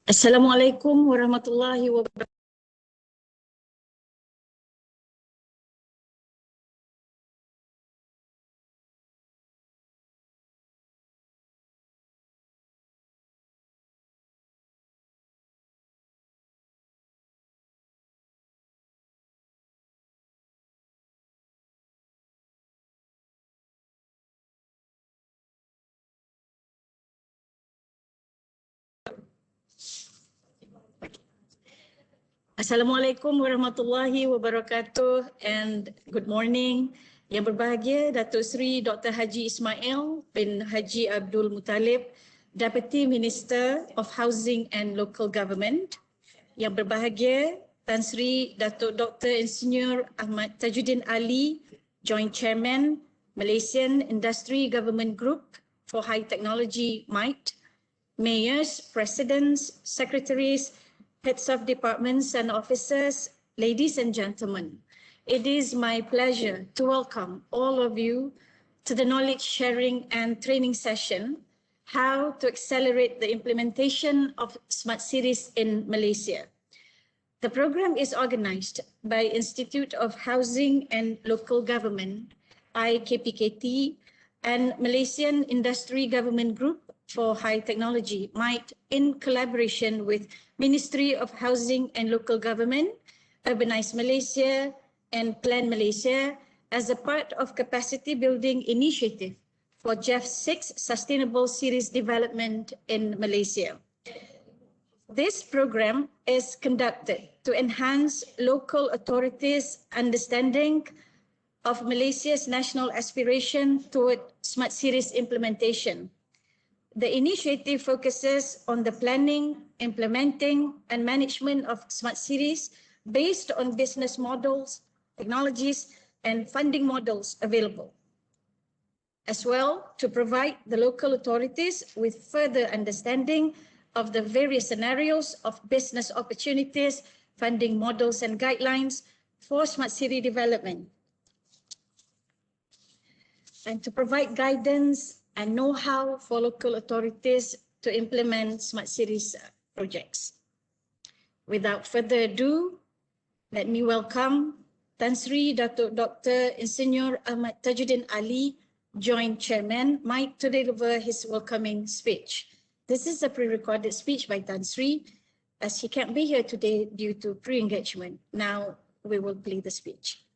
Assalamualaikum warahmatullahi wabarakatuh. Assalamualaikum warahmatullahi wabarakatuh and good morning. Yang berbahagia Datuk Seri Dr. Haji Ismail bin Haji Abdul Muttalib, Deputy Minister of Housing and Local Government. Yang berbahagia Tan Sri Datuk Dr. Insinyur Ahmad Tajuddin Ali, Joint Chairman, Malaysian Industry-Government Group for High Technology MIT, Mayors, Presidents, Secretaries, Heads of Departments and Officers, ladies and gentlemen. It is my pleasure to welcome all of you to the knowledge sharing and training session, How to Accelerate the Implementation of Smart Cities in Malaysia. The program is organized by Institute of Housing and Local Government, I-KPKT, and Malaysian Industry-Government Group for High Technology, MIT, in collaboration with Ministry of Housing and Local Government, URBANICE Malaysia and PLANMalaysia as a part of capacity building initiative for GEF6 Sustainable Cities Development in Malaysia. This program is conducted to enhance local authorities' understanding of Malaysia's national aspiration toward smart cities implementation. The initiative focuses on the planning, implementing, and management of smart cities based on business models, technologies, and funding models available, as well to provide the local authorities with further understanding of the various scenarios of business opportunities, funding models, and guidelines for smart city development, and to provide guidance and know-how for local authorities to implement smart cities projects. Without further ado, let me welcome Tan Sri Datuk Dr. Insinyur Ahmad Tajuddin Ali, Joint Chairman, MIT, to deliver his welcoming speech. This is a pre-recorded speech by Tan Sri, as he can't be here today due to pre-engagement. Now we will play the speech.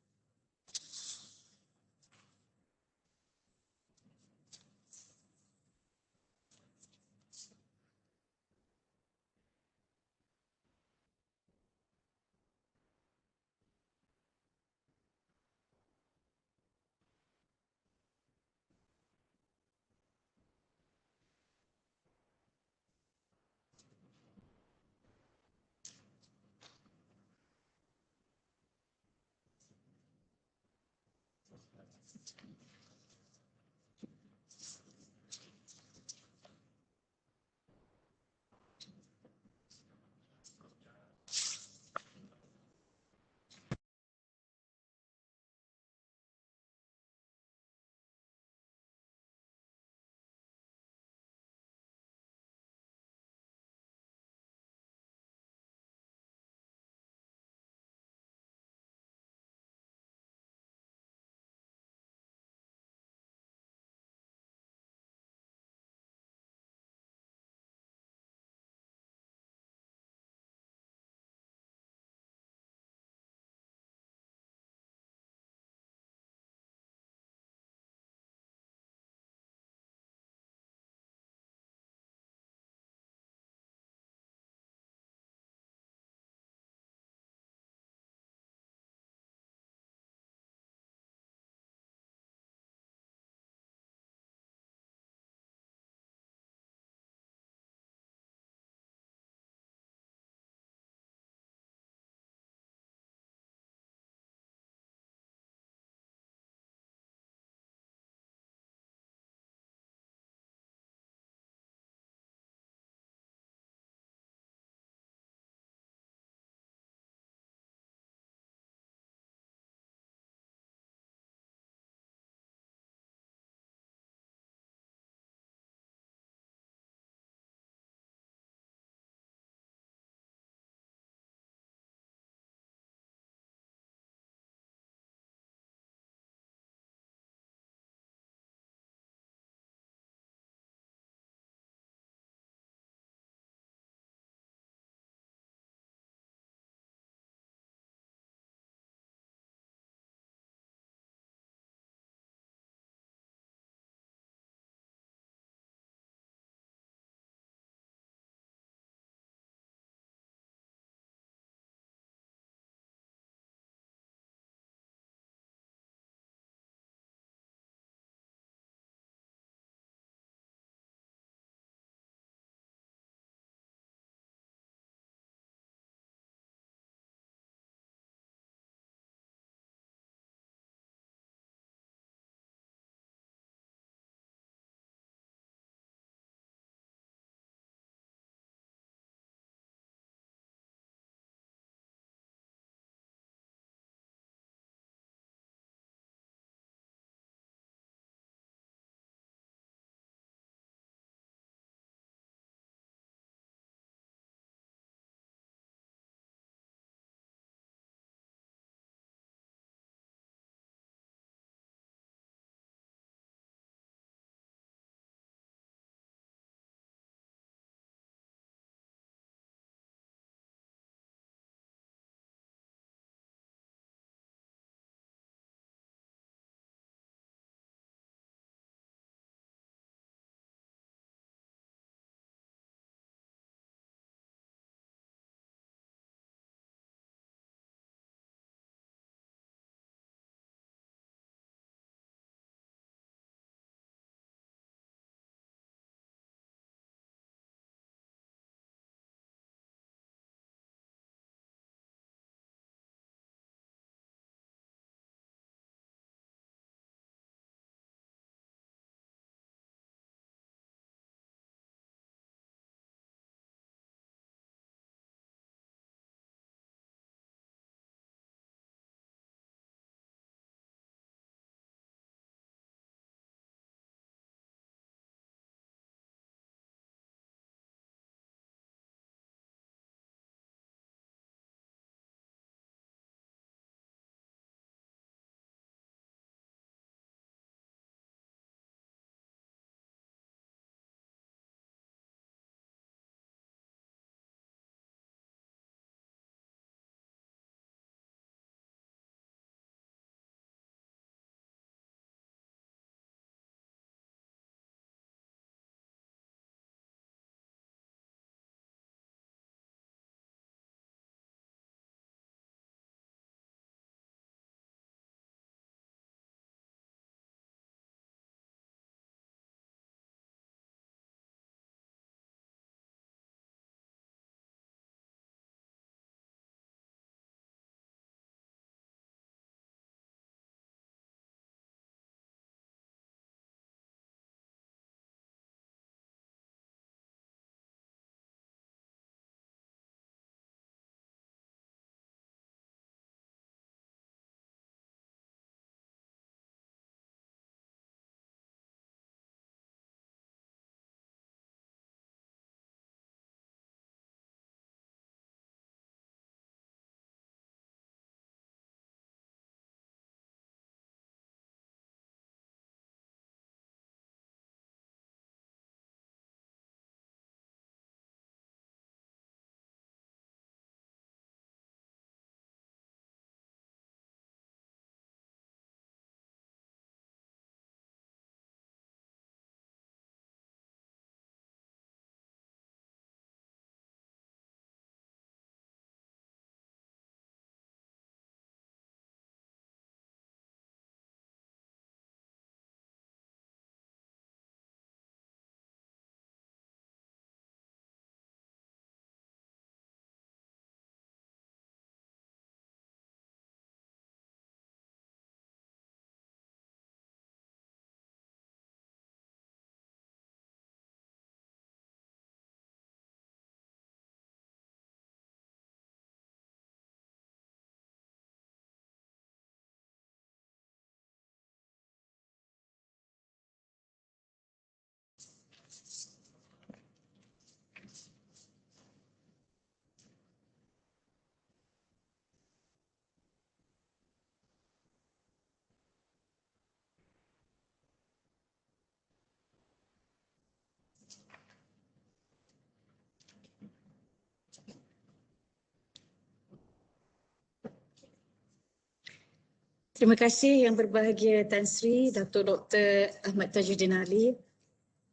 Terima kasih Yang Berbahagia Tan Sri Datuk Dr. Ahmad Tajuddin Ali.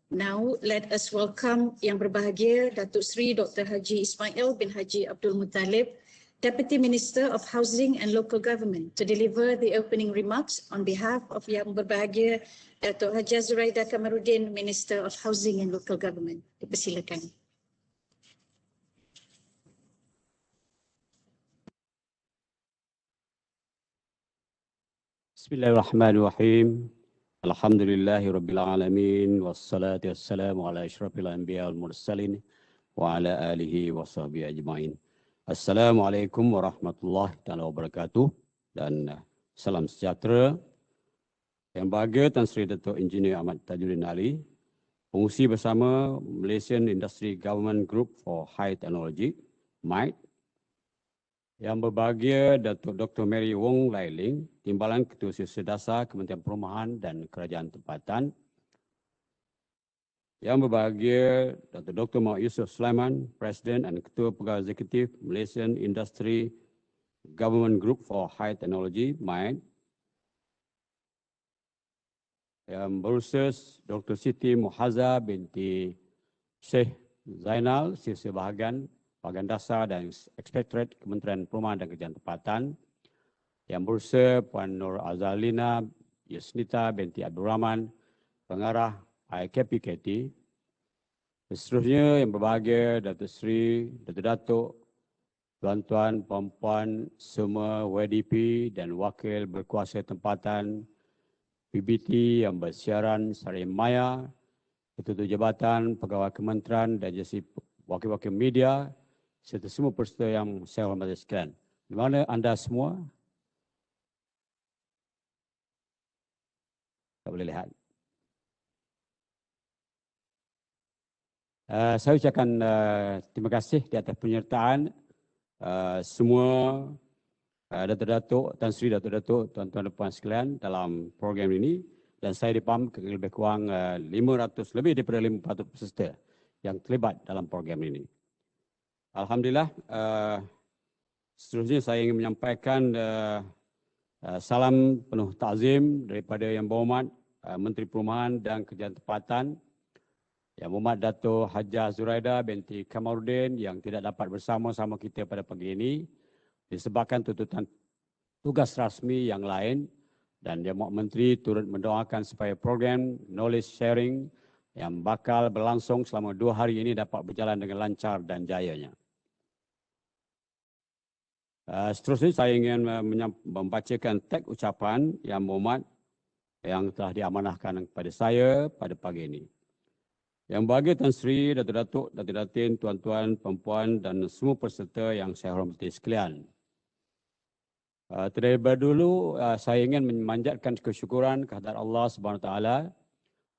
Now let us welcome Yang Berbahagia Datuk Sri Dr. Haji Ismail bin Haji Abdul Muttalib, Deputy Minister of Housing and Local Government, to deliver the opening remarks on behalf of Yang Berbahagia Datuk Haji Zuraida Kamaruddin, Minister of Housing and Local Government. Dipersilakan. Bismillahirrahmanirrahim. Alhamdulillahirabbil alamin wassalatu wassalamu ala asyrafil anbiya wal mursalin wa ala alihi washabbihi ajmain. Assalamualaikum warahmatullahi taala wabarakatuh dan salam sejahtera. Yang bahagia Tan Sri Datuk Engineer Ahmad Tajuddin Ali, pengurusi bersama Malaysian Industry-Government Group for High Technology, MIGT. Yang berbahagia Datuk Dr. Mary Wong Lai Ling, Timbalan Ketua Siswa Dasar Kementerian Perumahan dan Kerajaan Tempatan. Yang berbahagia Dr. Dr. Muhammad Yusof Sulaiman, Presiden dan Ketua Pegawai Eksekutif Malaysian Industry-Government Group for High Technology, MIGT. Yang berusaha Dr. Siti Muhazza binti Sheikh Zainal, Siswa Bahagian Dasar dan Inspektorat Kementerian Perumahan dan Kerajaan Tempatan. Yang berusaha Puan Nur Azalina Yusnita binti Abdul Rahman, Pengarah I-KPKT. Seterusnya yang berbahagia Datuk Sri, Datuk, tuan-tuan, puan-puan, semua WDP dan wakil berkuasa tempatan PBT yang bersiaran secara maya, Ketua Jabatan, Pegawai Kementerian dan jadi wakil-wakil media, serta semua peserta yang saya hormati sekalian. Di mana anda semua? Tak boleh lihat. Saya ucapkan terima kasih di atas penyertaan semua Datuk-Datuk, Tan Sri Datuk-Datuk, tuan-tuan dan puan sekalian dalam program ini. Dan saya dipaham lebih kurang 500, lebih daripada 500 peserta yang terlibat dalam program ini. Alhamdulillah, seterusnya saya ingin menyampaikan salam penuh takzim daripada Yang Berhormat Menteri Perumahan dan Kerajaan Tempatan, Yang Berhormat Datuk Hajah Zuraida binti Kamaruddin yang tidak dapat bersama-sama kita pada pagi ini disebabkan tuntutan tugas rasmi yang lain, dan Yang Berhormat Menteri turut mendoakan supaya program knowledge sharing yang bakal berlangsung selama 2 hari ini dapat berjalan dengan lancar dan jayanya. Seterusnya saya ingin membacakan teks ucapan Yang Berhormat yang telah diamanahkan kepada saya pada pagi ini. Yang bahagia Tan Sri, Datuk-Datuk, Datin-Datin, tuan-tuan, perempuan dan semua peserta yang saya hormati sekalian. Terlebih dahulu saya ingin memanjatkan kesyukuran kehadirat Allah SWT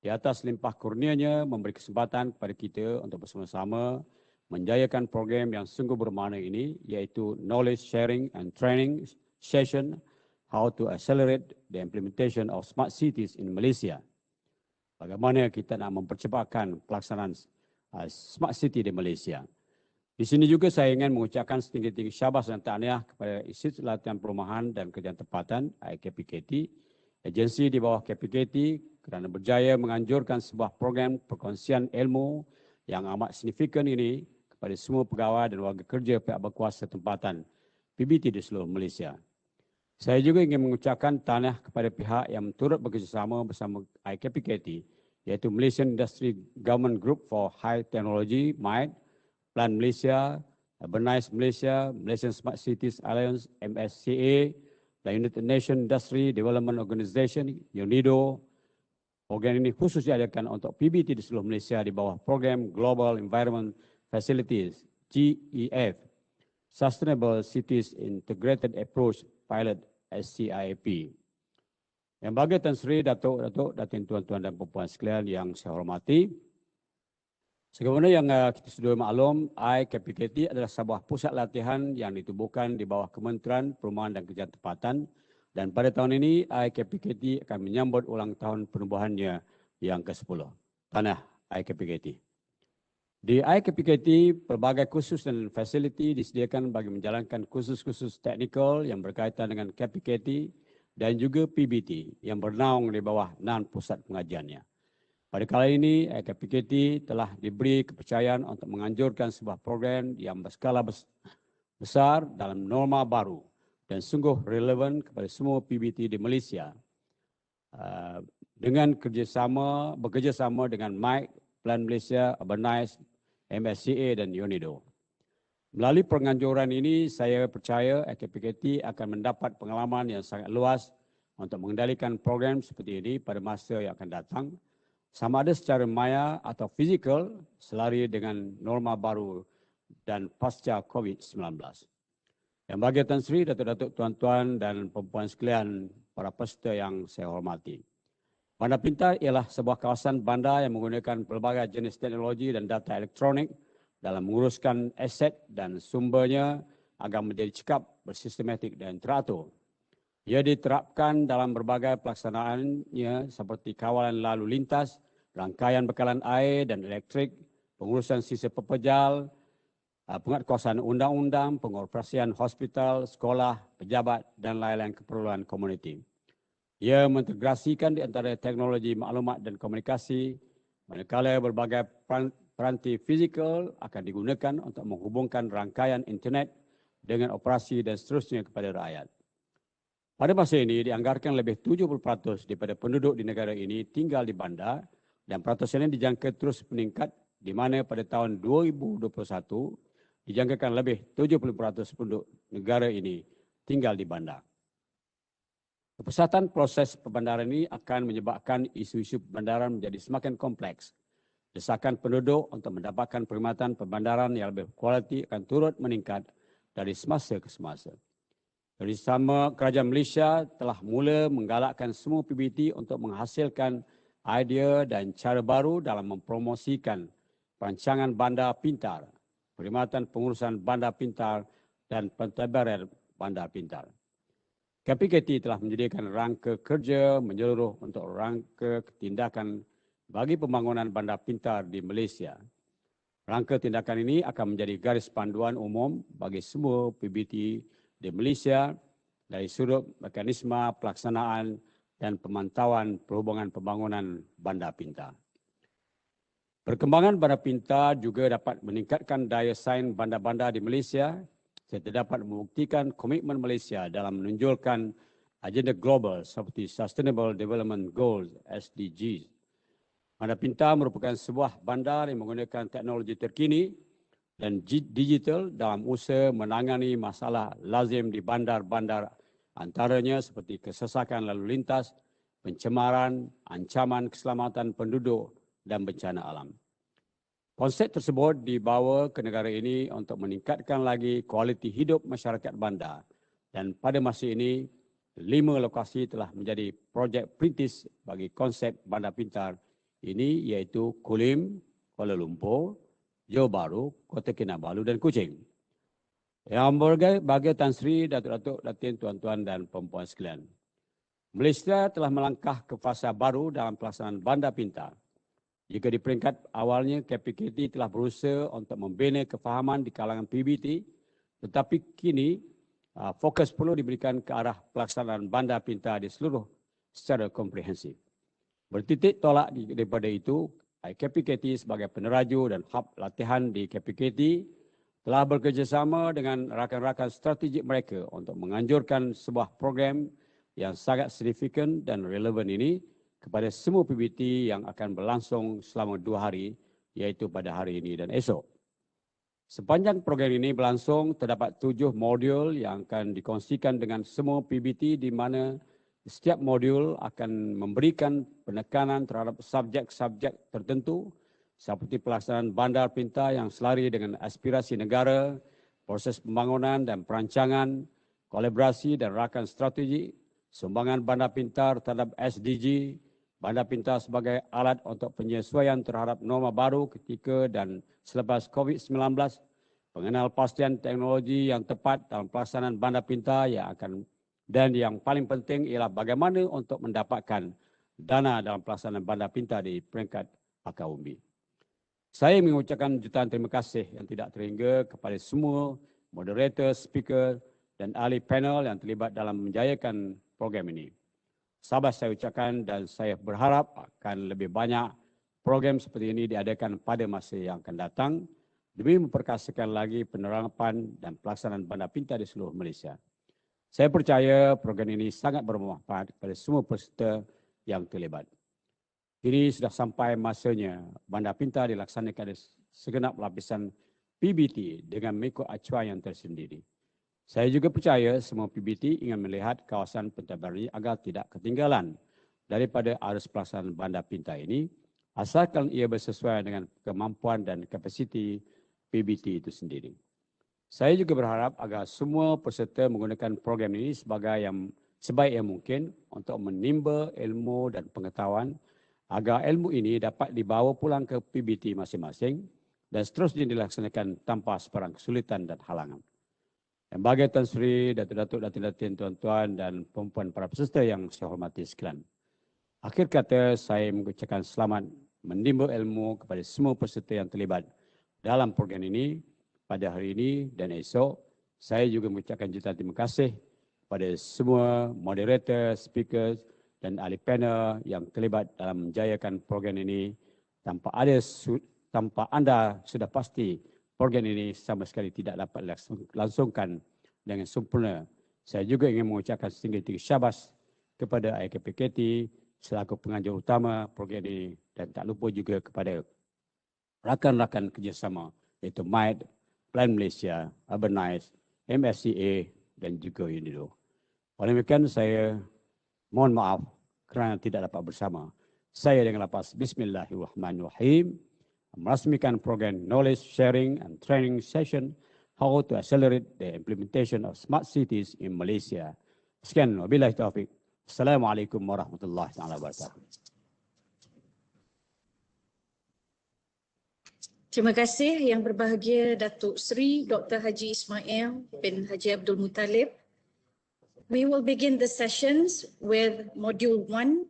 di atas limpah kurnianya memberi kesempatan kepada kita untuk bersama-sama menjayakan program yang sungguh bermakna ini, iaitu Knowledge Sharing and Training Session, How to Accelerate the Implementation of Smart Cities in Malaysia. Bagaimana kita nak mempercepatkan pelaksanaan Smart City di Malaysia. Di sini juga saya ingin mengucapkan setinggi-tinggi syabas dan tahniah kepada Institut Latihan Perumahan dan Kerajaan Tempatan, I-KPKT, agensi di bawah KPKT kerana berjaya menganjurkan sebuah program perkongsian ilmu yang amat signifikan ini kepada semua pegawai dan warga kerja pihak berkuasa tempatan PBT di seluruh Malaysia. Saya juga ingin mengucapkan tahniah kepada pihak yang turut bekerjasama bersama I-KPKT, iaitu Malaysian Industry-Government Group for High Technology, MIGT, PLANMalaysia, URBANICE Malaysia, Malaysian Smart Cities Alliance, MSCA, dan United Nations Industry-Development Organisation, UNIDO. Program ini khusus diadakan untuk PBT di seluruh Malaysia di bawah program Global Environment Facilities, GEF6 Sustainable Cities Integrated Approach Pilot SCIP. Yang bahagia Tan Sri, Datuk, Datin, tuan-tuan dan perempuan sekalian yang saya hormati. Sebagaimana yang kita sudah maklum, I-KPKT adalah sebuah pusat latihan yang ditubuhkan di bawah Kementerian Perumahan dan Kerajaan Tempatan, dan pada tahun ini I-KPKT akan menyambut ulang tahun penubuhannya yang ke-10. Tanah I-KPKT. Di I-KPKT, pelbagai kursus dan fasiliti disediakan bagi menjalankan kursus-kursus teknikal yang berkaitan dengan KPKT dan juga PBT yang bernaung di bawah 6 pusat pengajiannya. Pada kali ini, I-KPKT telah diberi kepercayaan untuk menganjurkan sebuah program yang berskala besar dalam norma baru dan sungguh relevan kepada semua PBT di Malaysia dengan bekerjasama dengan MIC, PLANMalaysia, URBANICE, MSCA dan UNIDO. Melalui penganjuran ini, saya percaya I-KPKT akan mendapat pengalaman yang sangat luas untuk mengendalikan program seperti ini pada masa yang akan datang, sama ada secara maya atau fizikal selari dengan norma baru dan pasca COVID-19. Yang bagi Tan Sri, Datuk-Datuk, Tuan-Tuan dan Puan-Puan sekalian, para peserta yang saya hormati. Bandar Pintar ialah sebuah kawasan bandar yang menggunakan pelbagai jenis teknologi dan data elektronik dalam menguruskan aset dan sumbernya agar menjadi cekap, bersistematik dan teratur. Ia diterapkan dalam berbagai pelaksanaannya seperti kawalan lalu lintas, rangkaian bekalan air dan elektrik, pengurusan sisa pepejal, penguatkuasaan undang-undang, pengoperasian hospital, sekolah, pejabat dan lain-lain keperluan komuniti. Ia mengintegrasikan di antara teknologi maklumat dan komunikasi, manakala berbagai peranti fizikal akan digunakan untuk menghubungkan rangkaian internet dengan operasi dan seterusnya kepada rakyat. Pada masa ini dianggarkan lebih 70% daripada penduduk di negara ini tinggal di bandar dan peratusan ini dijangka terus meningkat di mana pada tahun 2021 dijangkakan lebih 70% penduduk negara ini tinggal di bandar. Kepesatan proses perbandaran ini akan menyebabkan isu-isu perbandaran menjadi semakin kompleks. Desakan penduduk untuk mendapatkan perkhidmatan perbandaran yang lebih kualiti akan turut meningkat dari semasa ke semasa. Kerjasama Kerajaan Malaysia telah mula menggalakkan semua PBT untuk menghasilkan idea dan cara baru dalam mempromosikan perancangan bandar pintar, perkhidmatan pengurusan bandar pintar dan pentadbiran bandar pintar. KPKT telah menyediakan rangka kerja menyeluruh untuk rangka tindakan bagi pembangunan bandar pintar di Malaysia. Rangka tindakan ini akan menjadi garis panduan umum bagi semua PBT di Malaysia dari sudut mekanisme pelaksanaan dan pemantauan perhubungan pembangunan bandar pintar. Perkembangan bandar pintar juga dapat meningkatkan daya saing bandar-bandar di Malaysia serta dapat membuktikan komitmen Malaysia dalam menunjulkan agenda global seperti Sustainable Development Goals (SDGs). Bandar pintar merupakan sebuah bandar yang menggunakan teknologi terkini dan digital dalam usaha menangani masalah lazim di bandar-bandar antaranya seperti kesesakan lalu lintas, pencemaran, ancaman keselamatan penduduk dan bencana alam. Konsep tersebut dibawa ke negara ini untuk meningkatkan lagi kualiti hidup masyarakat bandar dan pada masa ini 5 lokasi telah menjadi projek perintis bagi konsep bandar pintar ini iaitu Kulim, Kuala Lumpur, Johor Bahru, Kota Kinabalu dan Kuching. Yang bagi Tan Sri, Datuk-Datuk, Datin, Tuan-Tuan dan Puan-Puan sekalian. Malaysia telah melangkah ke fasa baru dalam pelaksanaan bandar pintar. Jika di peringkat awalnya KPKT telah berusaha untuk membina kefahaman di kalangan PBT, tetapi kini fokus perlu diberikan ke arah pelaksanaan bandar pintar di seluruh secara komprehensif. Bertitik tolak daripada itu, I-KPKT sebagai peneraju dan hub latihan di KPKT telah bekerjasama dengan rakan-rakan strategik mereka untuk menganjurkan sebuah program yang sangat signifikan dan relevan ini kepada semua PBT yang akan berlangsung selama 2 hari, iaitu pada hari ini dan esok. Sepanjang program ini berlangsung, terdapat 7 modul yang akan dikongsikan dengan semua PBT di mana setiap modul akan memberikan penekanan terhadap subjek-subjek tertentu seperti pelaksanaan bandar pintar yang selari dengan aspirasi negara, proses pembangunan dan perancangan, kolaborasi dan rakan strategi, sumbangan bandar pintar terhadap SDG, bandar pintar sebagai alat untuk penyesuaian terhadap norma baru ketika dan selepas COVID-19, pengenalpastian teknologi yang tepat dalam pelaksanaan bandar pintar dan yang paling penting ialah bagaimana untuk mendapatkan dana dalam pelaksanaan bandar pintar di peringkat akar umbi. Saya mengucapkan jutaan terima kasih yang tidak terhingga kepada semua moderator, speaker dan ahli panel yang terlibat dalam menjayakan program ini. Sabar saya ucapkan dan saya berharap akan lebih banyak program seperti ini diadakan pada masa yang akan datang demi memperkasakan lagi penerapan dan pelaksanaan Bandar Pintar di seluruh Malaysia. Saya percaya program ini sangat bermanfaat kepada semua peserta yang terlibat. Kini sudah sampai masanya Bandar Pintar dilaksanakan di segenap lapisan PBT dengan mengikut acuan yang tersendiri. Saya juga percaya semua PBT ingin melihat kawasan pentadbiran agar tidak ketinggalan daripada arus pelaksanaan Bandar Pintar ini, asalkan ia bersesuaian dengan kemampuan dan kapasiti PBT itu sendiri. Saya juga berharap agar semua peserta menggunakan program ini sebaik yang mungkin untuk menimba ilmu dan pengetahuan agar ilmu ini dapat dibawa pulang ke PBT masing-masing dan seterusnya dilaksanakan tanpa sebarang kesulitan dan halangan. Yang bagi Tan Sri, Datuk-Datuk, Datin-Datin, Tuan-Tuan dan Puan-Puan para peserta yang saya hormati sekalian. Akhir kata, saya mengucapkan selamat menimba ilmu kepada semua peserta yang terlibat dalam program ini pada hari ini dan esok. Saya juga mengucapkan jutaan terima kasih kepada semua moderator, speaker dan ahli panel yang terlibat dalam menjayakan program ini. Tanpa anda sudah pasti program ini sama sekali tidak dapat langsungkan dengan sempurna. Saya juga ingin mengucapkan setinggi-tinggi syabas kepada I-KPKT selaku penganjur utama program ini dan tak lupa juga kepada rakan-rakan kerjasama iaitu MIT, PLANMalaysia, URBANICE, MSCA dan juga UNIDO. Oleh demikian saya mohon maaf kerana tidak dapat bersama. Saya dengan lapas Bismillahirrahmanirrahim merasmikan program Knowledge Sharing and Training Session How to Accelerate the Implementation of Smart Cities in Malaysia. Sekian, wabillahi taufiq. Assalamualaikum warahmatullahi wabarakatuh. Terima kasih Yang Berbahagia Datuk Seri Dr. Haji Ismail bin Haji Abdul Muttalib. We will begin the sessions with Module 1,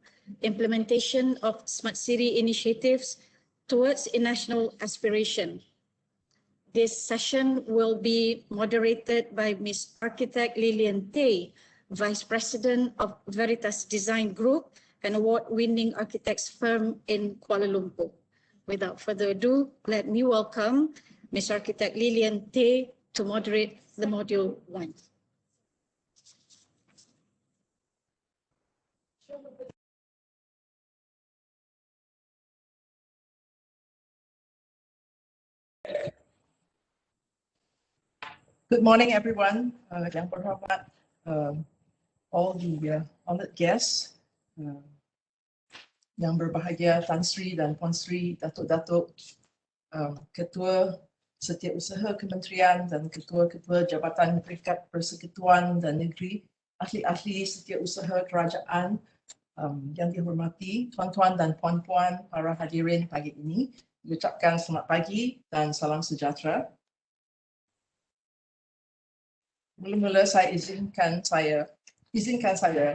Implementation of Smart City Initiatives Towards a National Aspiration. This session will be moderated by Ms. Architect Lilian Tay, Vice President of Veritas Design Group, an award-winning architects firm in Kuala Lumpur. Without further ado, let me welcome Ms. Architect Lilian Tay to moderate the Module 1. Good morning, everyone. Yang berhormat, all the honored guests, yang berbahagia Tan Sri dan Puan Sri, Datuk-Datuk, Ketua Setiausaha Kementerian dan Ketua-Ketua Jabatan Peringkat Persekutuan dan Negeri, ahli-ahli Setiausaha Kerajaan yang dihormati, tuan-tuan dan puan-puan para hadirin pagi ini, mengucapkan selamat pagi dan salam sejahtera. Mula-mula izinkan saya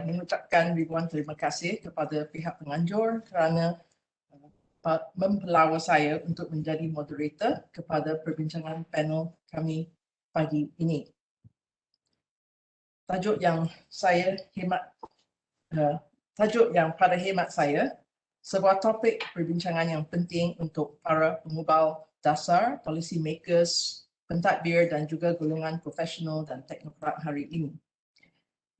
mengucapkan ribuan terima kasih kepada pihak penganjur kerana mempelawa saya untuk menjadi moderator kepada perbincangan panel kami pagi ini. Tajuk yang pada hemat saya, sebuah topik perbincangan yang penting untuk para pengubal dasar, policy makers, pentadbir dan juga golongan profesional dan teknokrat hari ini.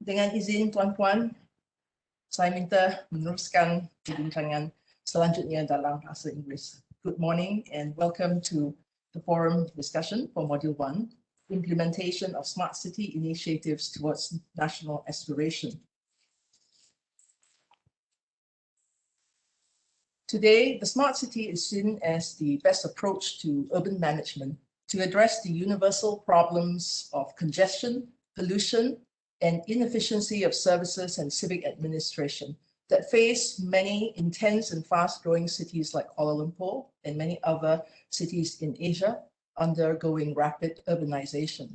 Dengan izin tuan-puan, saya minta meneruskan perbincangan selanjutnya dalam bahasa Inggeris. Good morning and welcome to the forum discussion for Module 1, Implementation of Smart City Initiatives Towards National Aspiration. Today, the smart city is seen as the best approach to urban management to address the universal problems of congestion, pollution, and inefficiency of services and civic administration that face many intense and fast-growing cities like Kuala Lumpur and many other cities in Asia undergoing rapid urbanization.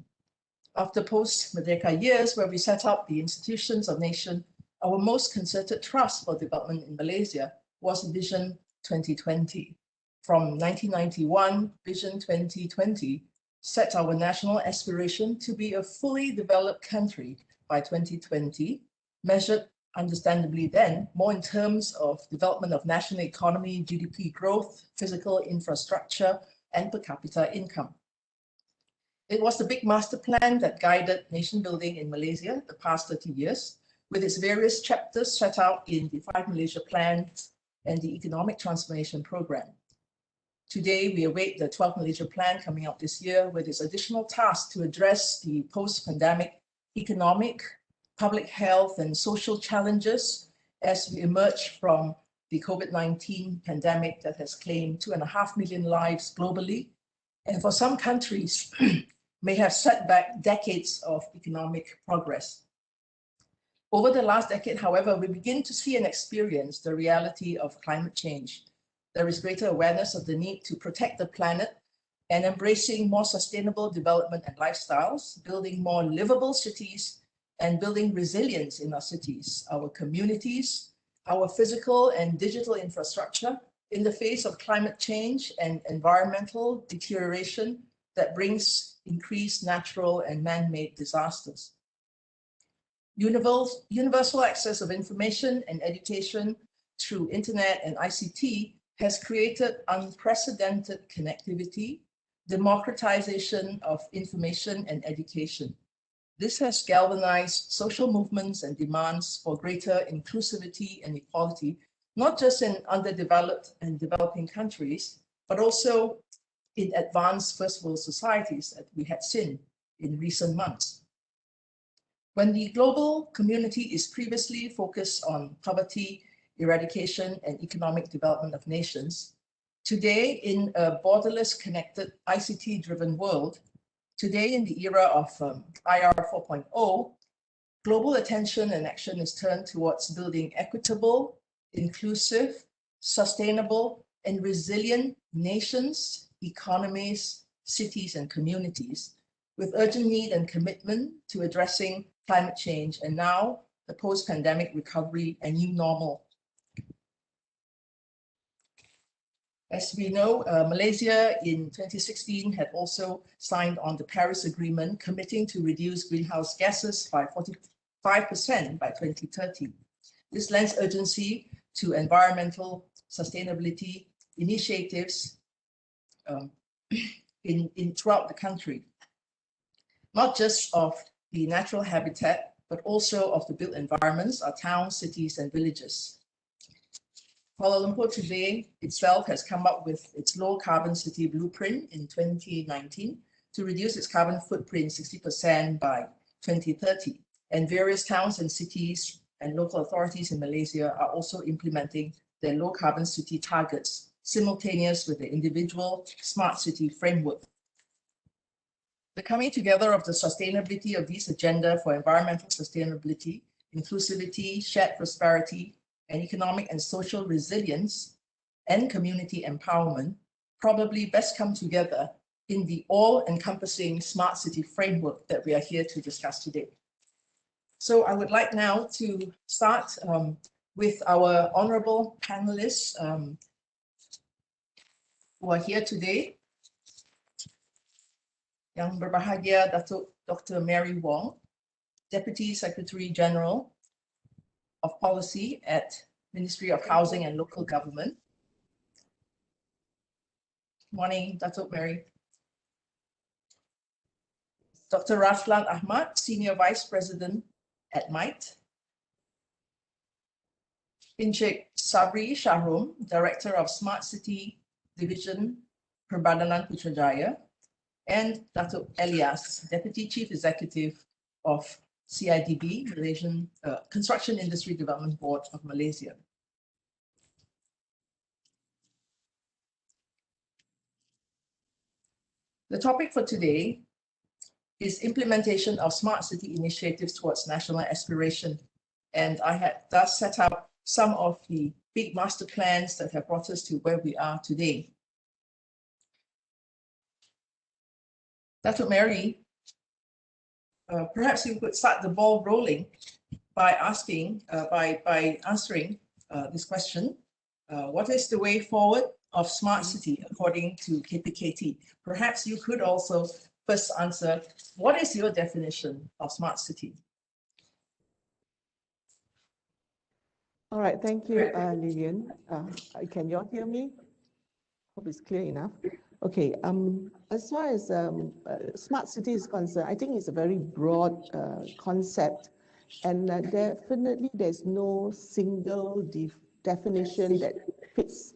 After post-Merdeka years where we set up the institutions of nation, our most concerted thrust for development in Malaysia was Vision 2020. From 1991, Vision 2020 set our national aspiration to be a fully developed country by 2020 measured understandably then more in terms of development of national economy, GDP growth, physical infrastructure, and per capita income. It was the big master plan that guided nation building in Malaysia the past 30 years, with its various chapters set out in the 5 Malaysia Plan and the Economic Transformation Program. Today, we await the 12 Malaysia Plan coming out this year with its additional task to address the post-pandemic economic, public health, and social challenges as we emerge from the COVID-19 pandemic that has claimed 2.5 million lives globally, and for some countries may have set back decades of economic progress. Over the last decade, however, we begin to see and experience the reality of climate change. There is greater awareness of the need to protect the planet and embracing more sustainable development and lifestyles, building more livable cities, and building resilience in our cities, our communities, our physical and digital infrastructure in the face of climate change and environmental deterioration that brings increased natural and man-made disasters. Universal access of information and education through internet and ICT has created unprecedented connectivity, democratization of information and education. This has galvanized social movements and demands for greater inclusivity and equality, not just in underdeveloped and developing countries, but also in advanced first world societies that we had seen in recent months. When the global community is previously focused on poverty, eradication, and economic development of nations, today in a borderless, connected, ICT-driven world, today in the era of IR 4.0, global attention and action is turned towards building equitable, inclusive, sustainable, and resilient nations, economies, cities, and communities, with urgent need and commitment to addressing climate change and now the post-pandemic recovery and new normal. As we know, Malaysia in 2016 had also signed on the Paris Agreement, committing to reduce greenhouse gases by 45% by 2030. This lends urgency to environmental sustainability initiatives throughout the country, not just of the natural habitat, but also of the built environments, our towns, cities, and villages. Kuala Lumpur today itself has come up with its low carbon city blueprint in 2019 to reduce its carbon footprint 60% by 2030. And various towns and cities and local authorities in Malaysia are also implementing their low carbon city targets, simultaneous with the individual smart city framework. The coming together of the sustainability of this agenda for environmental sustainability, inclusivity, shared prosperity, and economic and social resilience and community empowerment probably best come together in the all-encompassing smart city framework that we are here to discuss today. So I would like now to start with our honorable panelists who are here today. Yang berbahagia Datuk Dr. Mary Wong, Deputy Secretary General of Policy at Ministry of Housing and Local Government. Morning, Datuk Mary. Dr. Raflan Ahmad, Senior Vice President at MITE. Encik Sabri Shahrum, Director of Smart City Division, Perbadanan Putrajaya. And Datuk Elias, Deputy Chief Executive of CIDB, Malaysian Construction Industry Development Board of Malaysia. The topic for today is implementation of smart city initiatives towards national aspiration. And I had thus set out some of the big master plans that have brought us to where we are today. Datuk Mary, perhaps you could start the ball rolling by asking, by answering this question. What is the way forward of smart city according to KPKT? Perhaps you could also first answer, what is your definition of smart city? All right, thank you, Lillian. Can you all hear me? Hope it's clear enough. Okay, as far as smart city is concerned, I think it's a very broad concept, and definitely there's no single definition that fits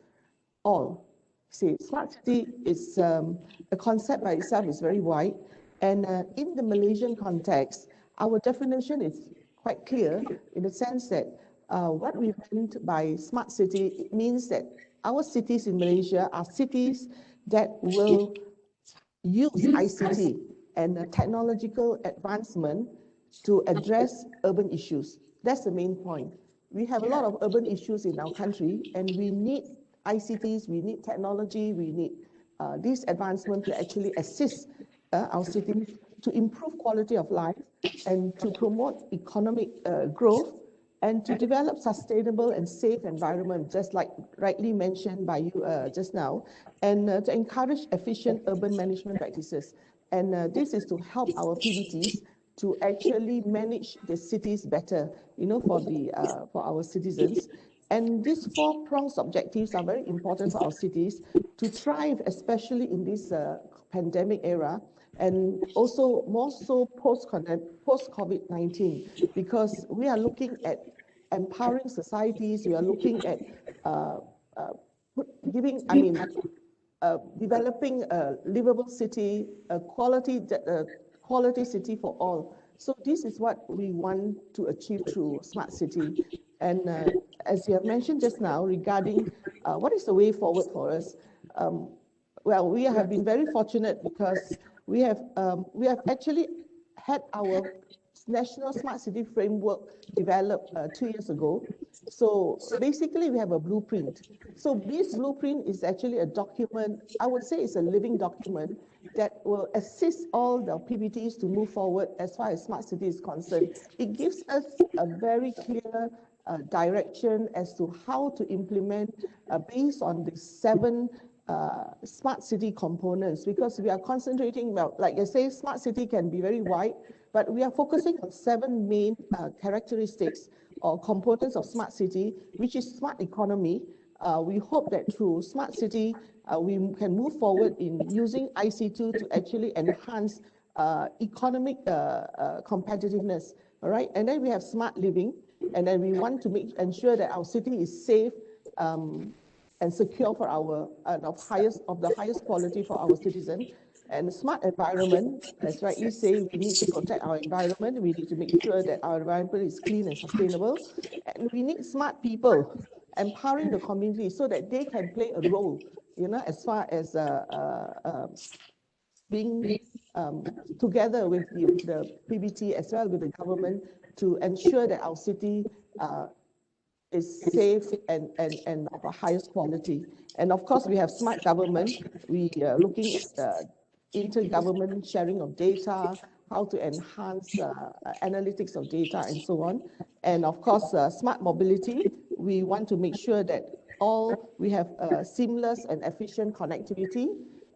all. See, smart city is a concept by itself is very wide, and in the Malaysian context, our definition is quite clear in the sense that what we meant by smart city, it means that our cities in Malaysia are cities that will use ICT and technological advancement to address urban issues. That's the main point. We have a lot of urban issues in our country, and we need ICTs, we need technology, we need this advancement to actually assist our cities to improve quality of life and to promote economic growth and to develop sustainable and safe environment, just like rightly mentioned by you just now, and to encourage efficient urban management practices. And this is to help our PBTs to actually manage the cities better, for our citizens. And these four-pronged objectives are very important for our cities to thrive, especially in this pandemic era, and also more so post-COVID-19, because we are looking at empowering societies, we are looking at developing a livable city, a quality city for all. So this is what we want to achieve through Smart City. And as you have mentioned just now regarding what is the way forward for us, well, we have been very fortunate because we have actually had our National Smart City Framework developed 2 years ago. So basically we have a blueprint. So this blueprint is actually a document, I would say it's a living document that will assist all the PBTs to move forward as far as Smart City is concerned. It gives us a very clear direction as to how to implement based on the 7 smart city components, because we are concentrating, well, like I say, smart city can be very wide, but we are focusing on 7 main characteristics or components of smart city, which is smart economy. We hope that through smart city, we can move forward in using IC2 to actually enhance economic competitiveness, all right? And then we have smart living, and then we want to ensure that our city is safe and secure for our, of the highest quality for our citizens. And smart environment, as rightly say, we need to protect our environment. We need to make sure that our environment is clean and sustainable. And we need smart people empowering the community so that they can play a role, as far as being together with the PBT as well with the government to ensure that our city is safe and of a highest quality. And of course, we have smart government. We are looking at intergovernment sharing of data, how to enhance analytics of data and so on. And of course, smart mobility. We want to make sure that we have seamless and efficient connectivity.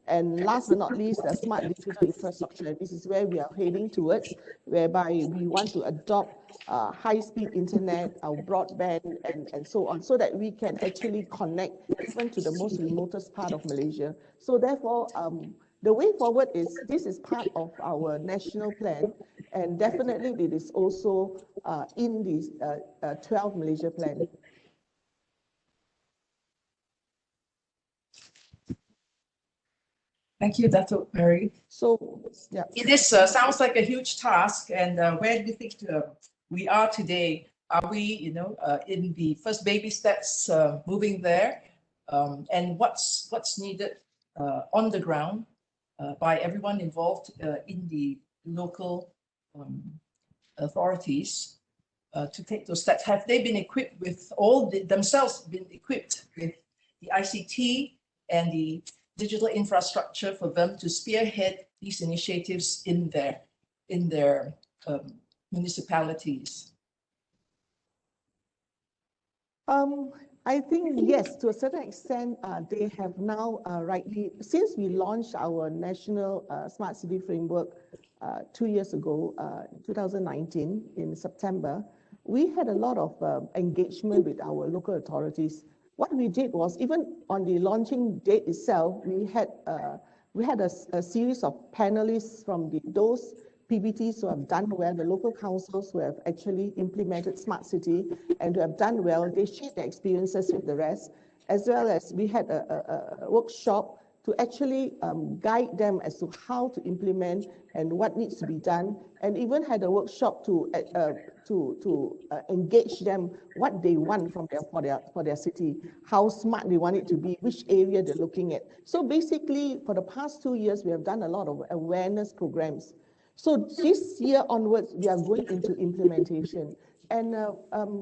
And last but not least, the smart digital infrastructure. This is where we are heading towards, whereby we want to adopt high-speed internet, our broadband, and so on, so that we can actually connect even to the most remotest part of Malaysia. So therefore, the way forward is, this is part of our national plan, and definitely it is also in this 12 Malaysia plan. Thank you, Dato' Mary. So, yeah. It is sounds like a huge task, and where do you think we are today? Are we, in the first baby steps, moving there? And what's needed on the ground by everyone involved in the local authorities to take those steps? Have they been equipped with themselves been equipped with the ICT and the digital infrastructure for them to spearhead these initiatives in their municipalities? I think yes, to a certain extent, they have now rightly, since we launched our national smart city framework 2 years ago, 2019 in September, we had a lot of engagement with our local authorities. What we did was, even on the launching date itself, we had a series of panelists from those PBTs who have done well, the local councils who have actually implemented Smart City and who have done well. They shared their experiences with the rest, as well as we had a workshop to actually guide them as to how to implement and what needs to be done, and even had a workshop to engage them what they want from for their city, how smart they want it to be, which area they're looking at. So basically, for the past 2 years, we have done a lot of awareness programs. So this year onwards, we are going into implementation. And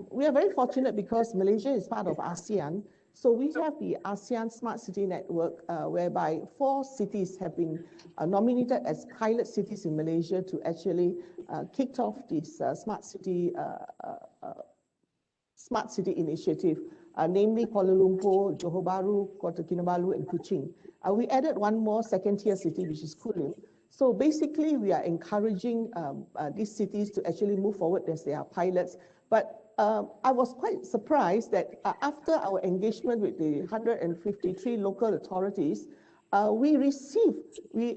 we are very fortunate because Malaysia is part of Asean. So we have the ASEAN Smart City Network, whereby 4 cities have been nominated as pilot cities in Malaysia to actually kick off this smart city initiative, namely Kuala Lumpur, Johor Bahru, Kota Kinabalu, and Kuching. We added one more second-tier city, which is Kulim. So basically, we are encouraging these cities to actually move forward as they are pilots. But I was quite surprised that after our engagement with the 153 local authorities, we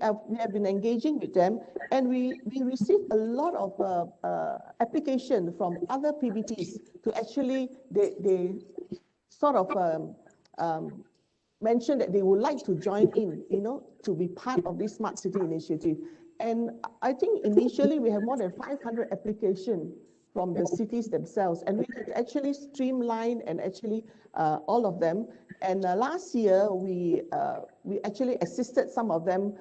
have been engaging with them, and we received a lot of application from other PBTs to actually, they sort of mentioned that they would like to join in, to be part of this Smart City initiative. And I think initially we have more than 500 applications from the cities themselves, and we could actually streamline and actually all of them. And last year we actually assisted some of them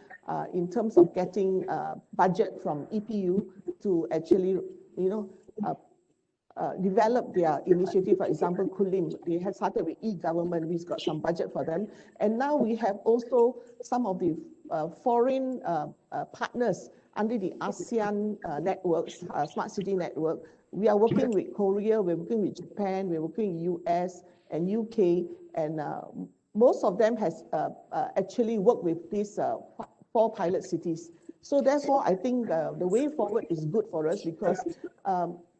in terms of getting budget from EPU to actually develop their initiative. For example, Kulim, they had started with e-government. We've got some budget for them, and now we have also some of the foreign partners under the ASEAN networks, Smart City Network. We are working with Korea, we're working with Japan, we're working with US and UK, and most of them has actually worked with these 4 pilot cities. So therefore, I think the way forward is good for us because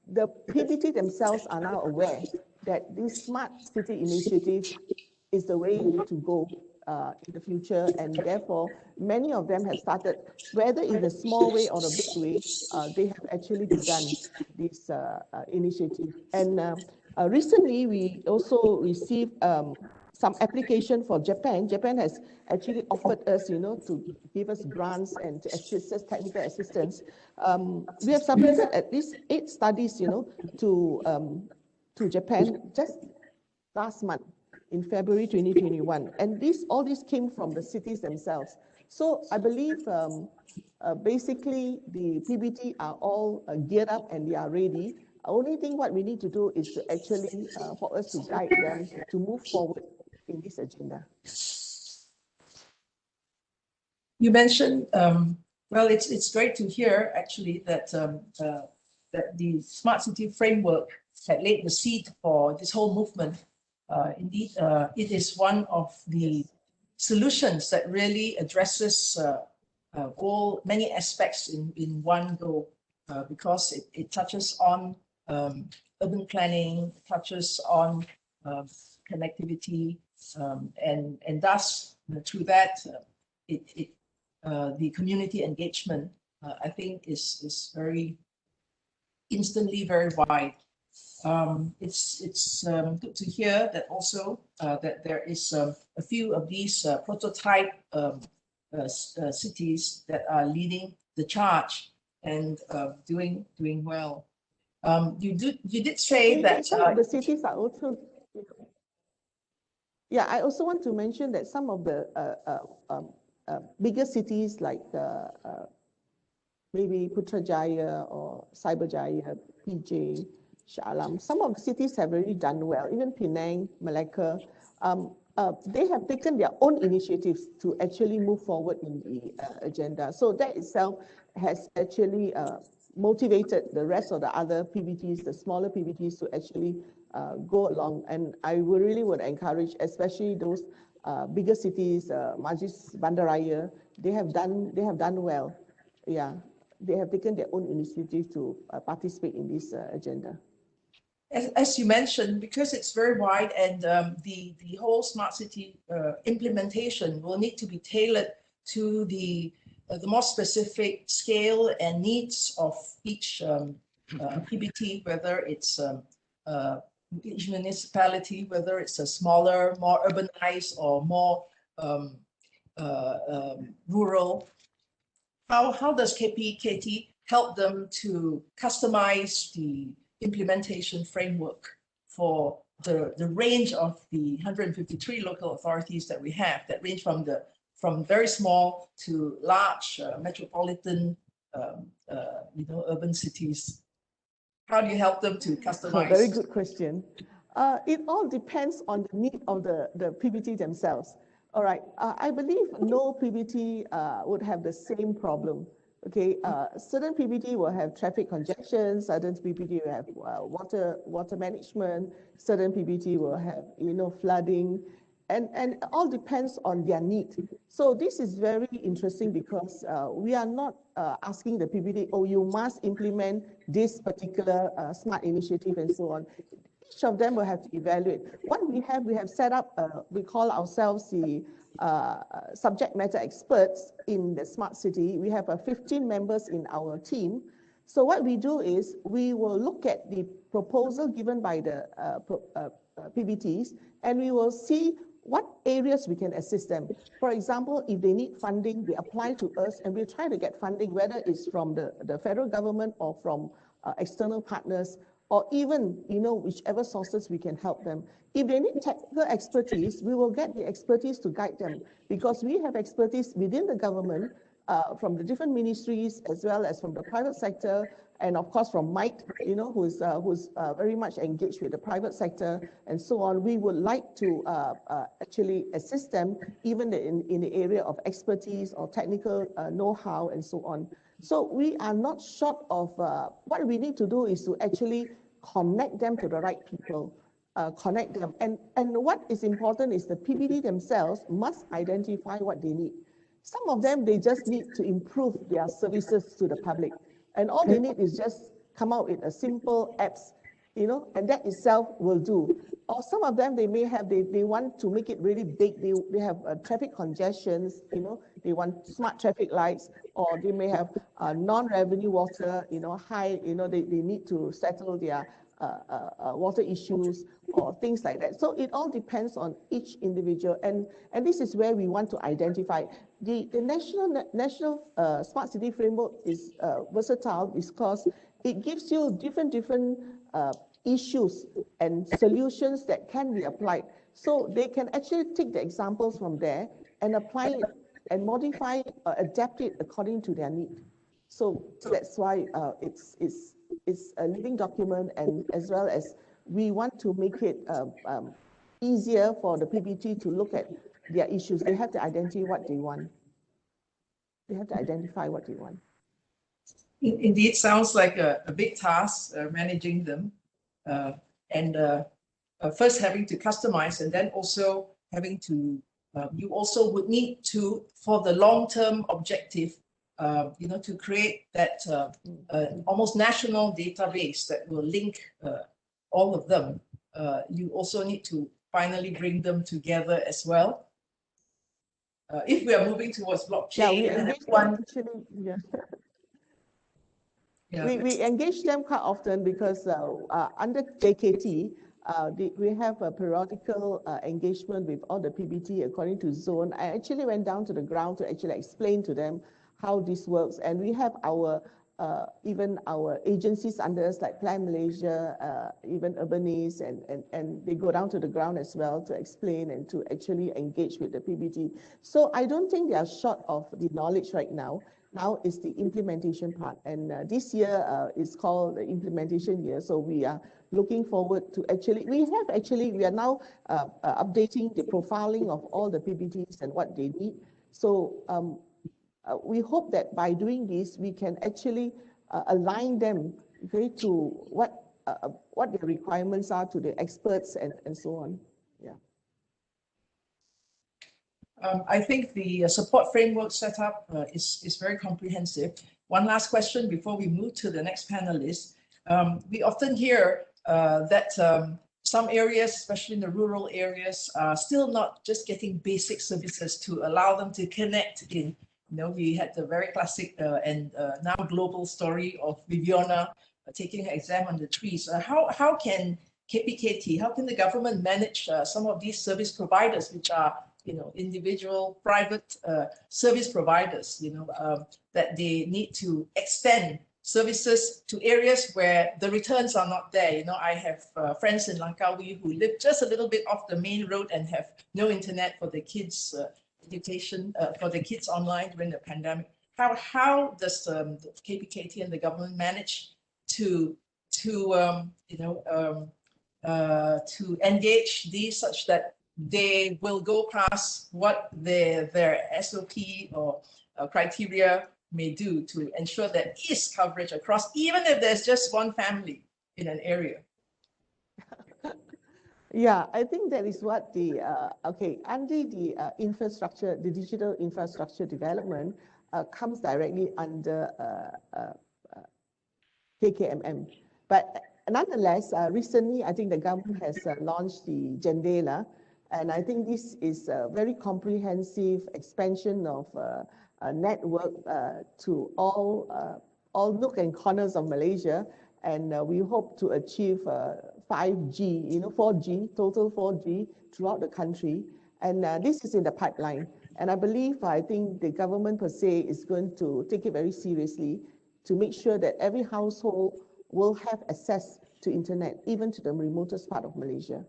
the PBT themselves are now aware that this Smart City initiative is the way to go in the future, and therefore many of them have started, whether in a small way or a big way, they have actually begun this initiative. And recently we also received some application for Japan. Japan has actually offered us, to give us grants and to assist us technical assistance. We have submitted at least 8 studies, to Japan just last month, in February 2021. And all this came from the cities themselves. So I believe basically the PBT are all geared up and they are ready. Only thing what we need to do is to actually, for us to guide them to move forward in this agenda. You mentioned, well, it's great to hear actually that that the Smart City framework had laid the seed for this whole movement. Indeed, it is one of the solutions that really addresses many aspects in one go, because it touches on urban planning, touches on connectivity, and thus through that, the community engagement, I think, is very instantly very wide. It's good to hear that also that there is a few of these prototype cities that are leading the charge and doing well. You did say that some of the cities are also. Yeah, I also want to mention that some of the bigger cities like maybe Putrajaya or Cyberjaya, PJ, Shah Alam, some of the cities have already done well. Even Penang, Malacca, they have taken their own initiatives to actually move forward in the agenda. So that itself has actually motivated the rest of the other PBTs, the smaller PBTs, to actually go along. And I really would encourage, especially those bigger cities, Majlis Bandaraya, they have done well. Yeah, they have taken their own initiative to participate in this agenda. As you mentioned, because it's very wide and the whole smart city implementation will need to be tailored to the more specific scale and needs of each PBT, whether it's each municipality, whether it's a smaller, more urbanized or more rural. How does KPKT help them to customize the implementation framework for the range of the 153 local authorities that we have, that range from very small to large metropolitan urban cities? How do you help them to customize? Very good question. It all depends on the need of the PBT themselves. All right, I believe no PBT would have the same problem. Okay, certain PBT will have traffic congestion, certain PBT will have water management, certain PBT will have flooding, and it all depends on their need. So this is very interesting because we are not asking the PBT, oh, you must implement this particular smart initiative and so on. Each of them will have to evaluate. What we have set up, we call ourselves the subject matter experts in the smart city. We have 15 members in our team. So what we do is we will look at the proposal given by the PBTs, and we will see what areas we can assist them. For example, if they need funding, they apply to us and we try to get funding, whether it's from the federal government or from external partners, or even, whichever sources we can help them. If they need technical expertise, we will get the expertise to guide them, because we have expertise within the government, from the different ministries, as well as from the private sector, and of course from Mike, who's very much engaged with the private sector and so on. We would like to actually assist them, even in the area of expertise or technical know-how and so on. So we are not short of, what we need to do is to actually connect them to the right people, connect them. And what is important is the PBT themselves must identify what they need. Some of them, they just need to improve their services to the public. And all they need is just come out with a simple apps, and that itself will do. Or some of them, they may have, they want to make it really big. They have traffic congestions, they want smart traffic lights, or they may have non-revenue water, high, they need to settle their water issues or things like that. So it all depends on each individual, and this is where we want to identify. The national smart city framework is versatile because it gives you different issues and solutions that can be applied. So they can actually take the examples from there and apply it and modify it, adapt it according to their need. So that's why it's a living document, and as well as we want to make it easier for the PBT to look at their issues. They have to identify what they want. Indeed, sounds like a big task, managing them, and first having to customize, and then also having to, you also would need to, for the long-term objective, to create that almost national database that will link all of them. You also need to finally bring them together as well. If we are moving towards blockchain, we engage them quite often because under JKT, we have a periodical engagement with all the PBT according to zone. I actually went down to the ground to actually explain to them how this works, and we have our even our agencies under us like PLANMalaysia, even URBANICE, and they go down to the ground as well to explain and to actually engage with the PBT. So I don't think they are short of the knowledge right now. Now is the implementation part, and this year is called the implementation year. So we are looking forward to we are now updating the profiling of all the PBTs and what they need. So we hope that by doing this, we can actually align them to what the requirements are to the experts and so on. Yeah. I think the support framework setup is very comprehensive. One last question before we move to the next panelist. We often hear that some areas, especially in the rural areas, are still not just getting basic services to allow them to connect in. We had the very classic and now global story of Viviana taking her exam on the trees. How can KPKT, how can the government manage some of these service providers, which are individual private service providers, that they need to extend services to areas where the returns are not there. I have friends in Langkawi who live just a little bit off the main road and have no internet for the kids' education, for the kids online during the pandemic. How does the KPKT and the government manage to engage these such that they will go past what their SOP or criteria may do to ensure there is coverage across, even if there's just one family in an area? Yeah, I think that is what the, under the infrastructure, the digital infrastructure development comes directly under KKMM. But nonetheless, recently, I think the government has launched the Jendela, and I think this is a very comprehensive expansion of a network to all nook and corners of Malaysia, and we hope to achieve 5G, 4G, total 4G throughout the country, and this is in the pipeline. And I think the government per se is going to take it very seriously to make sure that every household will have access to internet, even to the remotest part of Malaysia.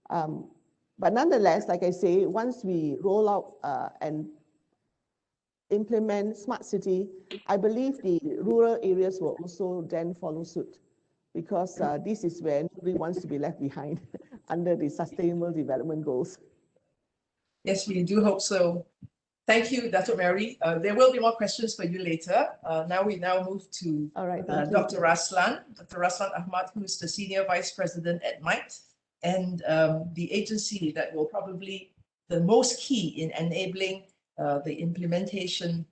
But nonetheless, like I say, once we roll out and implement smart city, I believe the rural areas will also then follow suit, because this is where nobody wants to be left behind under the Sustainable Development Goals. Yes, we do hope so. Thank you, Dato' Mary. There will be more questions for you later. We move to Dr. Raslan. Dr. Raslan Ahmad, who is the Senior Vice President at MITE, and the agency that will probably the most key in enabling the implementation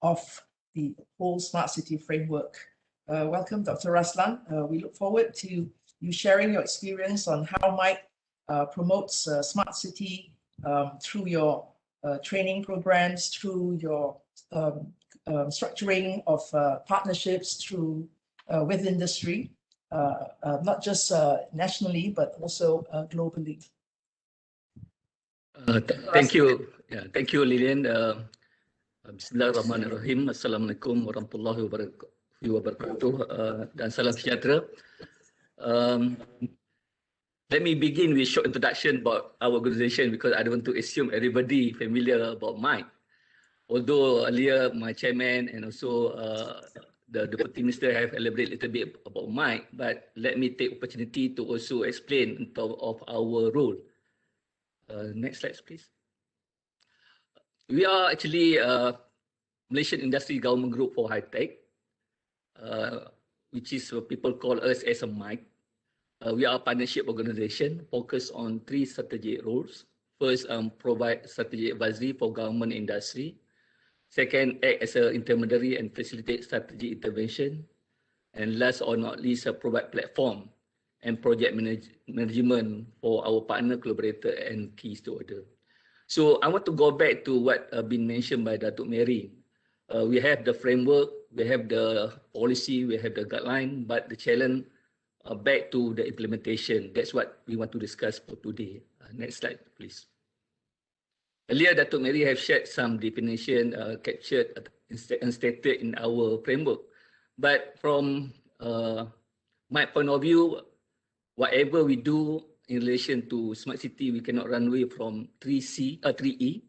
of the whole smart city framework. Welcome, Dr. Raslan. We look forward to you sharing your experience on how MITE promotes smart city through your training programs, through your structuring of partnerships through with industry, not just nationally, but also globally. Thank you. Yeah, thank you, Lilian. Bismillahirrahmanirrahim. Assalamualaikum warahmatullahi wabarakatuh. Dan salam sejahtera. Let me begin with a short introduction about our organization, because I don't want to assume everybody familiar about MITE. Although earlier my chairman and also the Deputy Minister have elaborated a little bit about MITE, but let me take opportunity to also explain in terms of our role. Next slide, please. We are actually Malaysian Industry-Government Group for High Tech, which is what people call us as a MITE. We are a partnership organization focused on 3 strategic roles. First, provide strategic advisory for government industry. Second, act as an intermediary and facilitate strategic intervention. And last or not least, provide platform and project management for our partner, collaborator, and key stakeholder. So I want to go back to what been mentioned by Dato' Mary. We have the framework, we have the policy, we have the guideline, but the challenge back to the implementation. That's what we want to discuss for today. Next slide, please. Earlier, Dato' Mary have shared some definition captured and stated in our framework. But from my point of view, whatever we do in relation to smart city, we cannot run away from 3E,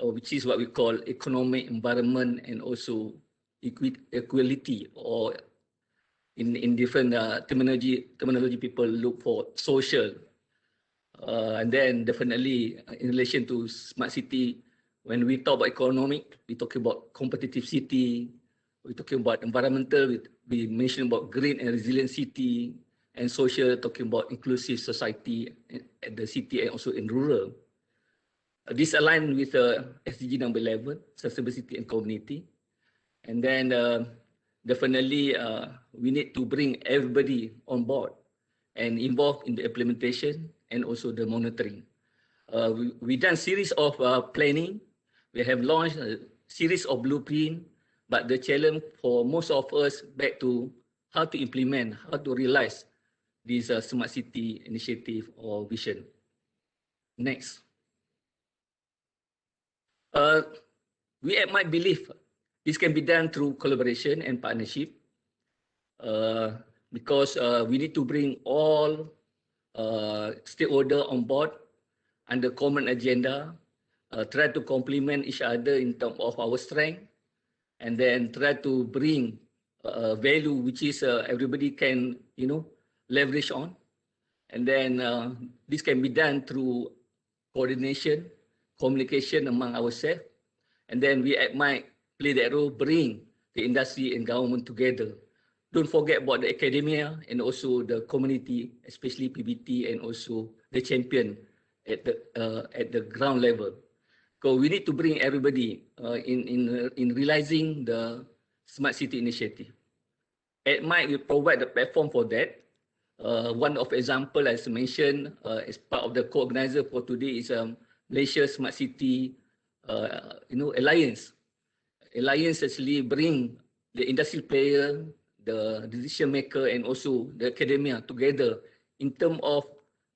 which is what we call economic, environment, and also equality, or in different terminology people look for social. And then definitely in relation to smart city, when we talk about economic, we talk about competitive city, we're talking about environmental, we mention about green and resilient city, and social, talking about inclusive society at the city and also in rural. This aligns with SDG number 11, sustainable city and community. And then definitely we need to bring everybody on board and involved in the implementation and also the monitoring. We done series of planning. We have launched a series of blueprint, but the challenge for most of us back to how to implement, how to realize this smart city initiative or vision. Next. We at MIT believe this can be done through collaboration and partnership because we need to bring all stakeholders on board under common agenda, try to complement each other in terms of our strength, and then try to bring value which is everybody can, leverage on. And then this can be done through coordination, communication among ourselves. And then we might play that role, bring the industry and government together. Don't forget about the academia and also the community, especially PBT and also the champion at the ground level. So we need to bring everybody in realizing the smart city initiative. At MIT, we provide the platform for that. One of example, as mentioned, as part of the co-organizer for today is Malaysia Smart City, Alliance. Alliance actually bring the industry player, the decision maker, and also the academia together in terms of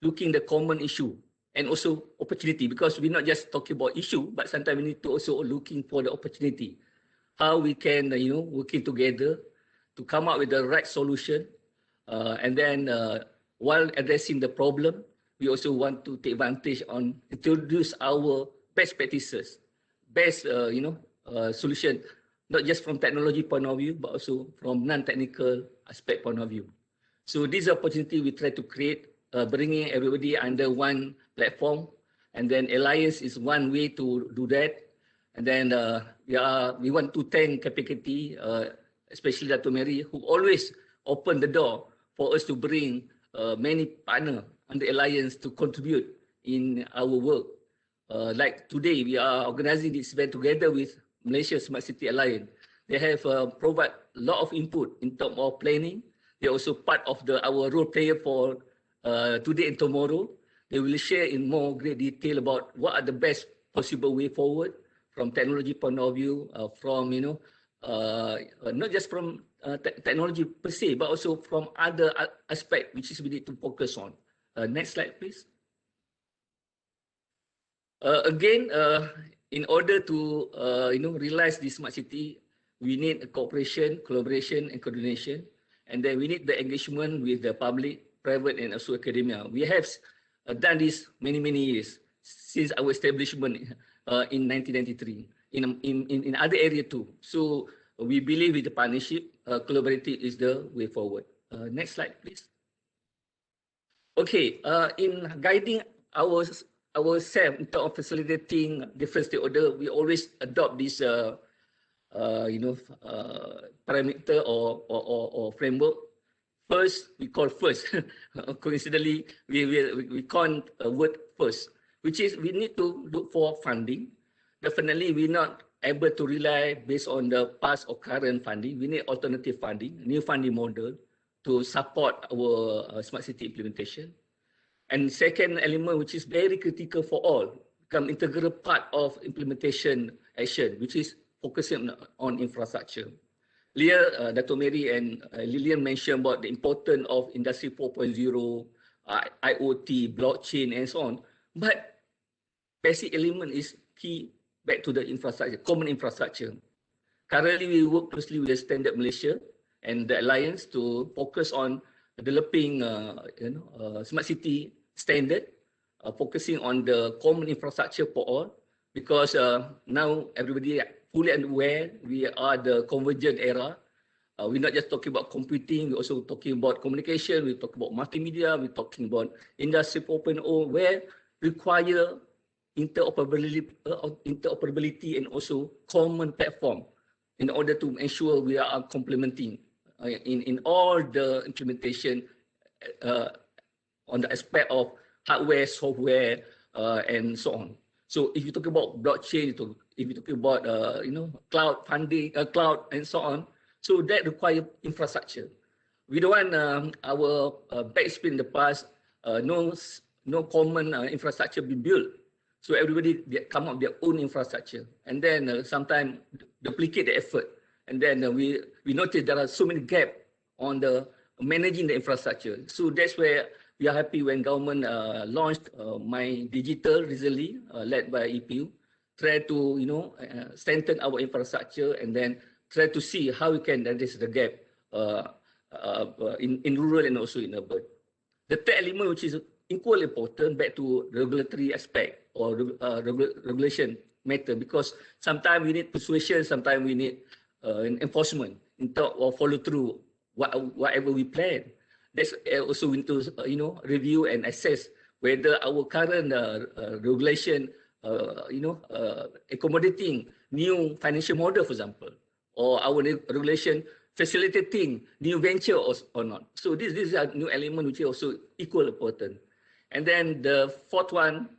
looking the common issue and also opportunity, because we're not just talking about issue, but sometimes we need to also looking for the opportunity. How we can, working together to come up with the right solution. And then while addressing the problem, we also want to take advantage on introduce our best practices, best, solution, not just from technology point of view, but also from non-technical aspect point of view. So this opportunity we try to create, bringing everybody under one platform, and then Alliance is one way to do that. And then we want to thank KPKT, especially Dr. Mary, who always open the door for us to bring many partners under Alliance to contribute in our work. Like today, we are organizing this event together with Malaysia Smart City Alliance. They have provided a lot of input in terms of planning. They're also part of our role player for today and tomorrow. They will share in more great detail about what are the best possible way forward from technology point of view, from, not just from technology per se, but also from other aspects which is we need to focus on. Next slide, please. Again, in order to realize this smart city, we need a cooperation, collaboration, and coordination, and then we need the engagement with the public, private, and also academia. We have done this many years since our establishment in 1993. In other area too. So we believe with the partnership, collaborative is the way forward. Next slide, please. Okay, in guiding ourselves in terms of facilitating different stakeholders, we always adopt this, parameter or framework. First, we call first. Coincidentally, we call a word first, which is we need to look for funding. Definitely, we're not able to rely based on the past or current funding. We need alternative funding, new funding model to support our smart city implementation. And second element, which is very critical for all, become integral part of implementation action, which is focusing on infrastructure. Earlier, Dr. Mary and Lillian mentioned about the importance of Industry 4.0, IoT, blockchain, and so on. But basic element is key back to the infrastructure, common infrastructure. Currently, we work closely with the Standard Malaysia and the Alliance to focus on developing smart city standard, focusing on the common infrastructure for all, because now everybody fully aware we are the convergent era. We're not just talking about computing, we're also talking about communication, we talk about multimedia, we're talking about Industry 4.0, where require interoperability and also common platform in order to ensure we are complementing in all the implementation on the aspect of hardware, software, and so on. So if you talk about blockchain, if you talk about cloud funding, cloud and so on, so that requires infrastructure. we don't want our backspin in the past, no common infrastructure be built. So everybody come up with their own infrastructure, and then sometimes duplicate the effort. And then we notice there are so many gaps on the managing the infrastructure. So that's where we are happy when government launched My Digital recently, led by EPU, try to strengthen our infrastructure and then try to see how we can address the gap in rural and also in urban. The third element, which is equally important, back to regulatory aspect or regulation matter, because sometimes we need persuasion, sometimes we need enforcement in terms of follow through whatever we plan. That's also we need to review and assess whether our current regulation accommodating new financial model, for example, or our regulation facilitating new venture or not. So these are new elements which are also equally important. And then the fourth one,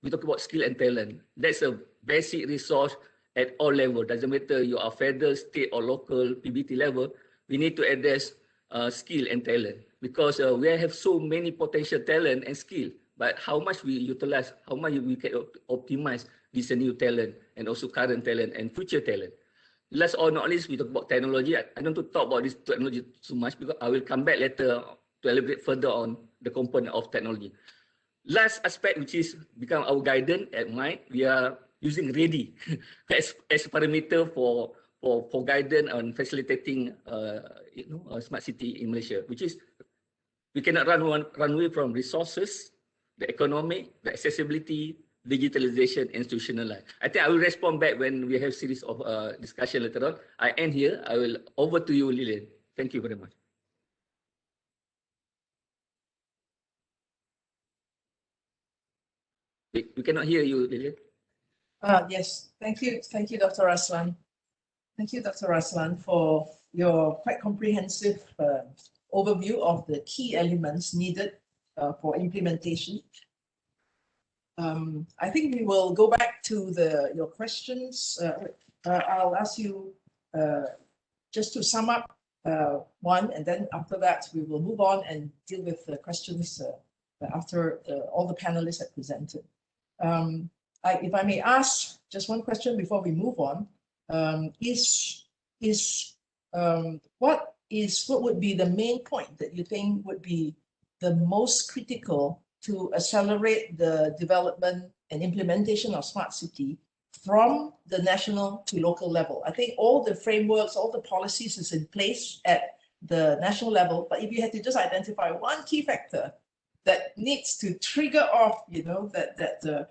we talk about skill and talent. That's a basic resource at all levels. Doesn't matter you are federal, state or local, PBT level, we need to address skill and talent, because we have so many potential talent and skill, but how much we utilize, how much we can optimize this new talent and also current talent and future talent. Last or not least, we talk about technology. I don't want to talk about this technology so much because I will come back later to elaborate further on the component of technology. Last aspect, which is become our guidance at MIND, we are using READY as parameter for guidance on facilitating a smart city in Malaysia, which is we cannot run away from resources, the economic, the accessibility, digitalization, institutionalized. I think I will respond back when we have series of discussion later on. I end here. I will over to you, Lilian. Thank you very much. We cannot hear you, Lilian. Yes, thank you, Dr. Raslan. Thank you, Dr. Raslan, for your quite comprehensive overview of the key elements needed for implementation. I think we will go back to your questions. I'll ask you just to sum up one, and then after that we will move on and deal with the questions after all the panelists have presented. If I may ask just one question before we move on, what would be the main point that you think would be the most critical to accelerate the development and implementation of smart city from the national to local level? I think all the frameworks, all the policies is in place at the national level, but if you had to just identify one key factor that needs to trigger off, that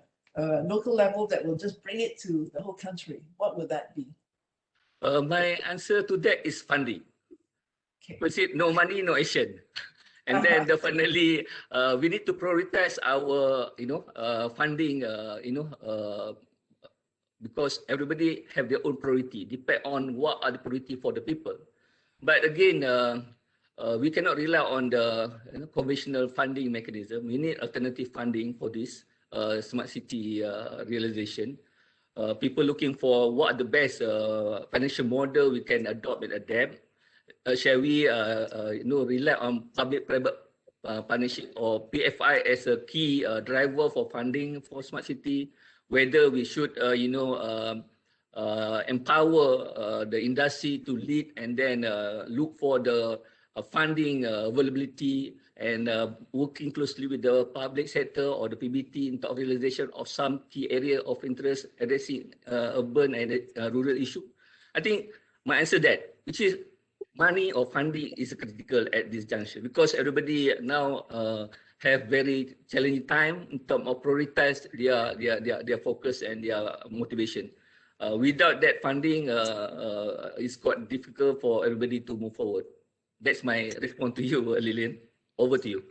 local level that will just bring it to the whole country, what would that be? My answer to that is funding. Okay. We said no money, no action. And then definitely we need to prioritize our funding because everybody have their own priority, depend on what are the priority for the people. But again, we cannot rely on the conventional funding mechanism. We need alternative funding for this smart city realization. People looking for what are the best financial model we can adopt and adapt. Shall we rely on public-private partnership or PFI as a key driver for funding for smart city? Whether we should empower the industry to lead and then look for the funding availability and working closely with the public sector or the PBT in the realization of some key area of interest addressing urban and rural issue. I think my answer that, which is money or funding is critical at this juncture because everybody now have very challenging time in terms of prioritize their focus and their motivation. Without that funding, it's quite difficult for everybody to move forward. That's my response to you, Lilian. Over to you.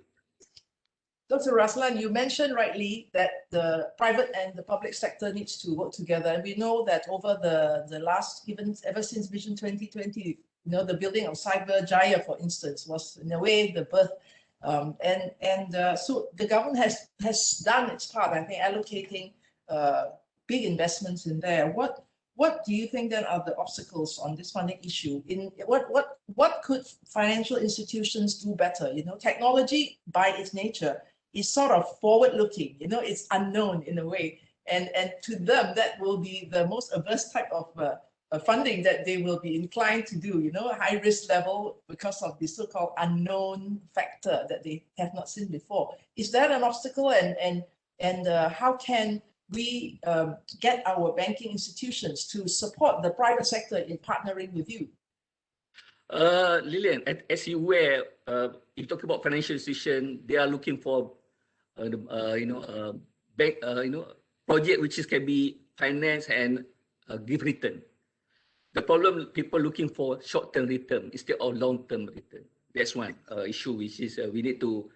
Dr. Raslan, you mentioned rightly that the private and the public sector needs to work together. And we know that over the last, ever since Vision 2020, the building of Cyber Jaya, for instance, was in a way the birth. So the government has done its part, I think, allocating big investments in there. What what do you think then are the obstacles on this funding issue? What could financial institutions do better? You know, technology by its nature is sort of forward-looking. You know, it's unknown in a way, and to them that will be the most averse type of funding that they will be inclined to do. You know, high risk level because of the so-called unknown factor that they have not seen before. Is that an obstacle? And how can we get our banking institutions to support the private sector in partnering with you? Lillian, as you aware, if you talk about financial institutions, they are looking for, bank, project which can be financed and give return. The problem, people looking for short-term return instead of long-term return. That's one issue which is we need to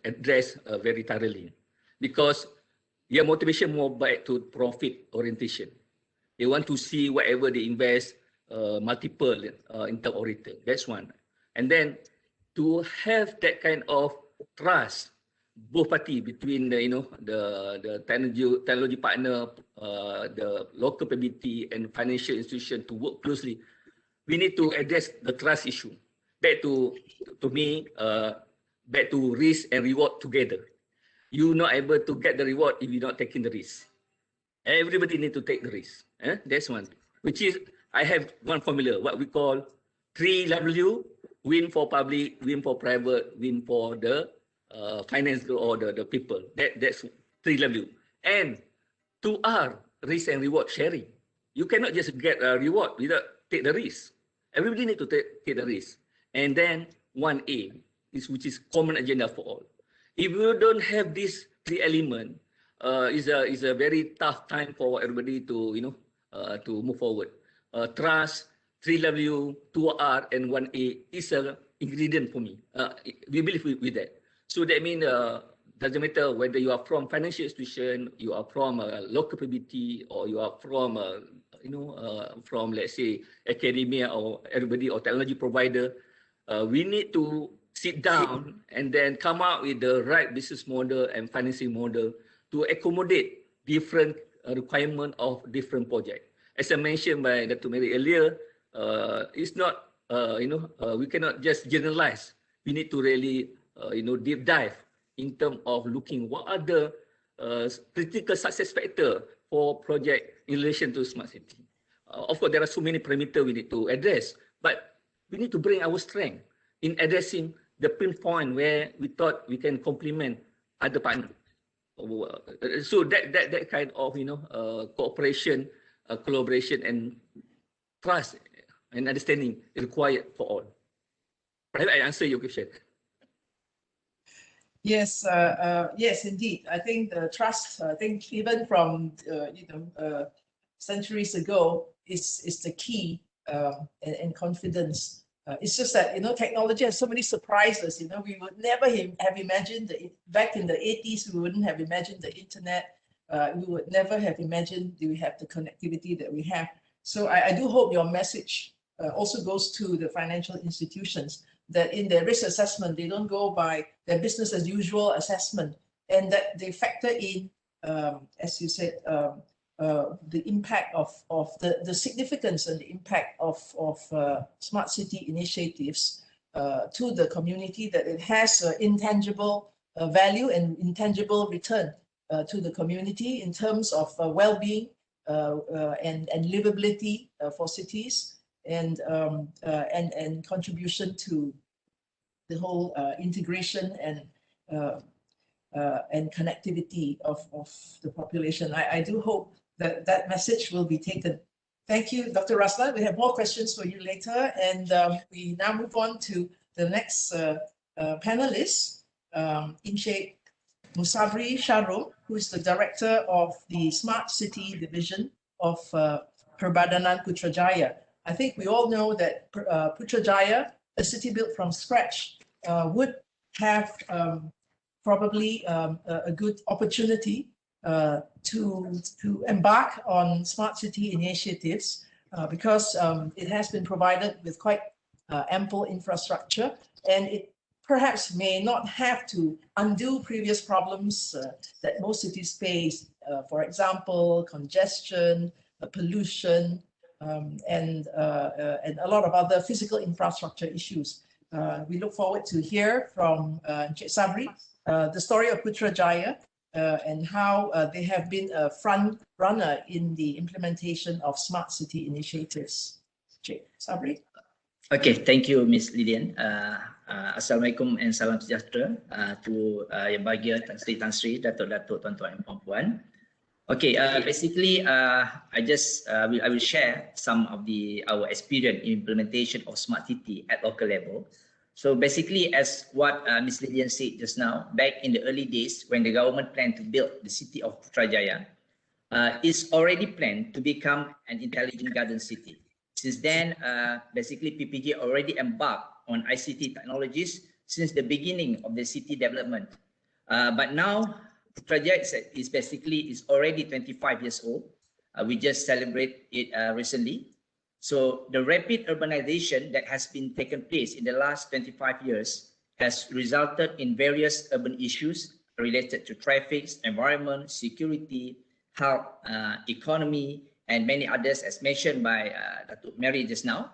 address very thoroughly, because their motivation more back to profit orientation. They want to see whatever they invest multiple in terms of return. That's one. And then to have that kind of trust, both party between the technology partner, the local PBT and financial institution to work closely, we need to address the trust issue. Back to me, back to risk and reward together. You're not able to get the reward if you're not taking the risk. Everybody need to take the risk. That's one. Which is, I have one formula, what we call 3W: win for public, win for private, win for the finance or the people. That's 3W. And 2R, risk and reward sharing. You cannot just get a reward without take the risk. Everybody need to take the risk. And then 1A, which is common agenda for all. If you don't have these three elements, is a very tough time for everybody to to move forward. Trust, 3W, 2R, and 1A is an ingredient for me. We believe with that. So that means doesn't matter whether you are from financial institution, you are from a local PBT, or you are from from, let's say, academia or everybody or technology provider. We need to sit down and then come up with the right business model and financing model to accommodate different requirement of different projects. As I mentioned by Dr. Mary earlier, it's not, we cannot just generalize. We need to really, deep dive in terms of looking what are the critical success factor for project in relation to smart city. Of course, there are so many parameters we need to address, but we need to bring our strength in addressing the pinpoint where we thought we can complement other partners. So that kind of cooperation, collaboration, and trust and understanding is required for all. I answer your question. Yes, yes, indeed. I think the trust, I think even from centuries ago is the key, and confidence. It's just that technology has so many surprises. We would never have imagined back in the 80s. We wouldn't have imagined the internet. We would never have imagined we have the connectivity that we have. So I do hope your message also goes to the financial institutions, that in their risk assessment they don't go by their business as usual assessment, and that they factor in, as you said, the impact of the significance and the impact of smart city initiatives to the community, that it has intangible value and intangible return to the community in terms of well-being and livability for cities, and contribution to the whole integration and connectivity of the population. I do hope that message will be taken. Thank you, Dr. Raslan. We have more questions for you later, and we now move on to the next panelist, Encik Musabri Shahrul, who is the director of the Smart City Division of Perbadanan Putrajaya. I think we all know that Putrajaya, a city built from scratch, would have probably a good opportunity to embark on smart city initiatives because it has been provided with quite ample infrastructure, and it perhaps may not have to undo previous problems that most cities face. For example, congestion, pollution, and a lot of other physical infrastructure issues. We look forward to hear from Encik Sabri the story of Putrajaya and how they have been a front runner in the implementation of smart city initiatives. Encik Sabri. Okay, thank you, Ms. Lilian. Assalamualaikum and salam sejahtera to Yang Bahagia Tan Sri, Datuk-Datuk, Tuan-Tuan dan Puan-Puan. Okay, basically, I will share some of our experience in implementation of smart city at local level. So basically, as what Ms. Lilian said just now, back in the early days when the government planned to build the city of Putrajaya, it's already planned to become an intelligent garden city. Since then, basically PPG already embarked on ICT technologies since the beginning of the city development. But now, Putrajaya is already 25 years old. We just celebrate it recently. So the rapid urbanization that has been taken place in the last 25 years has resulted in various urban issues related to traffic, environment, security, health, economy, and many others as mentioned by Datuk Mary just now.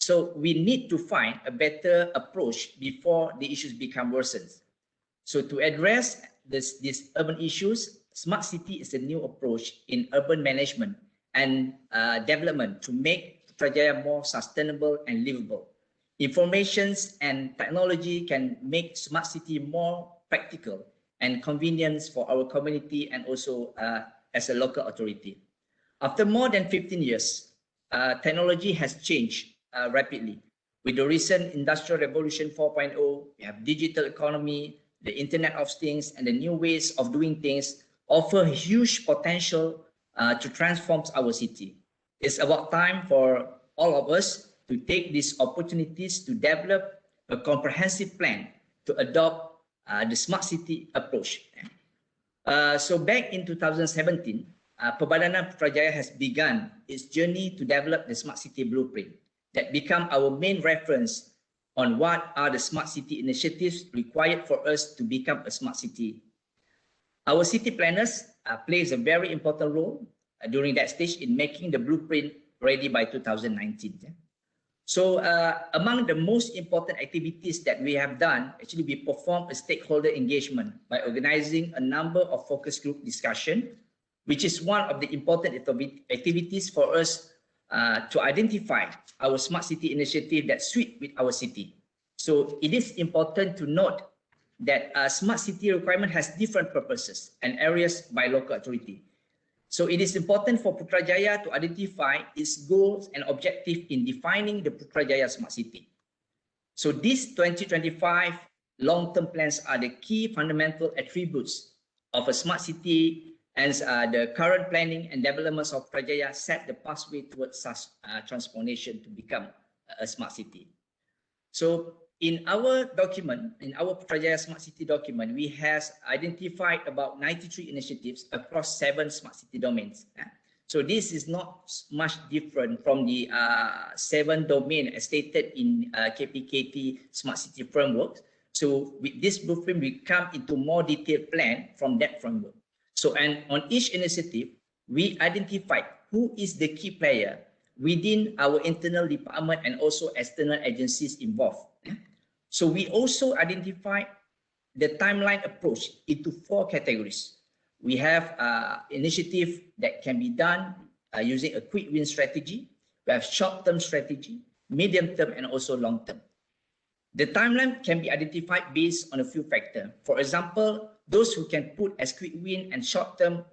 So we need to find a better approach before the issues become worsened. So to address these urban issues, smart city is a new approach in urban management and development to make Putrajaya more sustainable and livable. Informations and technology can make smart city more practical and convenient for our community and also as a local authority. After more than 15 years, technology has changed rapidly. With the recent Industrial Revolution 4.0, we have digital economy, the Internet of Things, and the new ways of doing things offer huge potential to transform our city. It's about time for all of us to take these opportunities to develop a comprehensive plan to adopt the smart city approach. So back in 2017, Perbadanan Putrajaya has begun its journey to develop the smart city blueprint that become our main reference on what are the smart city initiatives required for us to become a smart city. Our city planners plays a very important role during that stage in making the blueprint ready by 2019. So among the most important activities that we have done, actually we performed a stakeholder engagement by organizing a number of focus group discussion, which is one of the important activities for us to identify our smart city initiative that suit with our city. So it is important to note that smart city requirement has different purposes and areas by local authority. So it is important for Putrajaya to identify its goals and objectives in defining the Putrajaya smart city. So these 2025 long-term plans are the key fundamental attributes of a smart city, and the current planning and developments of Putrajaya set the pathway towards such transformation to become a smart city. So in our document, in our Putrajaya Smart City document, we have identified about 93 initiatives across 7 smart city domains. So this is not much different from the 7 domains as stated in KPKT Smart City Framework. So with this blueprint, we come into more detailed plan from that framework. So and on each initiative, we identified who is the key player within our internal department and also external agencies involved. So we also identified the timeline approach into 4 categories. We have initiative that can be done using a quick win strategy. We have short-term strategy, medium-term, and also long-term. The timeline can be identified based on a few factors. For example, those who can put as quick win and short-term,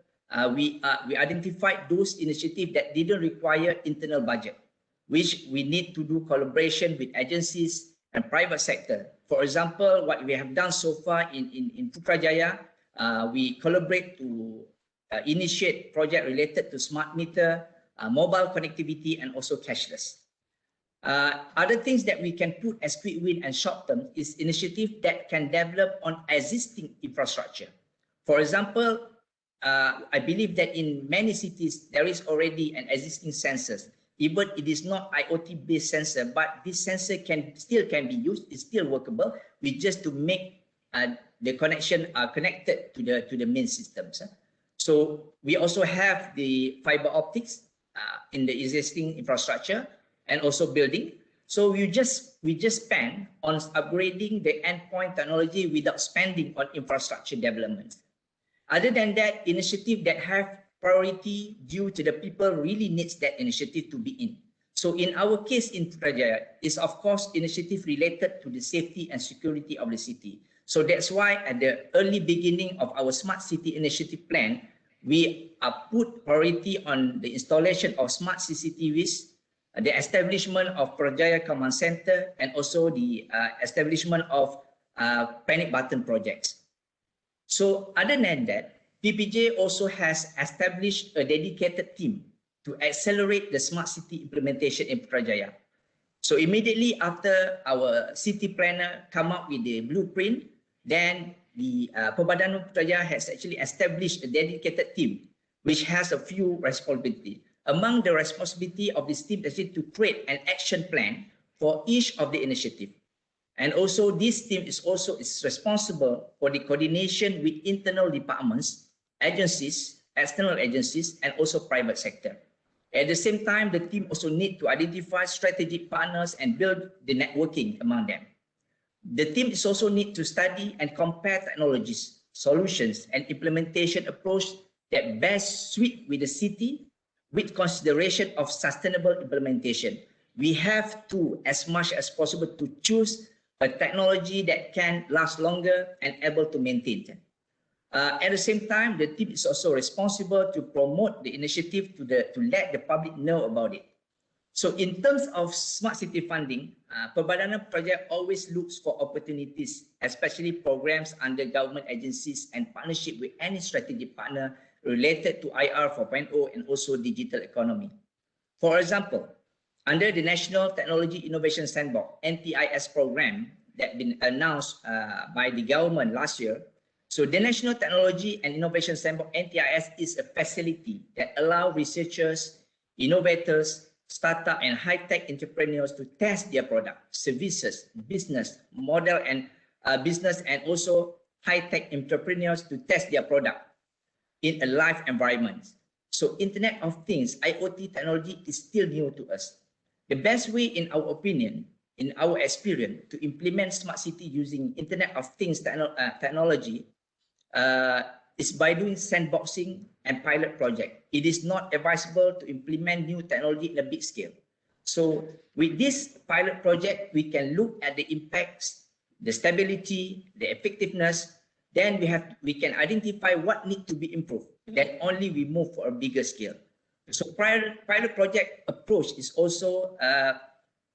we identified those initiatives that didn't require internal budget, which we need to do collaboration with agencies and private sector. For example, what we have done so far in Putrajaya, we collaborate to initiate project related to smart meter, mobile connectivity, and also cashless. Other things that we can put as quick win and short term is initiative that can develop on existing infrastructure. For example, I believe that in many cities, there is already an existing sensors. Even it is not IoT based sensor, but this sensor still can be used, it's still workable. We just to make the connection connected to the main systems. So we also have the fiber optics in the existing infrastructure and also building. So we just spend on upgrading the endpoint technology without spending on infrastructure development. Other than that, initiative that have priority due to the people really needs that initiative to be in. So in our case in Putrajaya is of course initiative related to the safety and security of the city. So that's why at the early beginning of our smart city initiative plan, we put priority on the installation of smart CCTVs, the establishment of Putrajaya Command Center, and also the establishment of panic button projects. So other than that, PPJ also has established a dedicated team to accelerate the smart city implementation in Putrajaya. So immediately after our city planner come up with the blueprint, then the Perbadanan Putrajaya has actually established a dedicated team which has a few responsibilities. Among the responsibility of this team is to create an action plan for each of the initiative. And also this team is responsible for the coordination with internal departments, agencies, external agencies, and also private sector. At the same time, the team also need to identify strategic partners and build the networking among them. The team is also need to study and compare technologies, solutions, and implementation approach that best suit with the city with consideration of sustainable implementation. We have to, as much as possible, to choose a technology that can last longer and able to maintain. At the same time, the team is also responsible to promote the initiative to let the public know about it. So in terms of smart city funding, Perbadanan project always looks for opportunities, especially programs under government agencies and partnership with any strategic partner related to IR 4.0 and also digital economy. For example, under the National Technology Innovation Sandbox, NTIS program that been announced by the government last year. So the National Technology and Innovation Sandbox, NTIS, is a facility that allows researchers, innovators, startup and high-tech entrepreneurs to test their product, services, business model, and business and also high-tech entrepreneurs to test their product in a live environment. So Internet of Things, IoT technology is still new to us. The best way, in our opinion, in our experience, to implement smart city using Internet of Things technology is by doing sandboxing and pilot project. It is not advisable to implement new technology in a big scale. So with this pilot project, we can look at the impacts, the stability, the effectiveness. Then we can identify what needs to be improved. Then only we move for a bigger scale. So pilot project approach is also a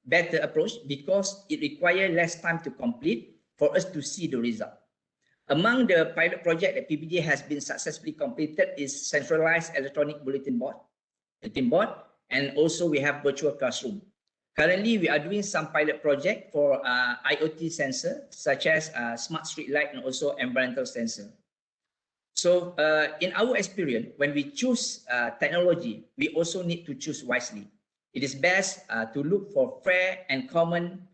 better approach because it requires less time to complete for us to see the result. Among the pilot project that PPJ has been successfully completed is centralized electronic bulletin board, and also we have virtual classroom. Currently, we are doing some pilot project for IoT sensor, such as smart street light and also environmental sensor. So in our experience, when we choose technology, we also need to choose wisely. It is best to look for fair and common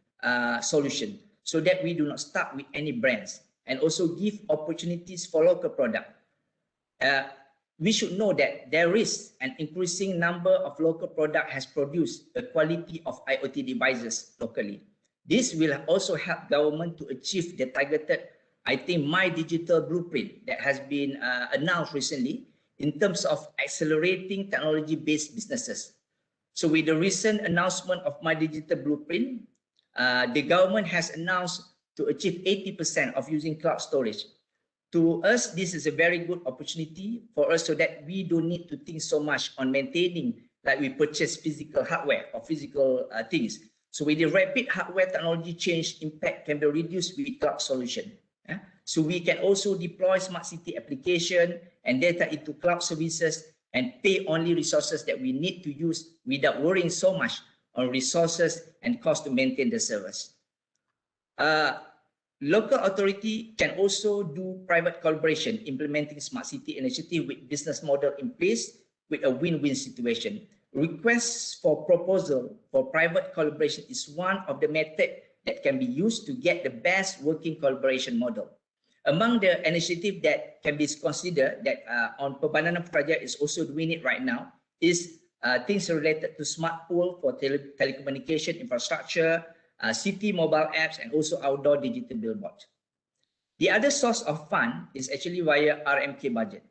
solution so that we do not start with any brands, and also give opportunities for local product. We should know that there is an increasing number of local product has produced the quality of IoT devices locally. This will also help government to achieve the targeted, I think, My Digital Blueprint that has been announced recently in terms of accelerating technology-based businesses. So with the recent announcement of My Digital Blueprint, the government has announced to achieve 80% of using cloud storage. To us, this is a very good opportunity for us so that we don't need to think so much on maintaining, like we purchase physical hardware or physical things. So with the rapid hardware technology change, impact can be reduced with cloud solution. So we can also deploy smart city application and data into cloud services and pay only resources that we need to use without worrying so much on resources and cost to maintain the service. Local authority can also do private collaboration, implementing smart city initiative with business model in place with a win-win situation. Requests for proposal for private collaboration is one of the methods that can be used to get the best working collaboration model. Among the initiative that can be considered that on Perbadanan project is also doing it right now is things related to smart pole for telecommunication infrastructure, city mobile apps, and also outdoor digital billboards. The other source of fund is actually via RMK budget.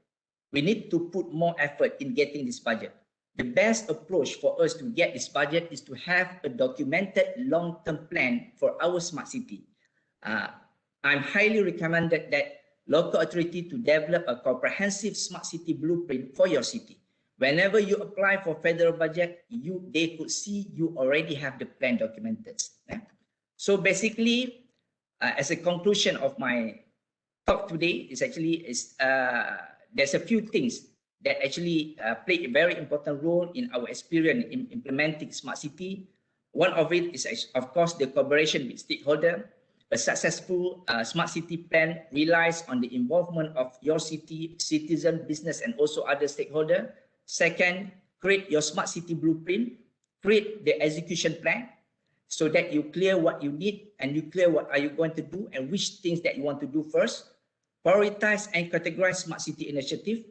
We need to put more effort in getting this budget. The best approach for us to get this budget is to have a documented long-term plan for our smart city. I'm highly recommended that local authority to develop a comprehensive smart city blueprint for your city. Whenever you apply for federal budget, they could see you already have the plan documented. Yeah? So basically, as a conclusion of my talk today, is actually there's a few things that actually play a very important role in our experience in implementing smart city. One of it is, of course, the collaboration with stakeholders. A successful smart city plan relies on the involvement of your city, citizen, business, and also other stakeholders. Second, create your smart city blueprint, create the execution plan so that you clear what you need and you clear what are you going to do and which things that you want to do first. Prioritize and categorize smart city initiative.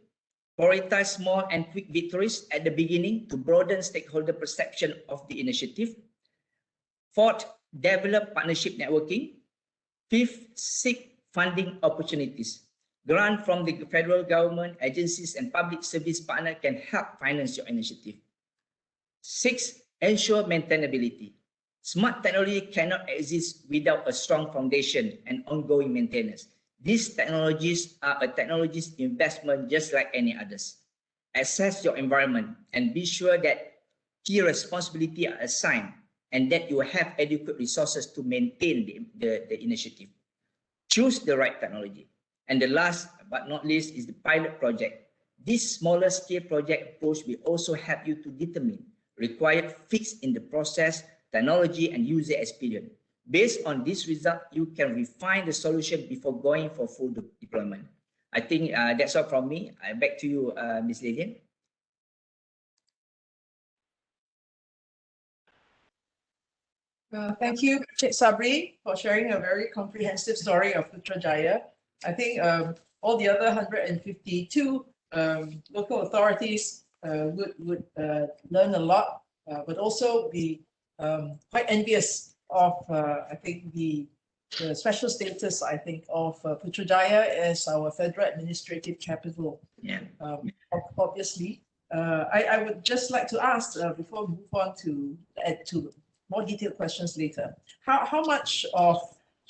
Prioritize small and quick victories at the beginning to broaden stakeholder perception of the initiative. Fourth, develop partnership networking. Fifth, seek funding opportunities. Grant from the federal government, agencies, and public service partners can help finance your initiative. Sixth, ensure maintainability. Smart technology cannot exist without a strong foundation and ongoing maintenance. These technologies are a technologies investment just like any others. Assess your environment and be sure that key responsibilities are assigned and that you have adequate resources to maintain the initiative. Choose the right technology. And the last but not least is the pilot project. This smaller scale project approach will also help you to determine required fix in the process, technology, and user experience. Based on this result, you can refine the solution before going for full deployment. I think that's all from me. Back to you, Ms. Lilian. Thank you, Cik Sabri, for sharing a very comprehensive story of Putrajaya. I think all the other 152 local authorities would learn a lot, but also be quite envious of, I think, the special status, I think, of Putrajaya as our federal administrative capital. Yeah. Obviously, I would just like to ask, before we move on to more detailed questions later, how much of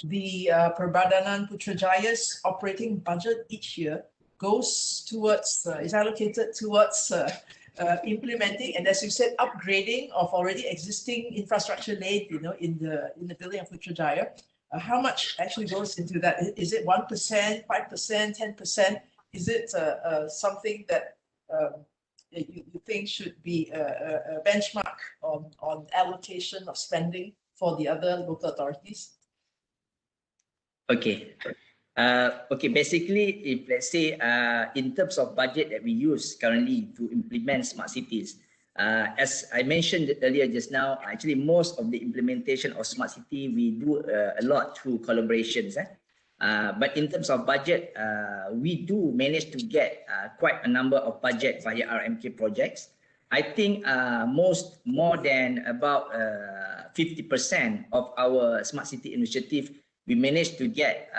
the Perbadanan Putrajaya's operating budget each year goes towards, is allocated towards implementing and, as you said, upgrading of already existing infrastructure laid, in the building of Putrajaya? How much actually goes into that? Is it 1%, 5%, 10%? Is it something that you think should be a benchmark on allocation of spending for the other local authorities? Okay. Okay, basically, if let's say in terms of budget that we use currently to implement smart cities, as I mentioned earlier just now, actually most of the implementation of smart city, we do a lot through collaborations. But in terms of budget, we do manage to get quite a number of budget via RMK projects. I think more than about 50% of our smart city initiative we managed to get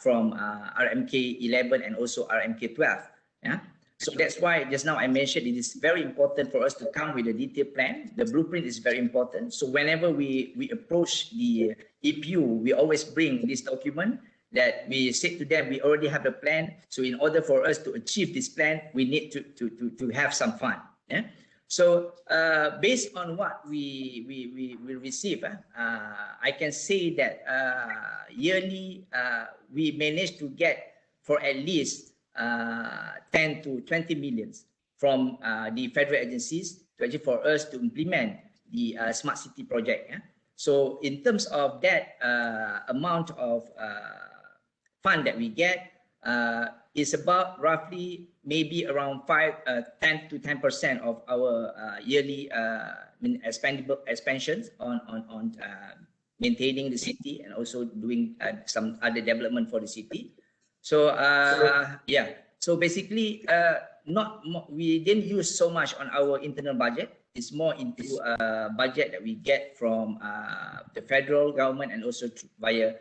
from RMK 11 and also RMK 12. Yeah. So that's why just now I mentioned it is very important for us to come with a detailed plan. The blueprint is very important. So whenever we approach the EPU, we always bring this document that we say to them, we already have a plan. So in order for us to achieve this plan, we need to have some fund. Yeah. So based on what we receive, I can say that yearly we manage to get for at least 10 to 20 millions from the federal agencies to actually for us to implement the smart city project. Yeah? So in terms of that amount of fund that we get, is about roughly maybe around 10 to 10% of our yearly expendable expansions on maintaining the city and also doing some other development for the city. So yeah, so basically we didn't use so much on our internal budget. It's more into budget that we get from the federal government and also via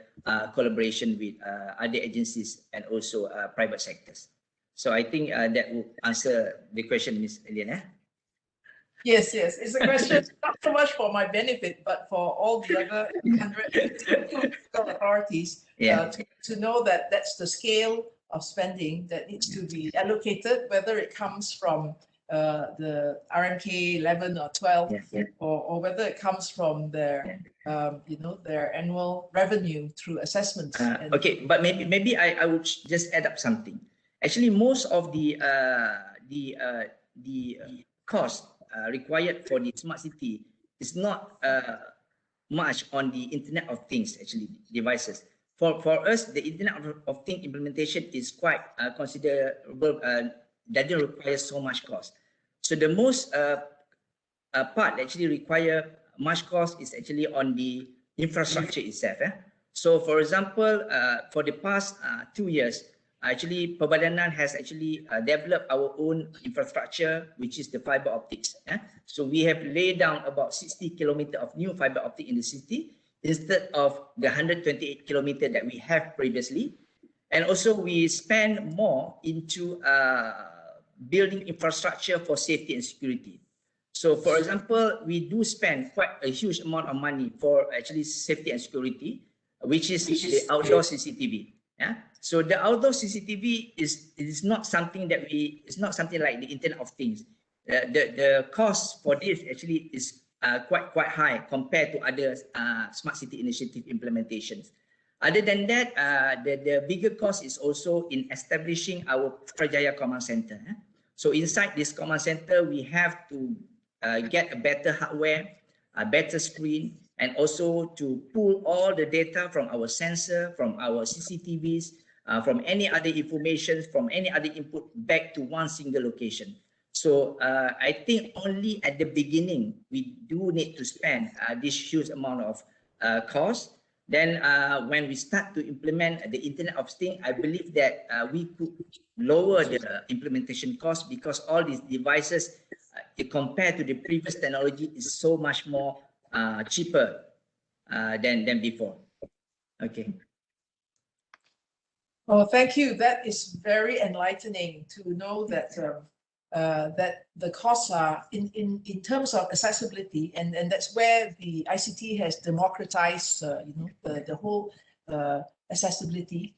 collaboration with other agencies and also private sectors. So I think that will answer the question, Ms. Lilian. Yes, yes. It's a question not so much for my benefit, but for all the other 100 authorities to know that that's the scale of spending that needs to be allocated, whether it comes from the RMK 11 or 12, or whether it comes from their, their annual revenue through assessments. Okay, but maybe I would just add up something. Actually, most of the cost required for the smart city is not much on the Internet of Things, actually, devices. For us, the Internet of Things implementation is quite considerable, doesn't require so much cost. So the most part actually require much cost is actually on the infrastructure itself. So for example, for the past 2 years, actually Perbadanan has actually developed our own infrastructure, which is the fiber optics. So we have laid down about 60 kilometers of new fiber optic in the city instead of the 128 kilometers that we have previously. And also we spend more into building infrastructure for safety and security. So for example, we do spend quite a huge amount of money for actually safety and security, which is the outdoor CCTV. So the outdoor CCTV is not something that it's not something like the Internet of Things. The cost for this actually is quite high compared to other smart city initiative implementations. Other than that, the bigger cost is also in establishing our Putrajaya Command Center. So inside this command center, we have to get a better hardware, a better screen, and also to pull all the data from our sensor, from our CCTVs, from any other information, from any other input back to one single location. So I think only at the beginning, we do need to spend this huge amount of cost. Then when we start to implement the Internet of Things, I believe that we could lower the implementation cost because all these devices, compared to the previous technology, is so much more cheaper than before. Okay. Oh, thank you. That is very enlightening to know that that the costs are in terms of accessibility, and that's where the ICT has democratized the whole accessibility,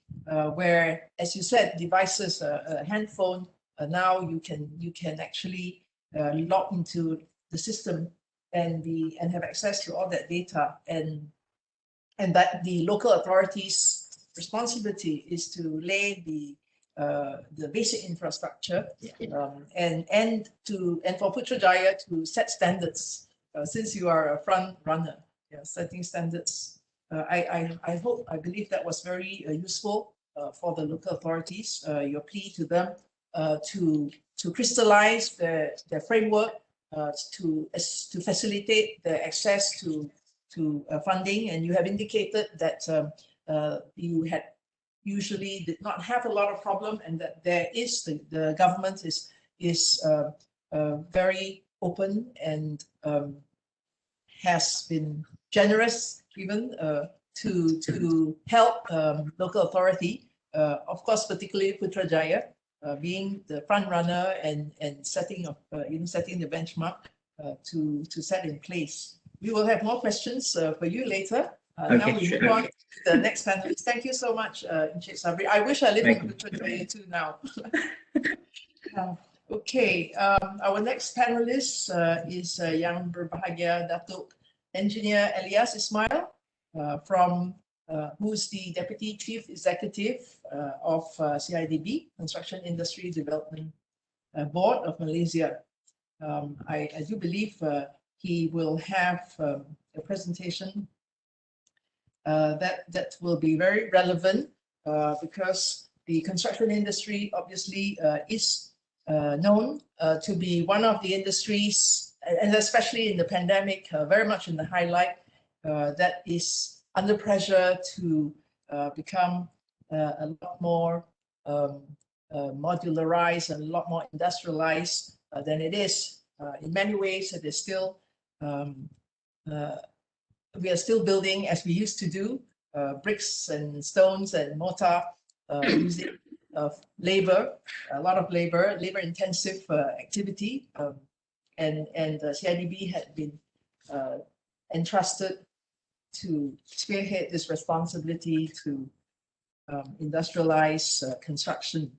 where, as you said, devices, a handphone, now you can actually log into the system and have access to all that data, and that the local authorities' responsibility is to lay the basic infrastructure, and for Putrajaya to set standards, since you are a front runner, setting standards. I believe that was very useful for the local authorities. Your plea to them to crystallize the framework to facilitate the access to funding, and you have indicated that you had usually did not have a lot of problem, and that there is the government is very open and has been generous even to help local authority, of course, particularly Putrajaya, being the front runner and setting the benchmark to set in place. We will have more questions for you later. Now we move on to the next panelist. Thank you so much, Encik Sabri. I wish I lived in Putrajaya too now. Okay, our next panelist is Yang Berbahagia Datuk Engineer Elias Ismail, who's the Deputy Chief Executive of CIDB, Construction Industry Development Board of Malaysia. I do believe he will have a presentation that will be very relevant because the construction industry obviously is known to be one of the industries, and especially in the pandemic, very much in the highlight, that is under pressure to become a lot more modularized and a lot more industrialized than it is. In many ways, it is still we are still building as we used to do, bricks and stones and mortar, using labor, a lot of labor-intensive activity, and CIDB had been entrusted to spearhead this responsibility to industrialize construction.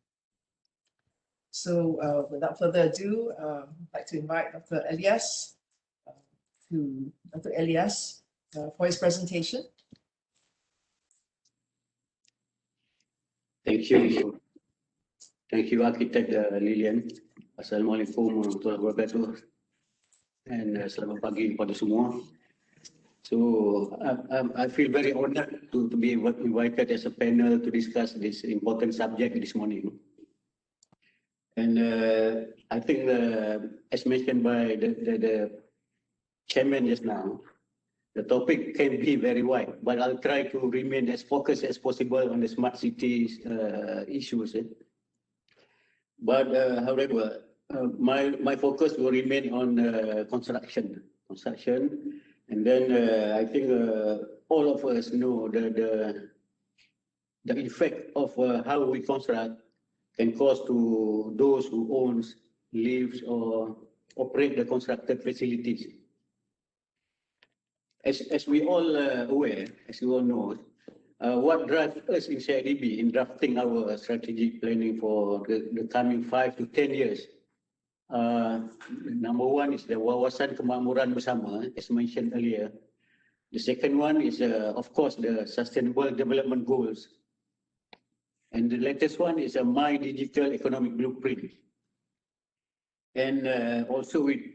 So without further ado, I'd like to invite Dr. Elias for his presentation. Thank you. Thank you, Architect Lilian. Assalamualaikum warahmatullahi wabarakatuh. And selamat pagi kepada semua. So I feel very honored to be invited as a panel to discuss this important subject this morning. And I think, as mentioned by the chairman just now, the topic can be very wide, but I'll try to remain as focused as possible on the smart cities issues. But however, my focus will remain on construction, and then I think all of us know the effect of how we construct can cause to those who owns, lives, or operate the constructed facilities. As we all aware, as you all know, what drives us in CIDB in drafting our strategic planning for the coming 5 to 10 years. Number one is the Wawasan Kemakmuran Bersama, as mentioned earlier. The second one is, of course, the Sustainable Development Goals. And the latest one is a My Digital Economic Blueprint. And also we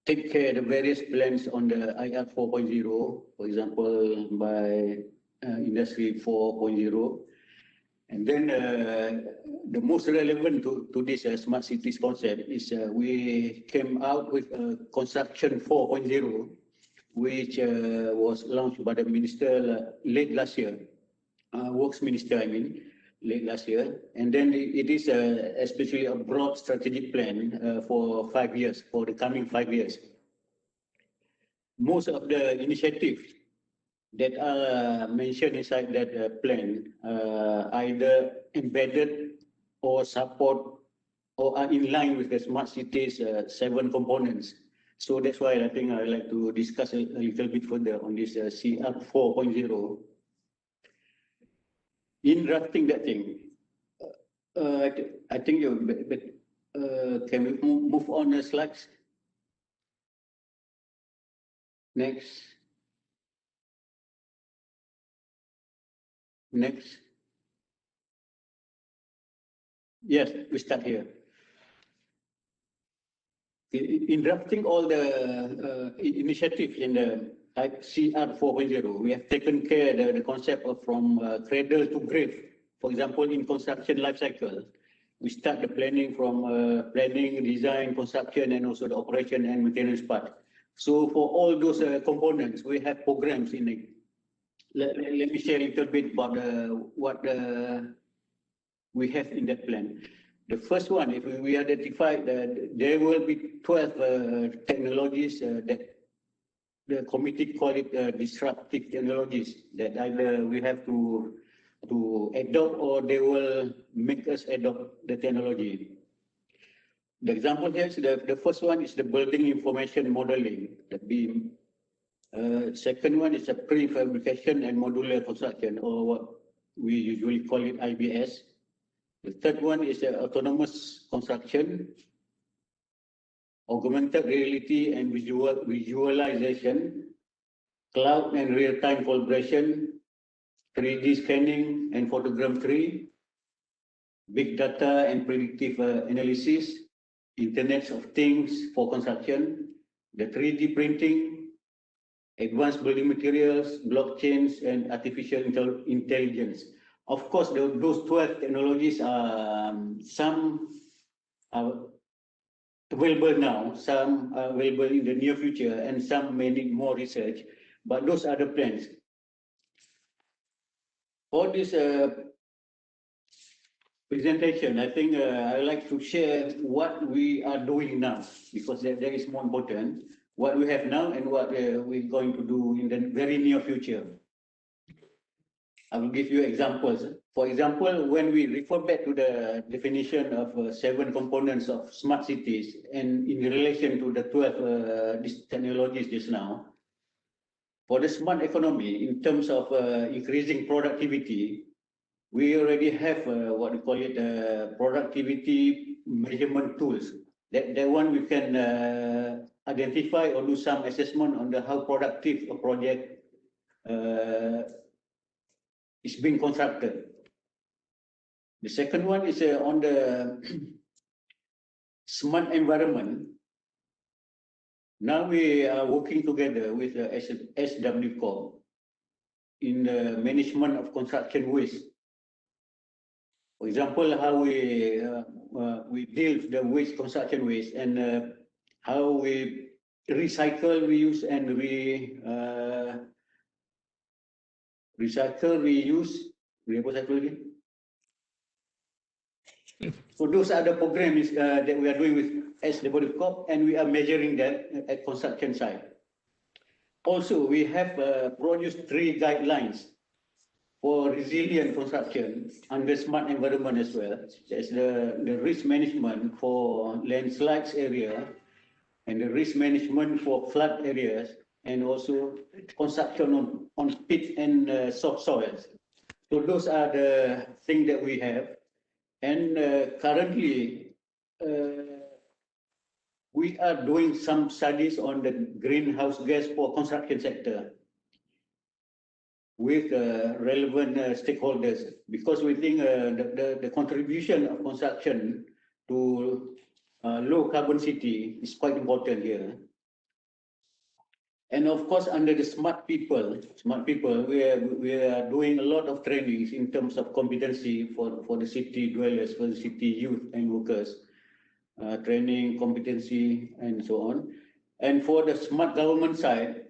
take care of the various plans on the IR 4.0, for example, by Industry 4.0. And then the most relevant to this smart cities concept is we came out with Construction 4.0, which was launched by the minister late last year, Works Minister, I mean, late last year. And then it is especially a broad strategic plan for 5 years, for the coming 5 years. Most of the initiatives that are mentioned inside that plan either embedded or support or are in line with the smart cities 7 components. So that's why I think I'd like to discuss a little bit further on this CR 4.0. In drafting that thing, I think can we move on the slides? Next. Next. Yes, we start here. In drafting all the initiatives in the CR 4.0, we have taken care of the concept of from cradle to grave. For example, in construction life cycle, we start the planning from planning, design, construction, and also the operation and maintenance part. So for all those components, we have programs in it. Let me share a little bit about what we have in that plan. The first one, if we identify that there will be 12 technologies that the committee call it disruptive technologies that either we have to adopt or they will make us adopt the technology. The example here is the first one is the building information modeling, the BIM. Second one is a prefabrication and modular construction, or what we usually call it IBS. The third one is autonomous construction, augmented reality and visualization, cloud and real-time collaboration, 3D scanning and photogrammetry, big data and predictive analysis, Internet of Things for construction, the 3D printing, advanced building materials, blockchains, and artificial intelligence. Of course, those 12 technologies are some are available now, some are available in the near future, and some may need more research, but those are the plans. For this presentation, I think I would like to share what we are doing now, because that is more important. What we have now and what we're going to do in the very near future. I will give you examples. For example, when we refer back to the definition of 7 components of smart cities, and in relation to the 12 technologies just now, for the smart economy, in terms of increasing productivity, we already have what we call it productivity measurement tools. That one we can identify or do some assessment on how productive a project is being constructed. The second one is on the smart environment. Now we are working together with SW Corp in the management of construction waste. For example, how we deal with the waste, construction waste, and how we recycle, reuse, and recycle, reuse, recycle again. So those are the programs that we are doing with SW Corp, and we are measuring that at construction site. Also, we have produced 3 guidelines for resilient construction under smart environment as well. There's the risk management for landslides area, and the risk management for flood areas, and also construction on pit and soft soils. So those are the things that we have. And currently, we are doing some studies on the greenhouse gas for construction sector with relevant stakeholders, because we think the contribution of construction to low carbon city is quite important here. And of course, under the smart people, we are doing a lot of trainings in terms of competency for the city dwellers, for the city youth and workers, training, competency, and so on. And for the smart government side,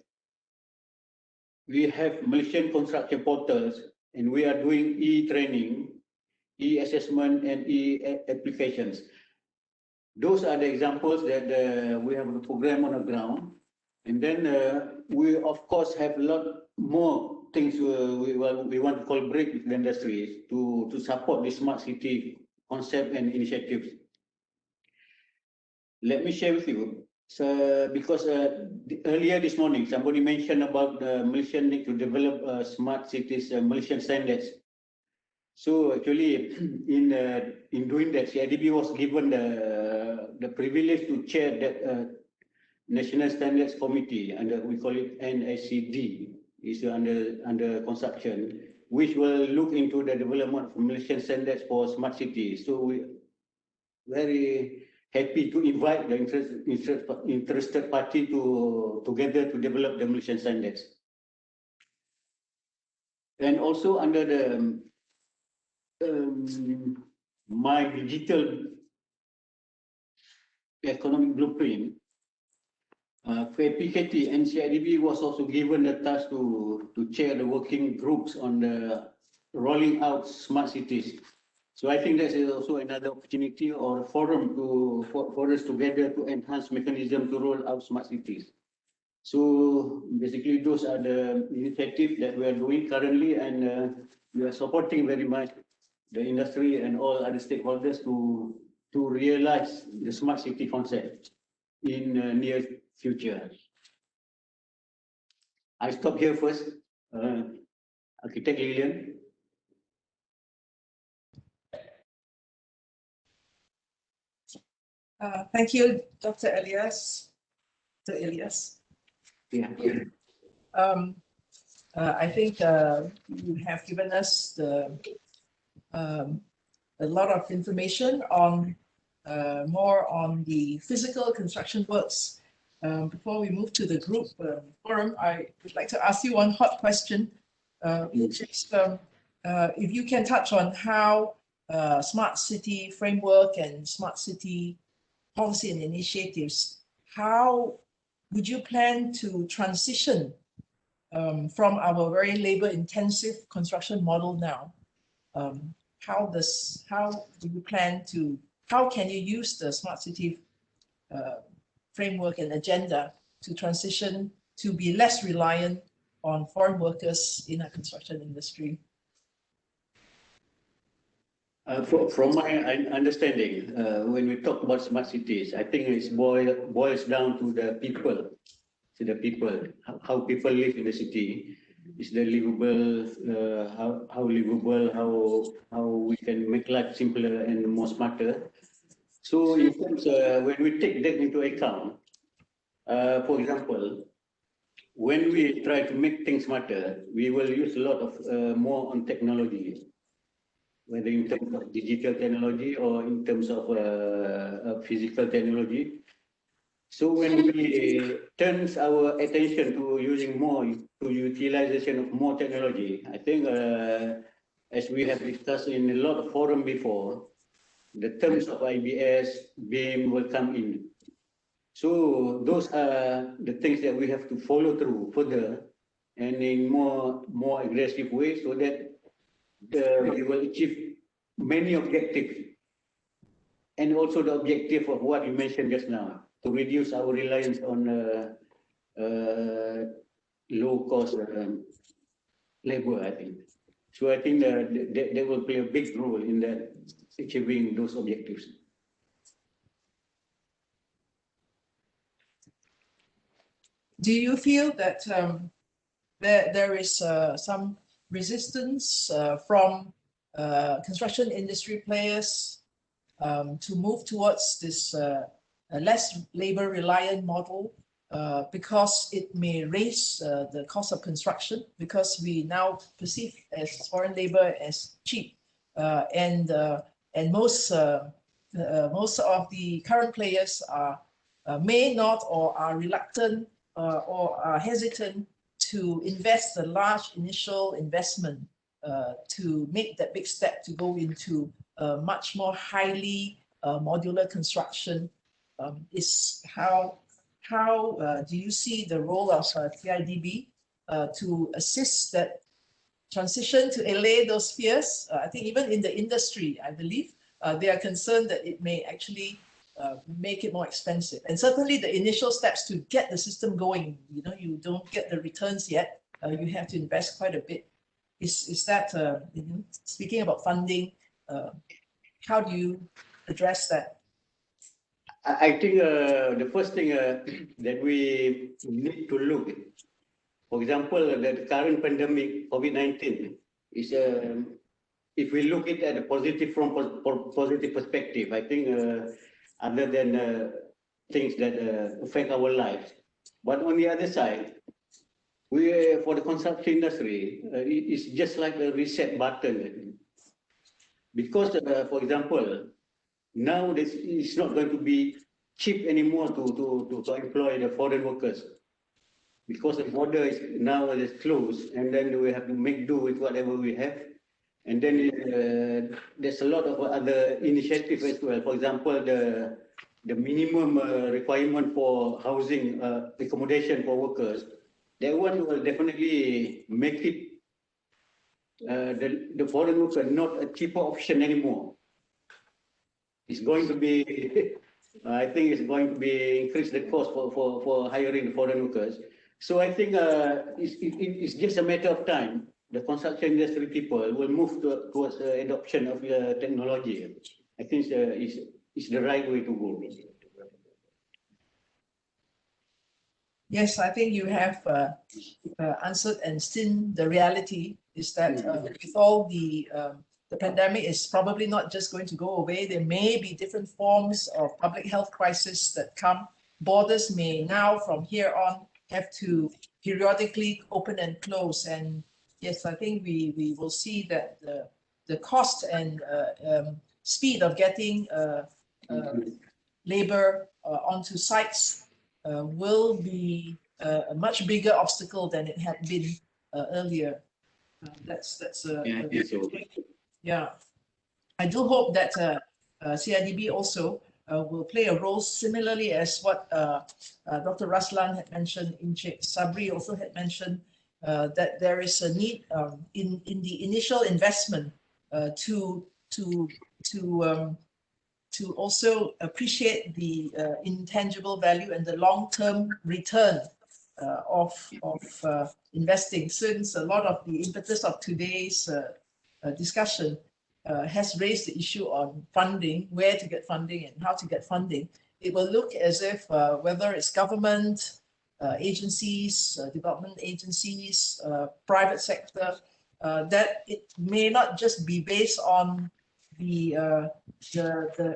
we have Malaysian construction portals, and we are doing e-training, e-assessment, and e-applications. Those are the examples that we have a program on the ground. And then we, of course, have a lot more things we want to collaborate with the industries to support the smart city concept and initiatives. Let me share with you. So, because earlier this morning, somebody mentioned about the Malaysian need to develop smart cities, Malaysian standards. So actually, in doing that, CIDB was given the privilege to chair that National Standards Committee, and we call it NSCD, is under construction, which will look into the development of Malaysian standards for smart cities. So we very happy to invite the interested party together to develop the Malaysian standards. And also under the My Digital Economic Blueprint, I-KPKT and CIDB was also given the task to chair the working groups on the rolling out smart cities. So I think that is also another opportunity or forum for us together to enhance mechanism to roll out smart cities. So basically those are the initiatives that we are doing currently, and we are supporting very much the industry and all other stakeholders to realize the smart city concept in near future. I stop here first. Architect Lilian. Thank you, Dr. Elias. Yeah. I think you have given us a lot of information on more on the physical construction works. Before we move to the group forum, I would like to ask you one hot question, which is if you can touch on how smart city framework and smart city policy and initiatives, how would you plan to transition from our very labor-intensive construction model now? how do you plan to, how can you use the smart city framework and agenda to transition to be less reliant on foreign workers in our construction industry? From my understanding, when we talk about smart cities, I think it boils down to the people. To the people, how people live in the city. Is the livable, how livable, how we can make life simpler and more smarter. So in terms when we take that into account, for example, when we try to make things smarter, we will use a lot of more on technology, whether in terms of digital technology or in terms of physical technology. So when we turn our attention to using more, to utilization of more technology, I think as we have discussed in a lot of forums before, the terms of IBS, BIM will come in. So those are the things that we have to follow through further and in more aggressive way so that we will achieve many objectives. And also the objective of what you mentioned just now, to reduce our reliance on low-cost labor, I think. So I think they will play a big role in that achieving those objectives. Do you feel that there is some resistance from construction industry players to move towards this a less labor-reliant model because it may raise the cost of construction because we now perceive as foreign labor as cheap, and most of the current players are may not or are reluctant or are hesitant to invest the large initial investment to make that big step to go into a much more highly modular construction. How do you see the role of TIDB to assist that transition, to allay those fears? I think even in the industry, I believe they are concerned that it may actually make it more expensive. And certainly the initial steps to get the system going, you don't get the returns yet. You have to invest quite a bit. Is that, speaking about funding, how do you address that? I think the first thing that we need to look at, for example, the current pandemic, COVID-19, is if we look at it at a positive positive perspective, I think other than things that affect our lives. But on the other side, for the construction industry, it's just like a reset button. Because, for example, now it's not going to be cheap anymore to employ the foreign workers because the border is now closed, and then we have to make do with whatever we have. And then there's a lot of other initiatives as well. For example, the minimum requirement for housing accommodation for workers, that one will definitely make it the foreign worker not a cheaper option anymore. It's going to be, I think it's going to be increase the cost for hiring the foreign workers. So I think it's just a matter of time. The construction industry people will move towards the adoption of the technology. I think it's the right way to go. Yes, I think you have answered and seen the reality is that with all the pandemic is probably not just going to go away. There may be different forms of public health crisis that come. Borders may now from here on have to periodically open and close. And yes, I think we will see that the cost and speed of getting labor onto sites will be a much bigger obstacle than it had been earlier. Yeah, I do hope that CIDB also will play a role similarly as what Dr. Raslan had mentioned, Encik Sabri also had mentioned, that there is a need in the initial investment to to also appreciate the intangible value and the long-term return of investing, since a lot of the impetus of today's discussion has raised the issue on funding, where to get funding and how to get funding. It will look as if whether it's government agencies, development agencies, private sector, that it may not just be based on the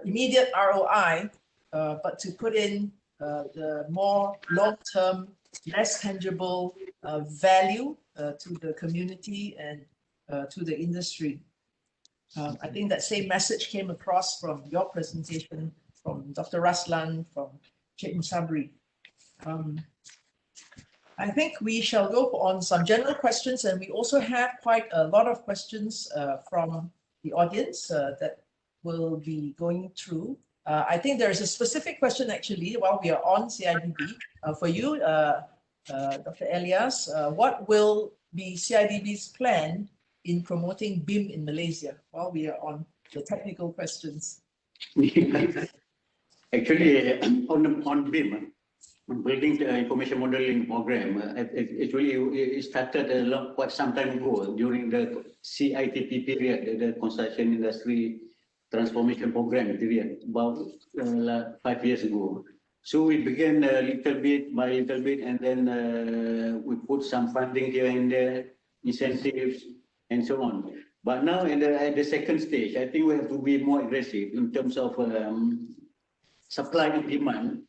immediate ROI, but to put in the more long-term, less tangible value to the community and to the industry. I think that same message came across from your presentation, from Dr. Raslan, from Sheikh Musabri. I think we shall go on some general questions, and we also have quite a lot of questions from the audience that will be going through. I think there is a specific question actually while we are on CIDB for you, Dr. Elias. What will be CIDB's plan in promoting BIM in Malaysia, while we are on the technical questions? Actually, on BIM, building the information modeling program, it started quite some time ago during the CITP period, the Construction Industry Transformation Program period, about 5 years ago. So we began a little bit by little bit, and then we put some funding here and there, incentives, and so on. But now at the second stage, I think we have to be more aggressive in terms of supply and demand.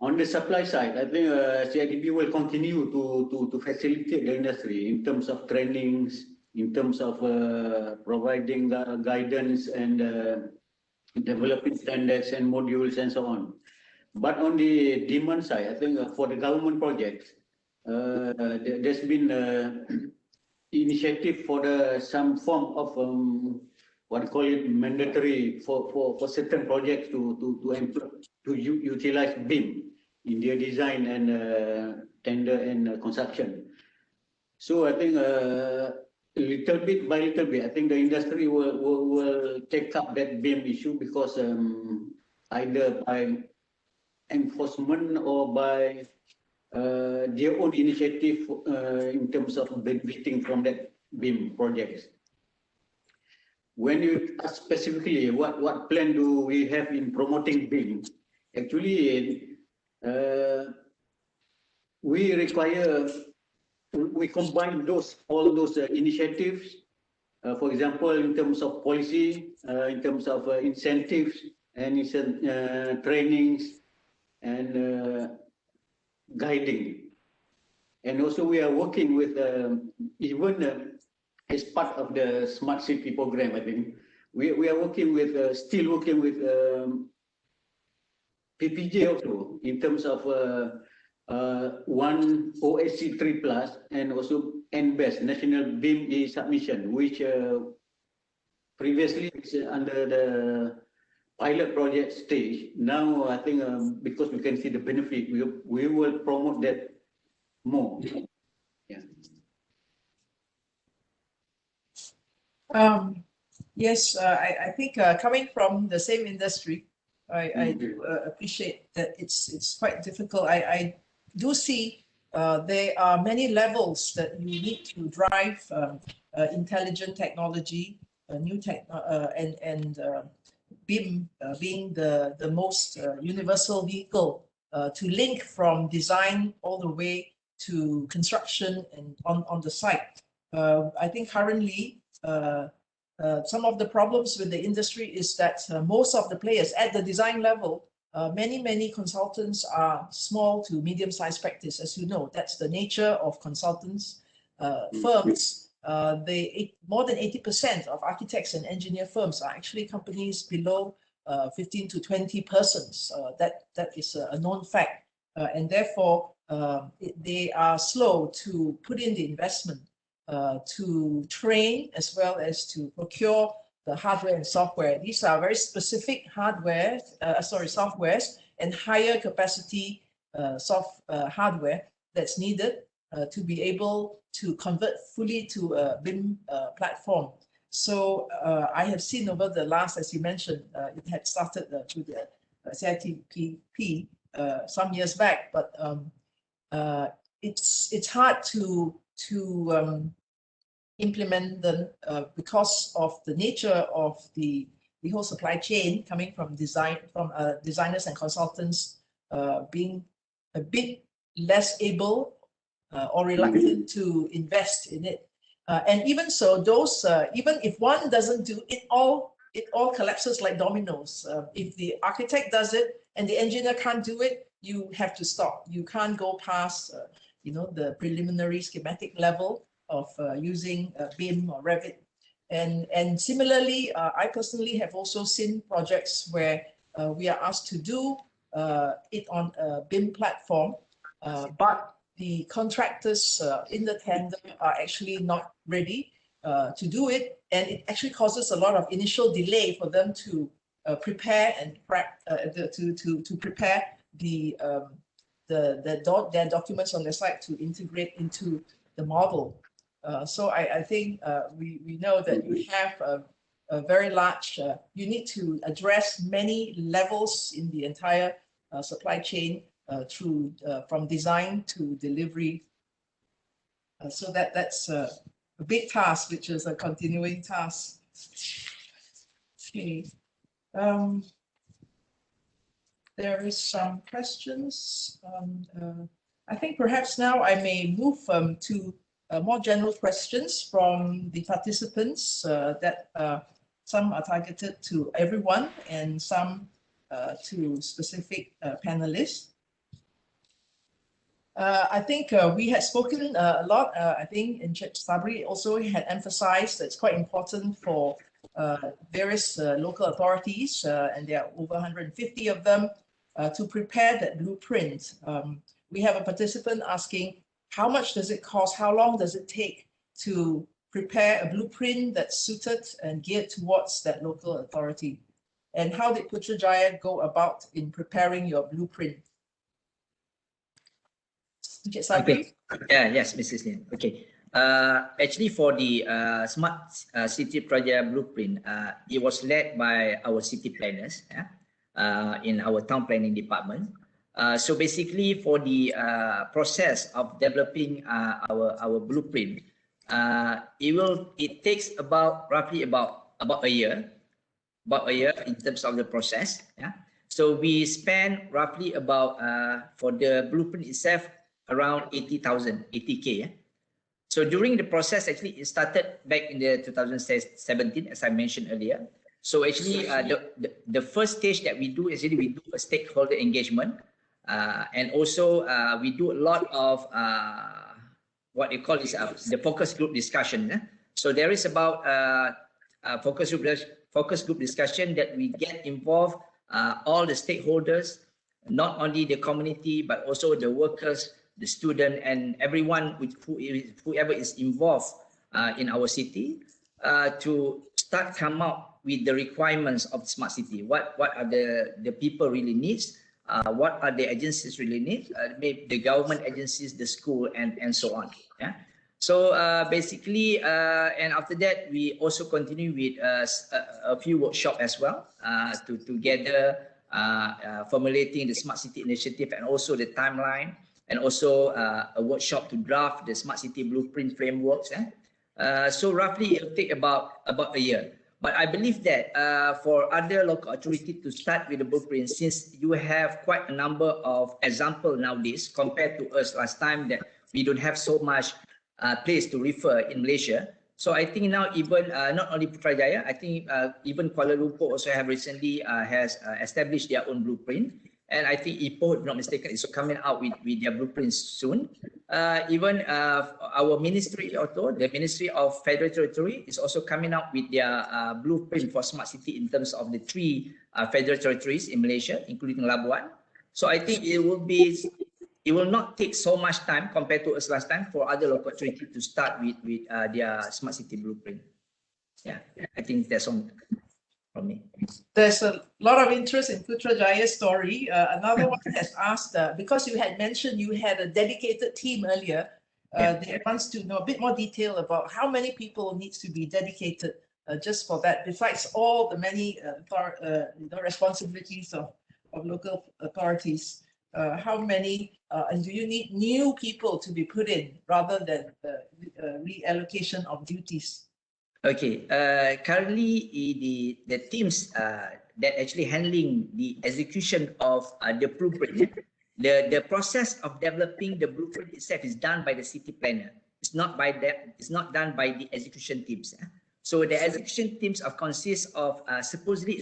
On the supply side, I think CIDB will continue to facilitate the industry in terms of trainings, in terms of providing guidance and developing standards and modules and so on. But on the demand side, I think for the government projects, there's been initiative for some form of what I call it mandatory for certain projects to utilize BIM in their design and tender and construction. So I think little bit by little bit, I think the industry will take up that BIM issue, because either by enforcement or by their own initiative in terms of benefiting from that BIM projects. When you ask specifically what plan do we have in promoting BIM, actually we combine all those initiatives, for example, in terms of policy, in terms of incentives and trainings and guiding. And also we are working with even as part of the Smart City program, I think we are working with still working with PPJ also in terms of one OSC 3+ and also NBES, National BIM e-submission, which previously is under the pilot project stage. Now I think because we can see the benefit, we will promote that more. Yeah. Yes, I think coming from the same industry, I do appreciate that it's quite difficult. I do see there are many levels that you need to drive intelligent technology, new tech, and BIM being the most universal vehicle to link from design all the way to construction and on the site. I think currently some of the problems with the industry is that most of the players at the design level, many consultants are small to medium-sized practice. As you know, that's the nature of consultants firms. More than 80% of architects and engineer firms are actually companies below 15 to 20 persons. That is a known fact, and therefore they are slow to put in the investment to train as well as to procure the hardware and software. These are very specific softwares and higher capacity hardware that's needed to be able to convert fully to a BIM platform. So I have seen over the last, as you mentioned, it had started through the I-KPKT some years back, but it's hard to implement them because of the nature of the whole supply chain coming from designers and consultants being a bit less able or reluctant to invest in it. And even so, those even if one doesn't do it, all collapses like dominoes. If the architect does it and the engineer can't do it, you have to stop. You can't go past the preliminary schematic level of using BIM or Revit. And similarly, I personally have also seen projects where we are asked to do it on a BIM platform, but the contractors in the tender are actually not ready to do it, and it actually causes a lot of initial delay for them to prepare and to prepare their documents on their site to integrate into the model. So I think we know that you have a very large, you need to address many levels in the entire supply chain through from design to delivery. So that's a big task, which is a continuing task. Okay. There is some questions. I think perhaps now I may move to more general questions from the participants that some are targeted to everyone and some to specific panelists. I think we had spoken a lot. I think in Sabri also had emphasized that it's quite important for various local authorities, and there are over 150 of them, to prepare that blueprint. We have a participant asking, how much does it cost? How long does it take to prepare a blueprint that's suited and geared towards that local authority? And how did Putrajaya go about in preparing your blueprint? Okay. Yes, Mrs. Lin. Okay. Actually, for the Smart City Project Blueprint, it was led by our city planners in our town planning department. So basically, for the process of developing our blueprint, it takes roughly about a year in terms of the process. Yeah. So we spend roughly about for the blueprint itself around 80K. Yeah? So during the process, actually, it started back in the 2017, as I mentioned earlier. So actually, the first stage that we do is we do a stakeholder engagement, and also we do a lot of what you call is the focus group discussion. Yeah? So there is about focus group discussion that we get involved all the stakeholders, not only the community but also the workers, the student, and everyone whoever is involved in our city to start come up with the requirements of the smart city. What are the people really needs? What are the agencies really need? Maybe the government agencies, the school, and so on. Yeah. So basically, and after that, we also continue with a few workshops as well to together formulating the smart city initiative and also the timeline, and also a workshop to draft the smart city blueprint frameworks. So roughly it'll take about a year. But I believe that for other local authority to start with the blueprint, since you have quite a number of examples nowadays compared to us last time that we don't have so much place to refer in Malaysia. So I think now even not only Putrajaya, I think even Kuala Lumpur also have recently has established their own blueprint. And I think Ipoh, if not mistaken, is coming out with their blueprints soon. Even our ministry, the Ministry of Federal Territory, is also coming out with their blueprint for smart city in terms of the 3 federal territories in Malaysia, including Labuan. So I think it will not take so much time compared to us last time for other local authority to start with their smart city blueprint. Yeah, I think that's all from me. There's a lot of interest in Putrajaya's story. Another one has asked, because you had mentioned you had a dedicated team earlier, they wants to know a bit more detail about how many people needs to be dedicated just for that, besides all the many responsibilities of local authorities, how many, and do you need new people to be put in rather than reallocation of duties? Okay, currently the teams that actually handling the execution of the blueprint, the process of developing the blueprint itself is done by the city planner. It's not done by the execution teams. So the execution teams consist of supposedly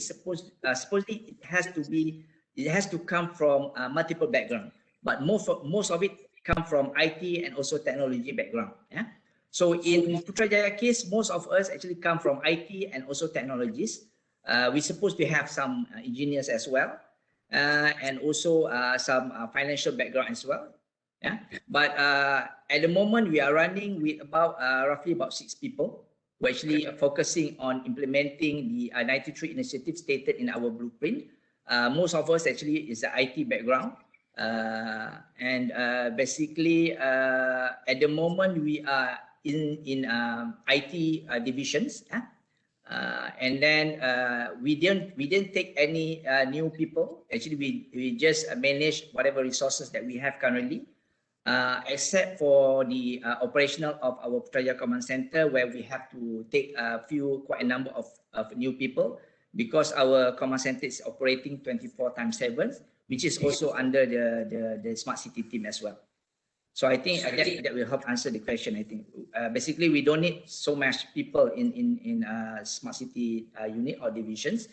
it has to come from multiple background, but most of it come from IT and also technology background. Yeah. So in Putrajaya case, most of us actually come from IT and also technologies. We supposed to have some engineers as well, and also some financial background as well. Yeah. But at the moment we are running with about roughly about 6 people. We're actually focusing on implementing the 93 initiatives stated in our blueprint. Most of us actually is the IT background. And basically at the moment we are in IT divisions, and then we didn't take any new people. Actually, we just manage whatever resources that we have currently, except for the operational of our Putrajaya Command Center, where we have to take quite a number of new people, because our command center is operating 24/7, which is also under the smart city team as well. So I think that will help answer the question. I think basically we don't need so much people in smart city unit or divisions,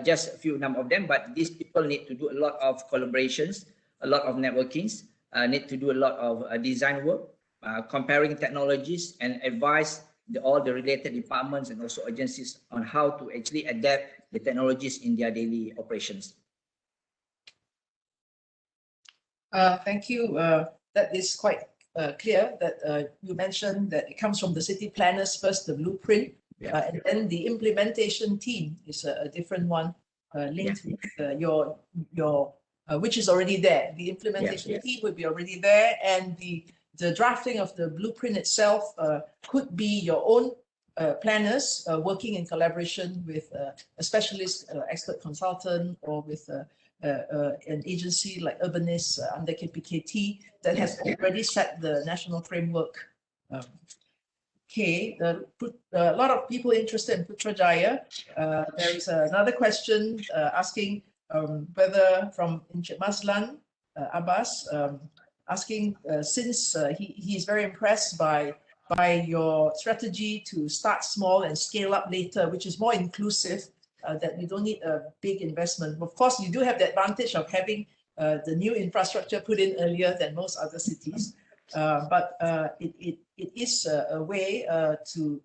just a few number of them, but these people need to do a lot of collaborations, a lot of networkings, need to do a lot of design work, comparing technologies, and advise all the related departments and also agencies on how to actually adapt the technologies in their daily operations. Thank you. That is quite clear that you mentioned that it comes from the city planners first, the blueprint, and then the implementation team is a different one linked with your which is already there. The implementation team would be already there, and the drafting of the blueprint itself could be your own planners working in collaboration with a specialist expert consultant, or with an agency like URBANICE under I-KPKT that has already set the national framework. Okay, a lot of people interested in Putrajaya. There is another question asking whether from Encik Mazlan Abbas, asking since he is very impressed by your strategy to start small and scale up later, which is more inclusive, that you don't need a big investment. Of course, you do have the advantage of having the new infrastructure put in earlier than most other cities, but it is a way to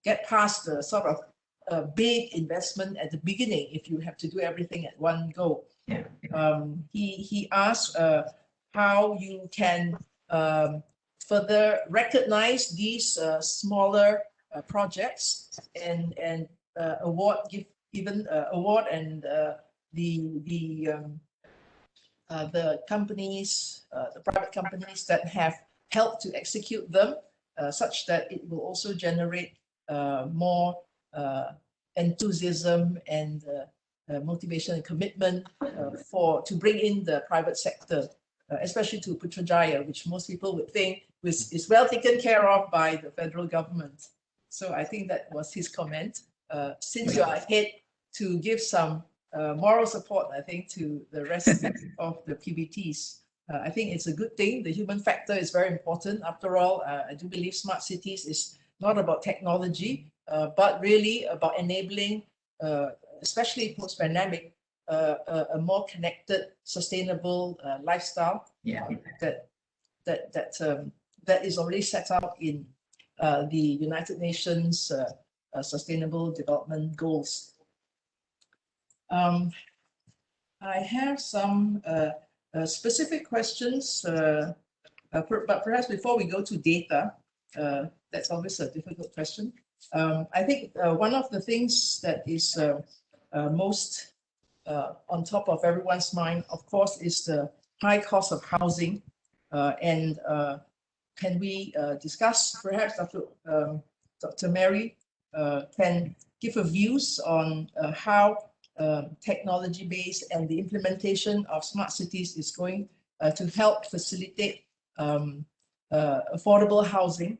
get past the sort of big investment at the beginning if you have to do everything at one go. He asked how you can further recognize these smaller projects and award and the companies, the private companies that have helped to execute them, such that it will also generate more enthusiasm and motivation and commitment to bring in the private sector, especially to Putrajaya, which most people would think is well taken care of by the federal government. So I think that was his comment. Since you are ahead, to give some moral support, I think, to the rest of the PBTs. I think it's a good thing. The human factor is very important. After all, I do believe smart cities is not about technology, but really about enabling, especially post-pandemic, a more connected, sustainable lifestyle. That is already set out in the United Nations Sustainable Development Goals. I have some specific questions, but perhaps before we go to data, that's always a difficult question. I think one of the things that is most on top of everyone's mind, of course, is the high cost of housing. And can we discuss, perhaps, Dr. Dr. Mary can give her views on how technology-based and the implementation of smart cities is going to help facilitate affordable housing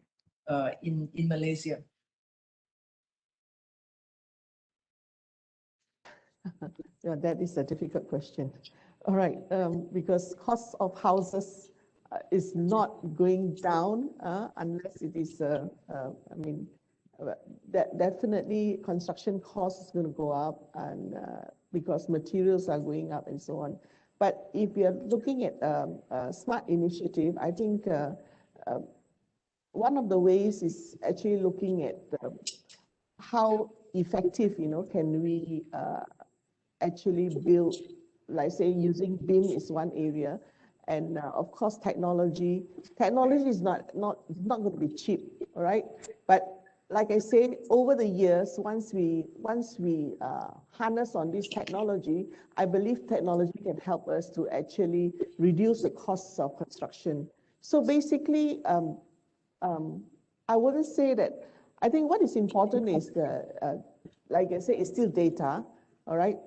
in Malaysia. Yeah, that is a difficult question. All right, because cost of houses is not going down unless it is, I mean, definitely construction costs is going to go up, and because materials are going up and so on. But if we are looking at a smart initiative, I think one of the ways is actually looking at how effective, can we actually build, like say using BIM is one area, and of course technology is not going to be cheap, all right? But like I said, over the years, once we harness on this technology, I believe technology can help us to actually reduce the costs of construction. So basically, I wouldn't say that. I think what is important is like I say, it's still data. All right.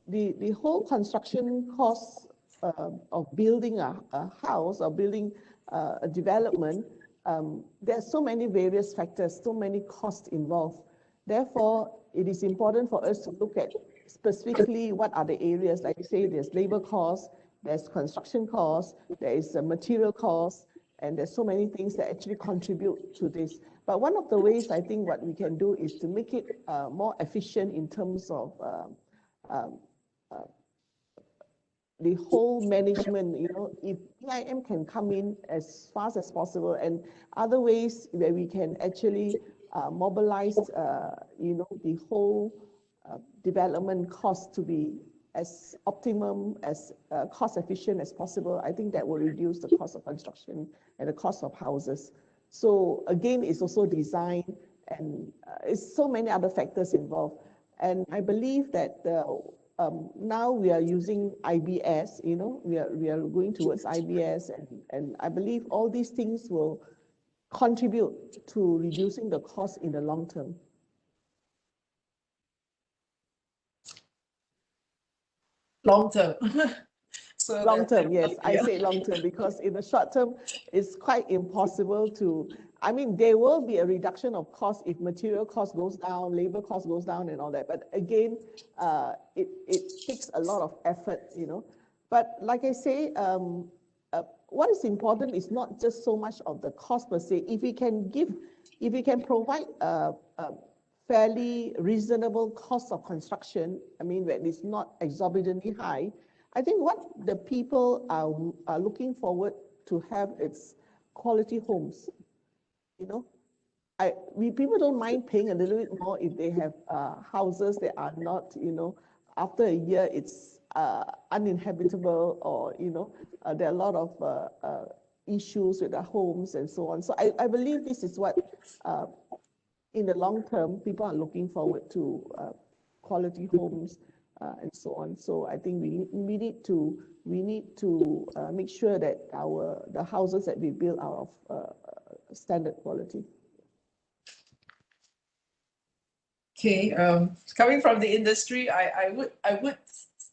The whole construction costs of building a house or building a development, there are so many various factors, so many costs involved. Therefore, it is important for us to look at specifically what are the areas. Like I say, there's labor costs, there's construction costs, there is a material costs, and there's so many things that actually contribute to this. But one of the ways I think what we can do is to make it more efficient in terms of the whole management. If EIM can come in as fast as possible, and other ways where we can actually mobilize, the whole development cost to be as optimum, as cost efficient as possible, I think that will reduce the cost of construction and the cost of houses. So again, it's also design, and it's so many other factors involved. And I believe that now we are using IBS, we are going towards IBS, and I believe all these things will contribute to reducing the cost in the long term. Long term. So long term, yes, I say long term, because in the short term, it's quite impossible to, I mean, there will be a reduction of cost if material cost goes down, labor cost goes down and all that. But again, it takes a lot of effort, But like I say, what is important is not just so much of the cost per se. If we can provide a fairly reasonable cost of construction, I mean, when it's not exorbitantly high, I think what the people are looking forward to have is quality homes. People don't mind paying a little bit more if they have houses that are not, after a year it's uninhabitable, or there are a lot of issues with the homes and so on. So I believe this is what, in the long term, people are looking forward to, quality homes. And so on. So I think we need to make sure that the houses that we build are of standard quality. Okay, coming from the industry, I would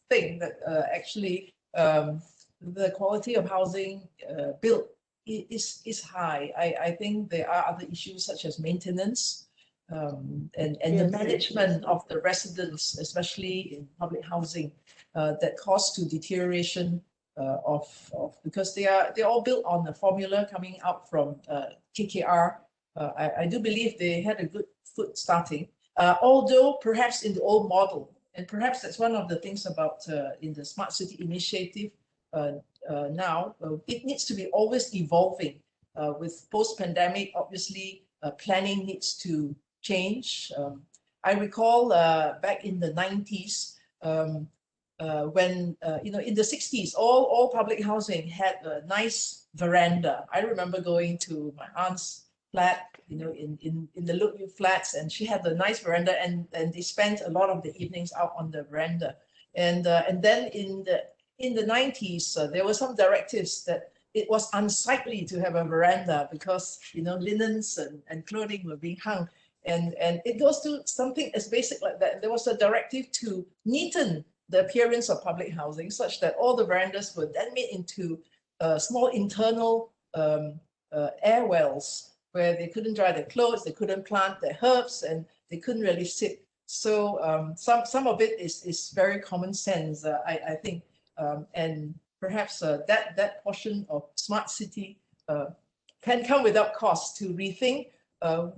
think that actually the quality of housing built is high. I think there are other issues such as maintenance. And the management of the residents, especially in public housing, that cause to deterioration because they're all built on the formula coming out from KKR. I do believe they had a good foot starting, although perhaps in the old model, and perhaps that's one of the things about in the Smart City Initiative now, it needs to be always evolving. With post-pandemic, obviously, planning needs to change. I recall back in the 90s, when in the 60s, all public housing had a nice veranda. I remember going to my aunt's flat, in the Lookview flats, and she had a nice veranda, and they spent a lot of the evenings out on the veranda. And then in the 90s, there were some directives that it was unsightly to have a veranda because, you know, linens and clothing were being hung. And it goes to something as basic like that. There was a directive to neaten the appearance of public housing such that all the verandas were then made into small internal air wells where they couldn't dry their clothes, they couldn't plant their herbs, and they couldn't really sit. So some of it is very common sense, I think, and perhaps that portion of smart city can come without cost to rethink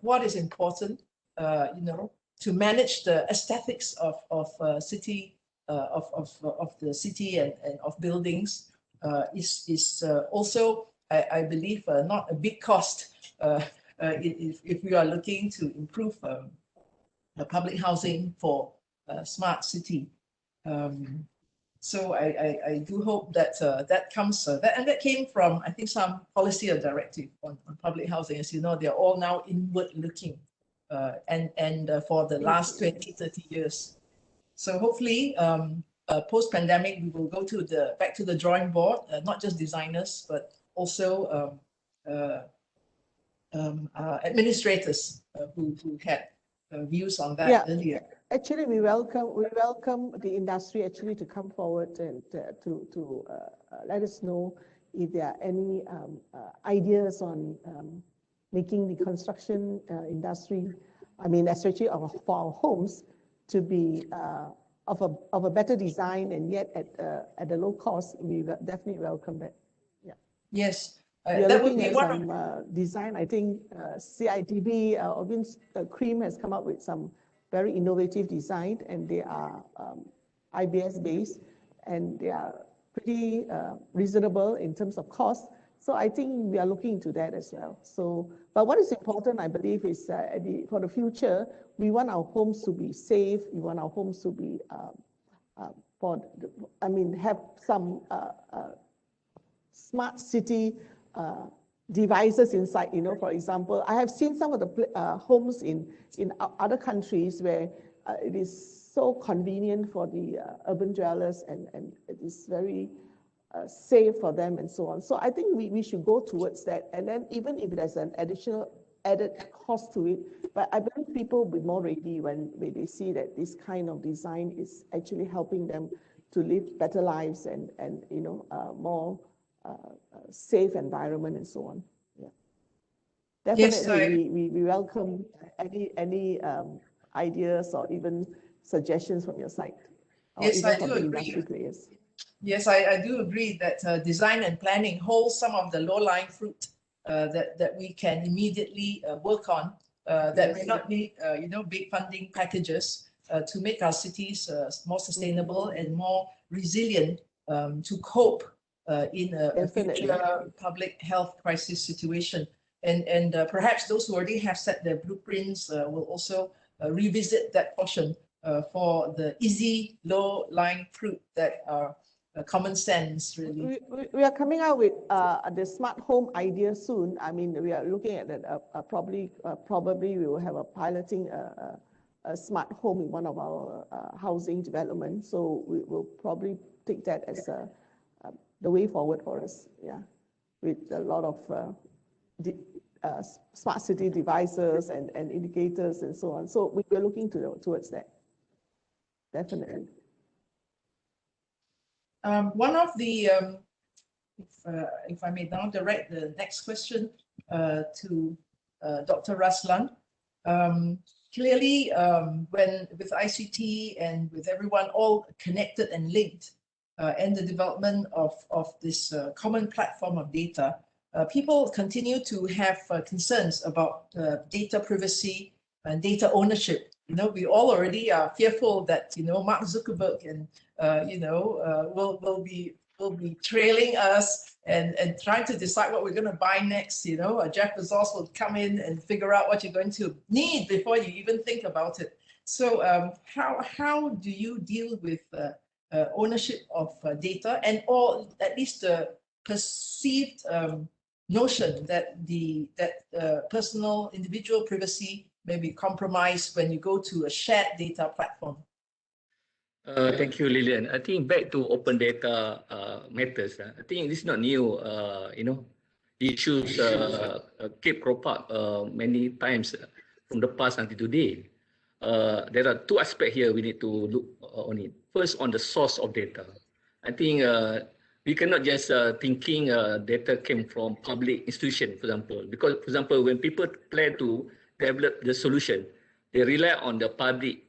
what is important, you know, to manage the aesthetics of city of the city and of buildings is also, I believe, not a big cost if we are looking to improve the public housing for smart city. So I do hope that that comes, and that came from, I think, some policy or directive on public housing. As you know, they're all now inward looking and for the last 20, 30 years. So hopefully, post-pandemic, we will go to back to the drawing board, not just designers, but also administrators who had views on that earlier. Actually, we welcome the industry actually to come forward and to let us know if there are any ideas on making the construction industry, I mean, especially for our homes, to be of a better design and yet at a low cost. We definitely welcome that. Yeah. Yes. We are looking at some design. I think CITB, Cream has come up with some very innovative design, and they are IBS based, and they are pretty reasonable in terms of cost. So I think we are looking into that as well. So, but what is important, I believe, is for the future, we want our homes to be safe. We want our homes to be have some smart city devices inside. You know, for example, I have seen some of the homes in other countries where it is so convenient for the urban dwellers, and it is very safe for them and so on. So I think we should go towards that. And then even if there's an additional added cost to it, but I believe people will be more ready when they see that this kind of design is actually helping them to live better lives and you know, more safe environment and so on. Yeah. Definitely, yes, we welcome any ideas or even suggestions from your side. Yes, I do agree. Players. Yes, I do agree that design and planning holds some of the low-lying fruit that we can immediately work on. That may not need you know, big funding packages to make our cities more sustainable and more resilient to cope in a future public health crisis situation. And perhaps those who already have set their blueprints will also revisit that portion for the easy, low-lying fruit that are common sense, really. We are coming out with the smart home idea soon. I mean, we are looking at that. Probably we will have a piloting a smart home in one of our housing developments. So we will probably take that as the way forward for us. Yeah, with a lot of smart city devices and indicators and so on. So we are looking towards that. Definitely. One of the, if I may now direct the next question to Dr. Raslan. Clearly, when with ICT and with everyone all connected and linked, and the development of this common platform of data, people continue to have concerns about data privacy and data ownership. You know, we all already are fearful that, you know, Mark Zuckerberg and you know, will be trailing us and trying to decide what we're going to buy next. You know, Jeff Bezos will come in and figure out what you're going to need before you even think about it. So how do you deal with ownership of data, and or at least the perceived notion that personal individual privacy may be compromised when you go to a shared data platform? Thank you, Lillian. I think back to open data matters. I think this is not new. Issues keep crop up many times from the past until today. There are two aspects here we need to look on it. First, on the source of data. I think we cannot just thinking data came from public institution, for example. Because, for example, when people plan to develop the solution, they rely on the public,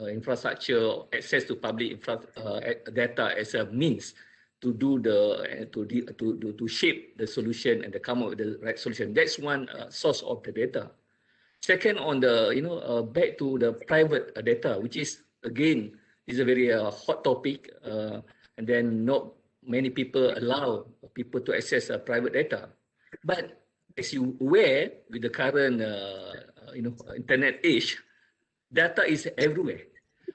infrastructure, access to public data as a means to do to shape the solution and to come up with the right solution. That's one source of the data. Second, on the back to the private data, which is again is a very hot topic, and then not many people allow people to access private data. But as you aware, with the current internet age, data is everywhere.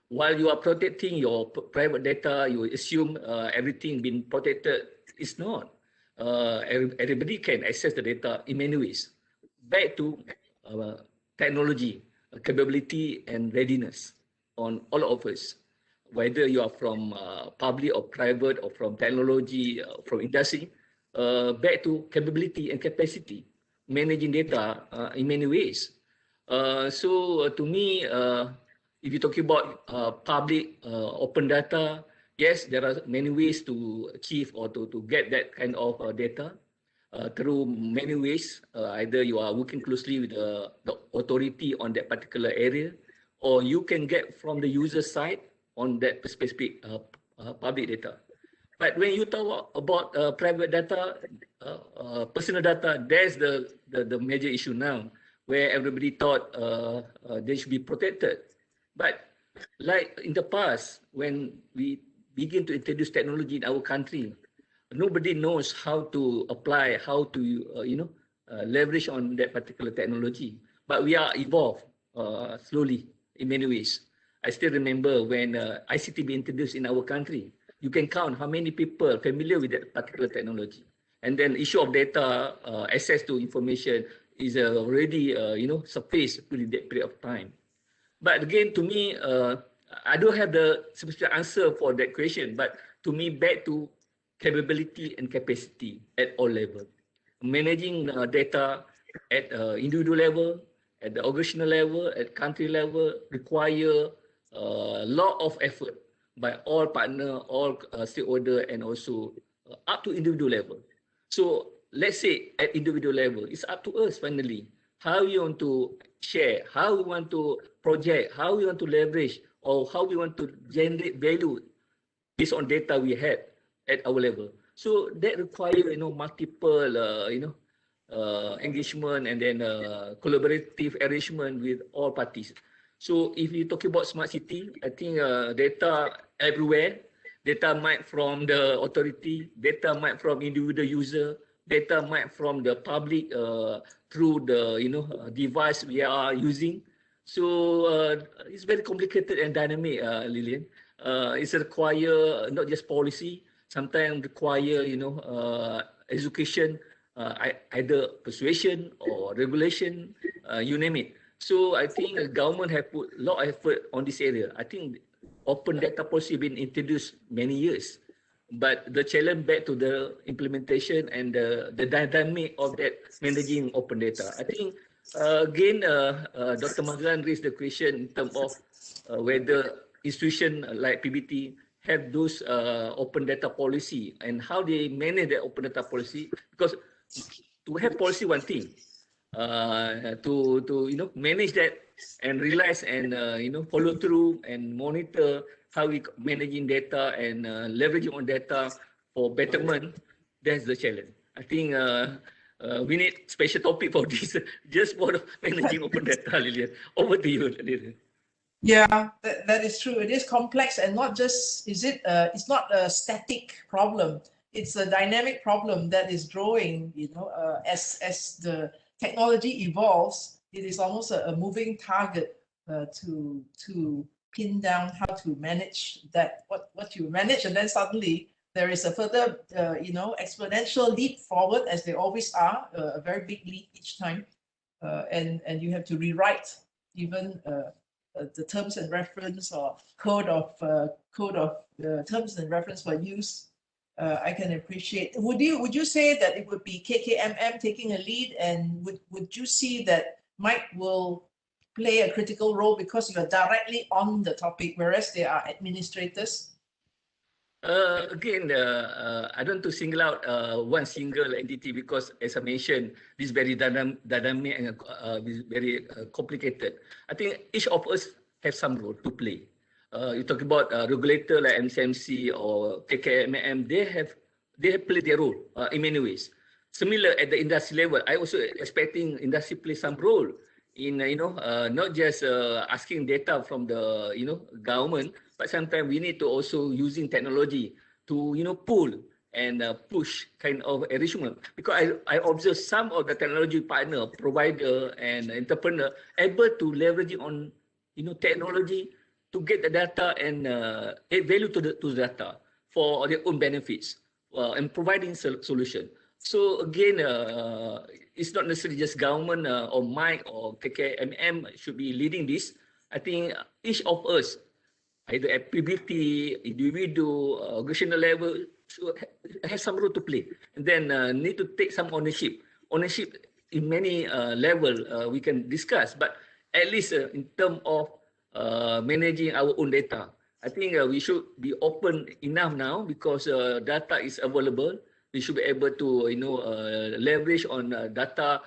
While you are protecting your private data, you assume everything being protected. It's not. Everybody can access the data in many ways. Back to technology, capability and readiness on all of us, whether you are from public or private or from technology, from industry, back to capability and capacity, managing data in many ways. So to me, if you're talking about public open data, yes, there are many ways to achieve or to get that kind of data through many ways. Either you are working closely with the authority on that particular area, or you can get from the user side on that specific public data. But when you talk about private data, personal data, there's the major issue now, where everybody thought they should be protected. But like in the past, when we begin to introduce technology in our country, nobody knows how to apply, how to leverage on that particular technology. But we are evolved slowly in many ways. I still remember when ICT be introduced in our country, you can count how many people familiar with that particular technology. And then issue of data, access to information is already surfaced within that period of time. But again, to me, I don't have the specific answer for that question, but to me, back to capability and capacity at all levels. Managing data at individual level, at the organizational level, at country level, require a lot of effort by all partners, all stakeholders, and also up to individual level. So let's say at individual level, it's up to us finally, how we want to share, how we want to project, how we want to leverage, or how we want to generate value based on data we had at our level. So that require multiple engagement and then collaborative arrangement with all parties. So if you talk about smart city, I think data everywhere, data might from the authority, data might from individual user, data might from the public through the device we are using. So it's very complicated and dynamic, Lillian. It's require not just policy, sometimes require education, either persuasion or regulation, you name it. So I think the government have put a lot of effort on this area. I think open data policy been introduced many years, but the challenge back to the implementation and the dynamic of that managing open data. I think again, Dr. Maglan raised the question in terms of whether institutions like PBT have those open data policy and how they manage their open data policy. Because to have policy, one thing, to manage that and realize and follow through and monitor how we managing data and leveraging on data for betterment, that's the challenge. I think we need special topic for this, just for managing open data, Lillian. Over to you, Lillian. Yeah, that is true. It is complex, and not just it's not a static problem. It's a dynamic problem that is growing. As the technology evolves, it is almost a moving target to pin down how to manage that, what you manage, and then suddenly there is a further exponential leap forward, as they always are, a very big leap each time, and you have to rewrite even the terms and reference or code of terms and reference for use, I can appreciate. Would you say that it would be KKMM taking a lead, and would you see that Mike will play a critical role because you are directly on the topic, whereas they are administrators? Again, I don't want to single out one single entity because, as I mentioned, this is very dynamic and very complicated. I think each of us have some role to play. You talk about regulator like MCMC or KKMM, they have played their role in many ways. Similar at the industry level, I also expecting industry play some role in not just asking data from the government, but sometimes we need to also using technology to pull and push kind of arrangement. Because I observe some of the technology partner, provider and entrepreneur able to leverage on technology to get the data and add value to the data for their own benefits and providing solution. So again, it's not necessarily just government or Mike or KKMM should be leading this. I think each of us, either at PBT, individual, organizational level, should have some role to play. And then need to take some ownership. Ownership in many level we can discuss, but at least in terms of managing our own data, I think we should be open enough now because data is available. We should be able to leverage on data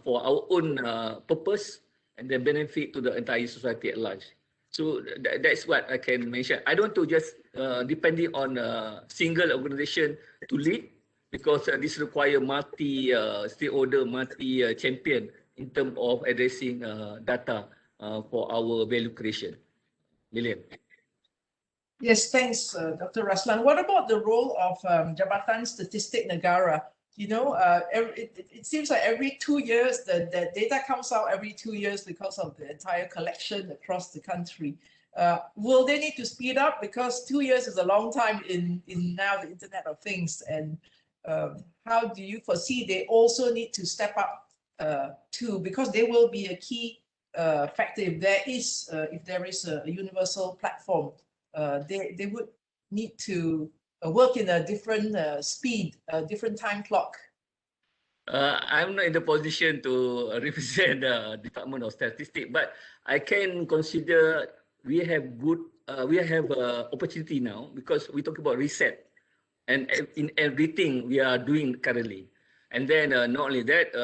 for our own purpose and then benefit to the entire society at large. So that's what I can mention. I don't want to just depending on a single organization to lead because this require multi-stakeholder, multi-champion in terms of addressing data for our value creation. Lilian. Yes, thanks, Dr. Raslan. What about the role of Jabatan Statistik Negara? It seems like every 2 years, the data comes out every 2 years because of the entire collection across the country. Will they need to speed up? Because 2 years is a long time in now the Internet of Things. And how do you foresee they also need to step up too? Because they will be a key factor if there is a universal platform. They would need to work in a different speed, different time clock. I'm not in the position to represent the Department of Statistics, but I can consider we have opportunity now because we talk about reset and in everything we are doing currently. And then not only that,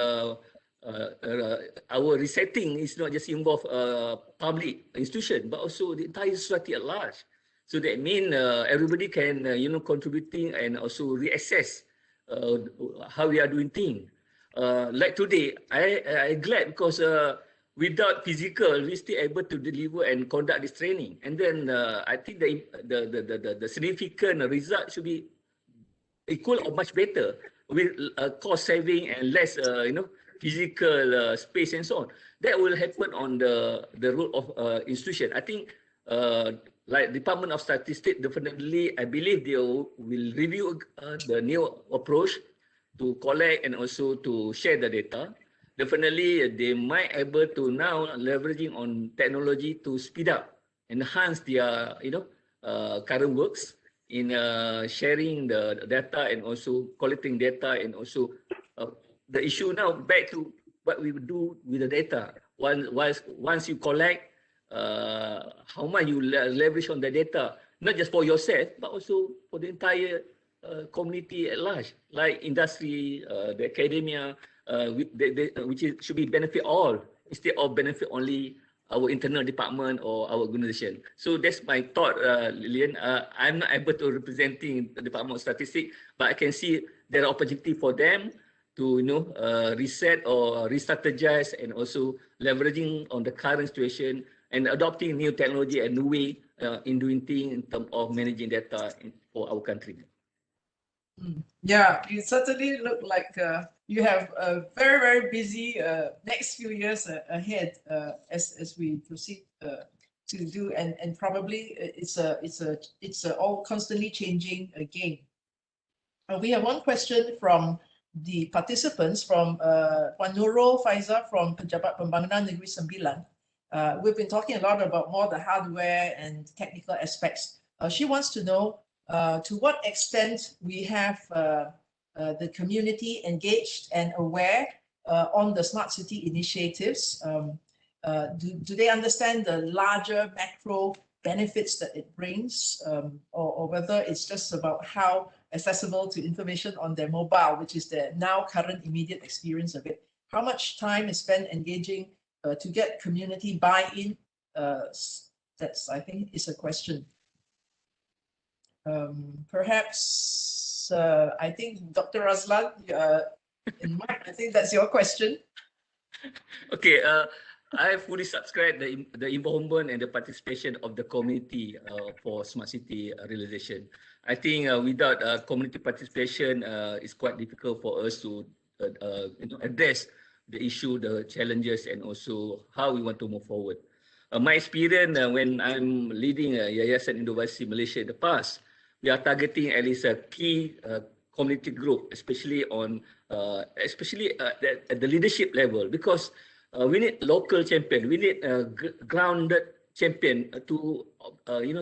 our resetting is not just involve public institution, but also the entire society at large. So that means everybody can, contributing and also reassess how we are doing things. Like today, I'm glad because without physical, we still able to deliver and conduct this training. And then I think the significant result should be equal or much better with cost saving and less, physical space and so on. That will happen on the role of institution. I think. Like Department of Statistics, definitely, I believe they will review the new approach to collect and also to share the data. Definitely, they might able to now leveraging on technology to speed up, enhance their current works in sharing the data and also collecting data and also the issue now back to what we do with the data. Once you collect. How much you leverage on the data, not just for yourself, but also for the entire community at large, like industry, the academia, which should be benefit all, instead of benefit only our internal department or our organization. So that's my thought, Lilian. I'm not able to representing the Department of Statistics, but I can see there are opportunity for them to reset or re-strategize and also leveraging on the current situation and adopting new technology and new way in doing things in terms of managing data for our country. Yeah, you certainly look like you have a very, very busy next few years ahead as we proceed to do, and probably it's all constantly changing game. We have one question from the participants from Puan Nurul Faiza from Pejabat Pembangunan Negeri Sembilan. We've been talking a lot about more the hardware and technical aspects. She wants to know to what extent we have the community engaged and aware on the smart city initiatives. Do they understand the larger macro benefits that it brings, or whether it's just about how accessible to information on their mobile, which is their now current immediate experience of it? How much time is spent engaging to get community buy-in? That's, I think, is a question. Perhaps, I think Dr. Razlan, I think that's your question. Okay, I fully subscribe the involvement and the participation of the community for smart city realization. I think without community participation, it's quite difficult for us to address the issue, the challenges, and also how we want to move forward. My experience when I'm leading Yayasan Industry Malaysia in the past, we are targeting at least a key community group, especially on at the leadership level, because we need local champion, we need grounded champion to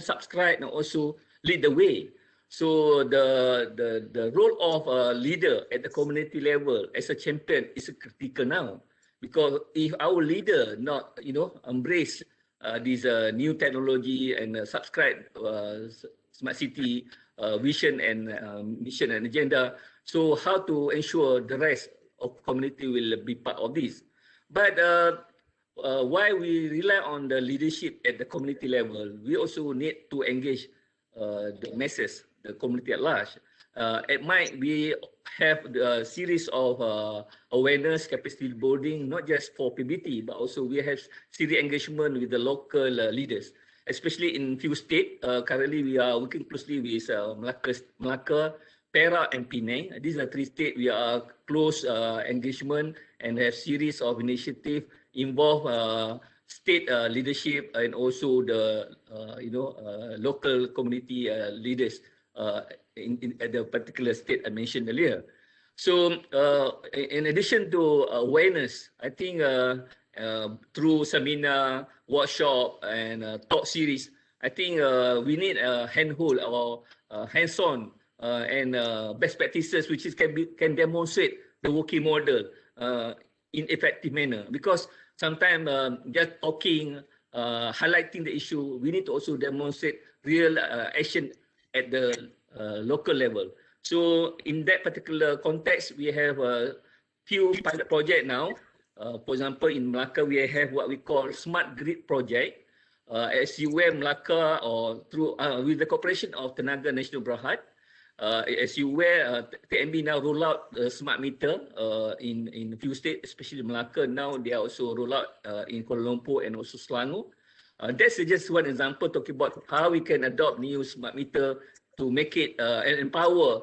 subscribe and also lead the way. So the role of a leader at the community level as a champion is critical now, because if our leader not embrace this new technology and subscribe smart city vision and mission and agenda, so how to ensure the rest of community will be part of this? But while we rely on the leadership at the community level, we also need to engage the masses, the community at large. At MIC, we have a series of awareness, capacity building, not just for PBT, but also we have serious engagement with the local leaders, especially in few states. Currently, we are working closely with Melaka, Perak, and Penang. These are three states we are close engagement and have series of initiative involve state leadership and also the local community leaders at the particular state I mentioned earlier. So in addition to awareness, I think through seminar, workshop, and talk series, I think we need a handhold or hands-on and best practices which can demonstrate the working model in effective manner. Because sometimes just talking, highlighting the issue, we need to also demonstrate real action at the local level. So in that particular context, we have a few pilot project now. For example, in Melaka, we have what we call Smart Grid Project. As you aware, Melaka, or through with the cooperation of Tenaga Nasional Berhad, as you aware, TNB now roll out smart meter in a few states, especially Melaka. Now they are also roll out in Kuala Lumpur and also Selangor. That's just one example talking about how we can adopt new smart meter to make it and empower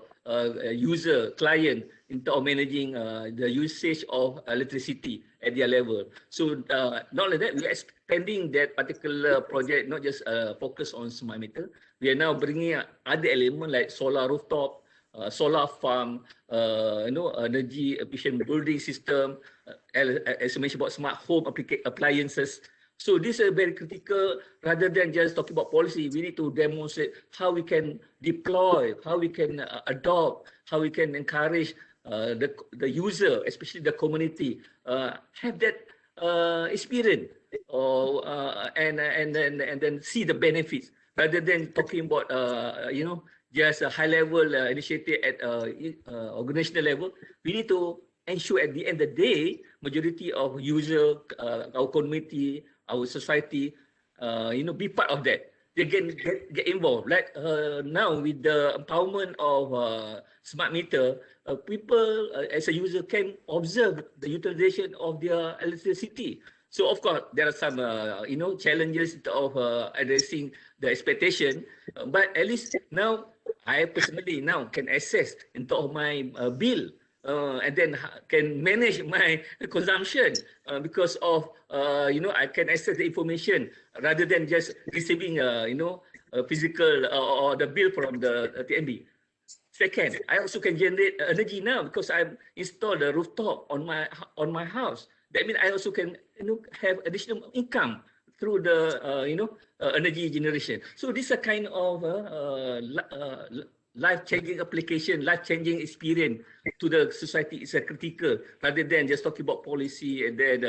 user, client in terms of managing the usage of electricity at their level. So not only that, we are expanding that particular project, not just focus on smart meter. We are now bringing other elements like solar rooftop, solar farm, energy efficient building system, as I mentioned about smart home appliances. So this is very critical. Rather than just talking about policy, we need to demonstrate how we can deploy, how we can adopt, how we can encourage the user, especially the community, have that experience, and then see the benefits, rather than talking about just a high level initiative at organizational level. We need to ensure at the end of the day, majority of user, our community, our society, be part of that. They can get involved. Like now with the empowerment of smart meter, people as a user can observe the utilization of their electricity. So of course there are some challenges of addressing the expectation, but at least now I personally now can access into of my bill. And then can manage my consumption because of I can access the information rather than just receiving a physical or the bill from the TNB. Second, I also can generate energy now because I've installed a rooftop on my house. That means I also can have additional income through the energy generation. So this is a kind of life-changing application, life-changing experience to the society. Is a critical rather than just talking about policy and then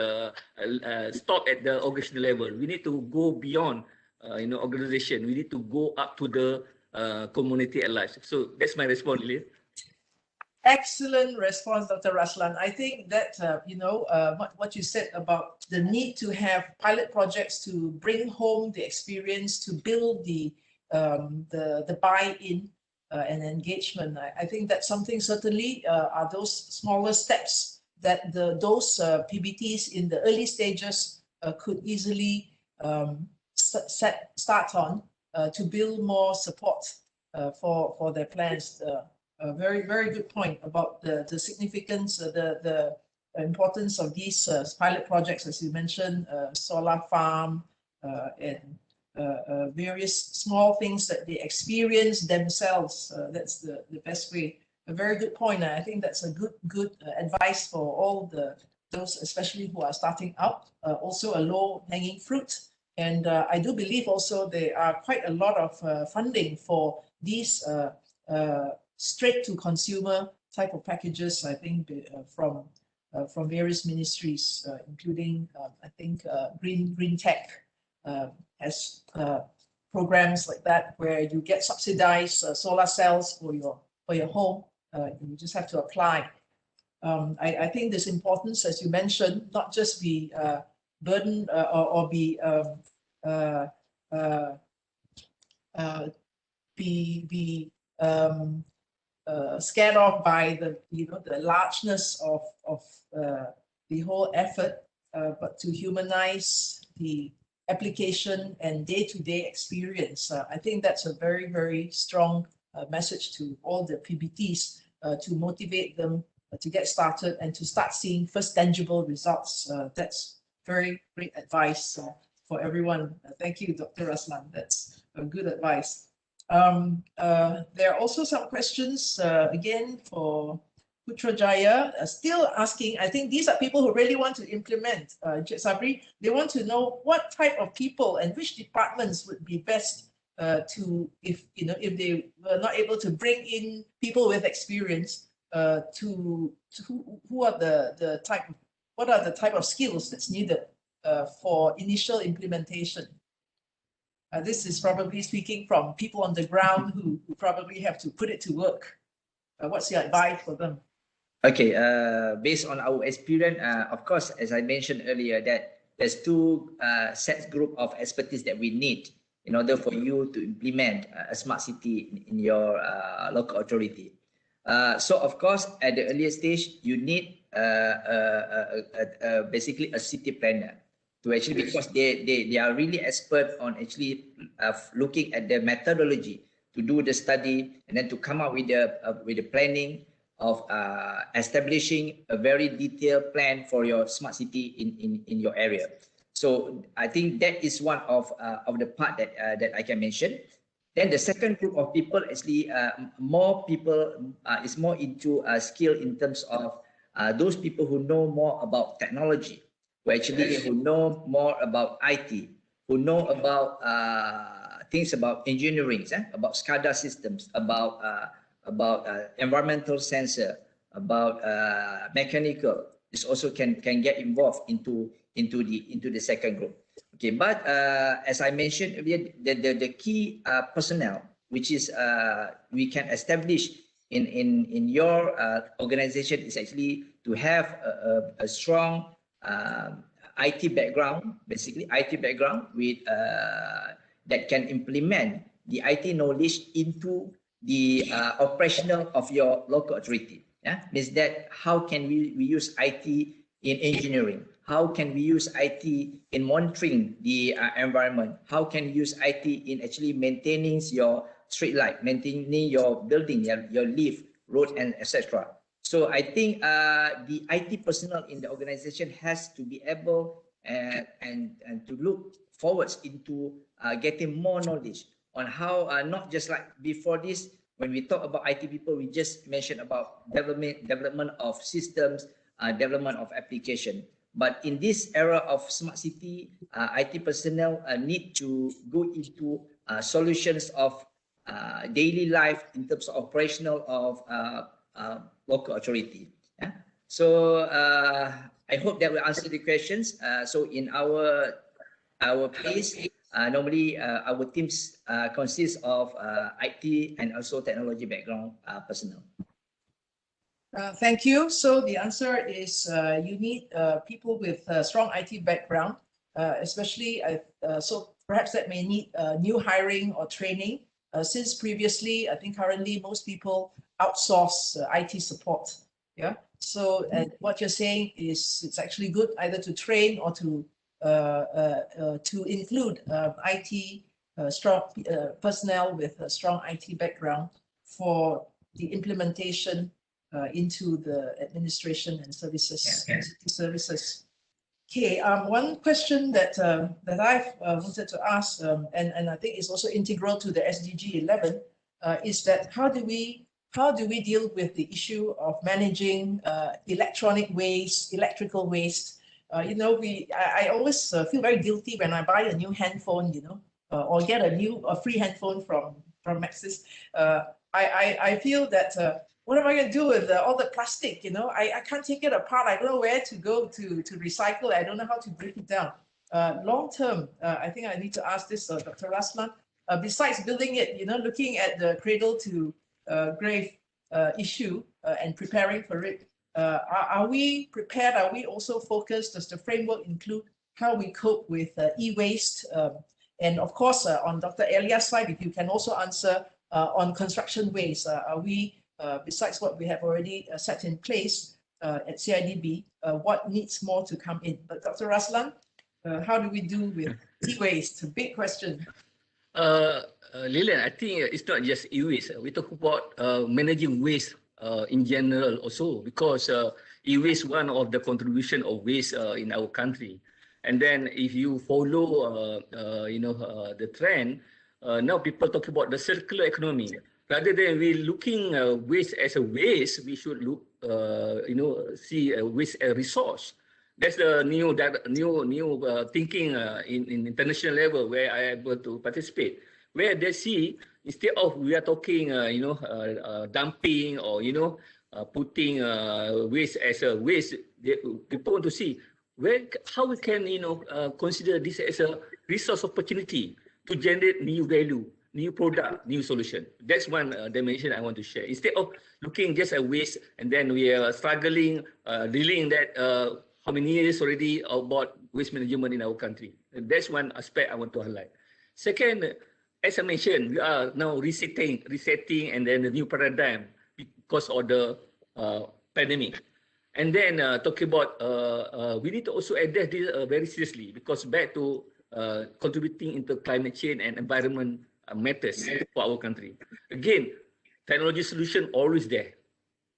stop at the organizational level. We need to go beyond organization. We need to go up to the community at large. So that's my response, Lilian. Excellent response, Dr. Raslan. I think that, what you said about the need to have pilot projects to bring home the experience, to build the buy-in and engagement. I think that's something certainly are those smaller steps that those PBTs in the early stages could easily start on to build more support for their plans. A very, very good point about the significance, the importance of these pilot projects, as you mentioned, solar farm and various small things that they experience themselves. That's the best way. A very good point. I think that's a good advice for all those, especially who are starting up. Also a low-hanging fruit. And I do believe also there are quite a lot of funding for these straight to consumer type of packages, I think, from various ministries, including I think Green Tech has programs like that where you get subsidized solar cells for your home. You just have to apply. I think this importance, as you mentioned, not just be burdened or be scared off by the largeness of the whole effort, but to humanize the application and day-to-day experience. I think that's a very, very strong message to all the PBTs to motivate them to get started and to start seeing first tangible results. That's very great advice for everyone. Thank you, Dr. Raslan. That's a good advice. There are also some questions again for Putrajaya, still asking. I think these are people who really want to implement. Sabri, they want to know what type of people and which departments would be best to, if they were not able to bring in people with experience, who are the type, what are the type of skills that's needed for initial implementation. This is probably speaking from people on the ground who probably have to put it to work. What's your advice for them? Okay, based on our experience, of course, as I mentioned earlier, that there's two set group of expertise that we need in order for you to implement a smart city in your local authority. So, of course, at the earliest stage, you need basically a city planner to actually, because they are really expert on actually looking at the methodology to do the study and then to come up with the planning of establishing a very detailed plan for your smart city in your area. So I think that is one of the part that I can mention. Then the second group of people, actually more people is more into skill in terms of those people who know more about technology, who know more about IT, who know about things about engineering, about SCADA systems, about environmental sensor, about mechanical. This also can get involved into the second group. Okay, but as I mentioned earlier, the key personnel, which is we can establish in your organization, is actually to have a strong IT background, basically IT background with that can implement the IT knowledge into the operational of your local authority. Yeah, means that how can we use IT in engineering? How can we use IT in monitoring the environment? How can we use IT in actually maintaining your street light, maintaining your building, your lift, road, and etc. So I think the IT personnel in the organization has to be able and to look forwards into getting more knowledge on how not just like before this, when we talk about IT people, we just mentioned about development of systems, development of application. But in this era of smart city, IT personnel need to go into solutions of daily life in terms of operational of local authority. Yeah? So I hope that will answer the questions. So in our place, normally our teams consist of IT and also technology background personnel. Thank you. So the answer is you need people with strong IT background, especially so perhaps that may need new hiring or training. Since previously, I think currently most people outsource IT support. Yeah. So what you're saying is it's actually good either to train or to include IT strong personnel with a strong IT background for the implementation into the administration and services, services. Okay, one question that I've wanted to ask, and I think is also integral to the SDG 11, is that how do we deal with the issue of managing electronic waste, electrical waste? You know, I always feel very guilty when I buy a new handphone, you know, or get a free handphone from Maxis. I feel that what am I going to do with all the plastic? You know, I can't take it apart. I don't know where to go to recycle. I don't know how to break it down. Long term, I think I need to ask this, Dr. Raslan. Besides building it, you know, looking at the cradle to grave issue and preparing for it, are we prepared? Are we also focused? Does the framework include how we cope with e-waste? And of course, on Dr. Elia's side, if you can also answer on construction waste, are we besides what we have already set in place at CIDB, what needs more to come in? But Dr. Raslan, how do we do with e-waste? A big question. Lilian, I think it's not just e-waste. We talk about managing waste in general also, because e-waste is one of the contribution of waste in our country. And then if you follow, the trend, now people talk about the circular economy. Rather than we looking waste as a waste, we should look, see waste as a resource. That's the new thinking in international level where I am able to participate. Where they see, instead of we are talking, dumping or putting waste as a waste, people want to see how we can consider this as a resource opportunity to generate new value, new product, new solution. That's one dimension I want to share. Instead of looking just at waste and then we are struggling, dealing that how many years already about waste management in our country. And that's one aspect I want to highlight. Second, as I mentioned, we are now resetting and then the new paradigm because of the pandemic. And then talking about, we need to also address this very seriously, because back to contributing into climate change and environment matters for our country. Again, technology solution always there,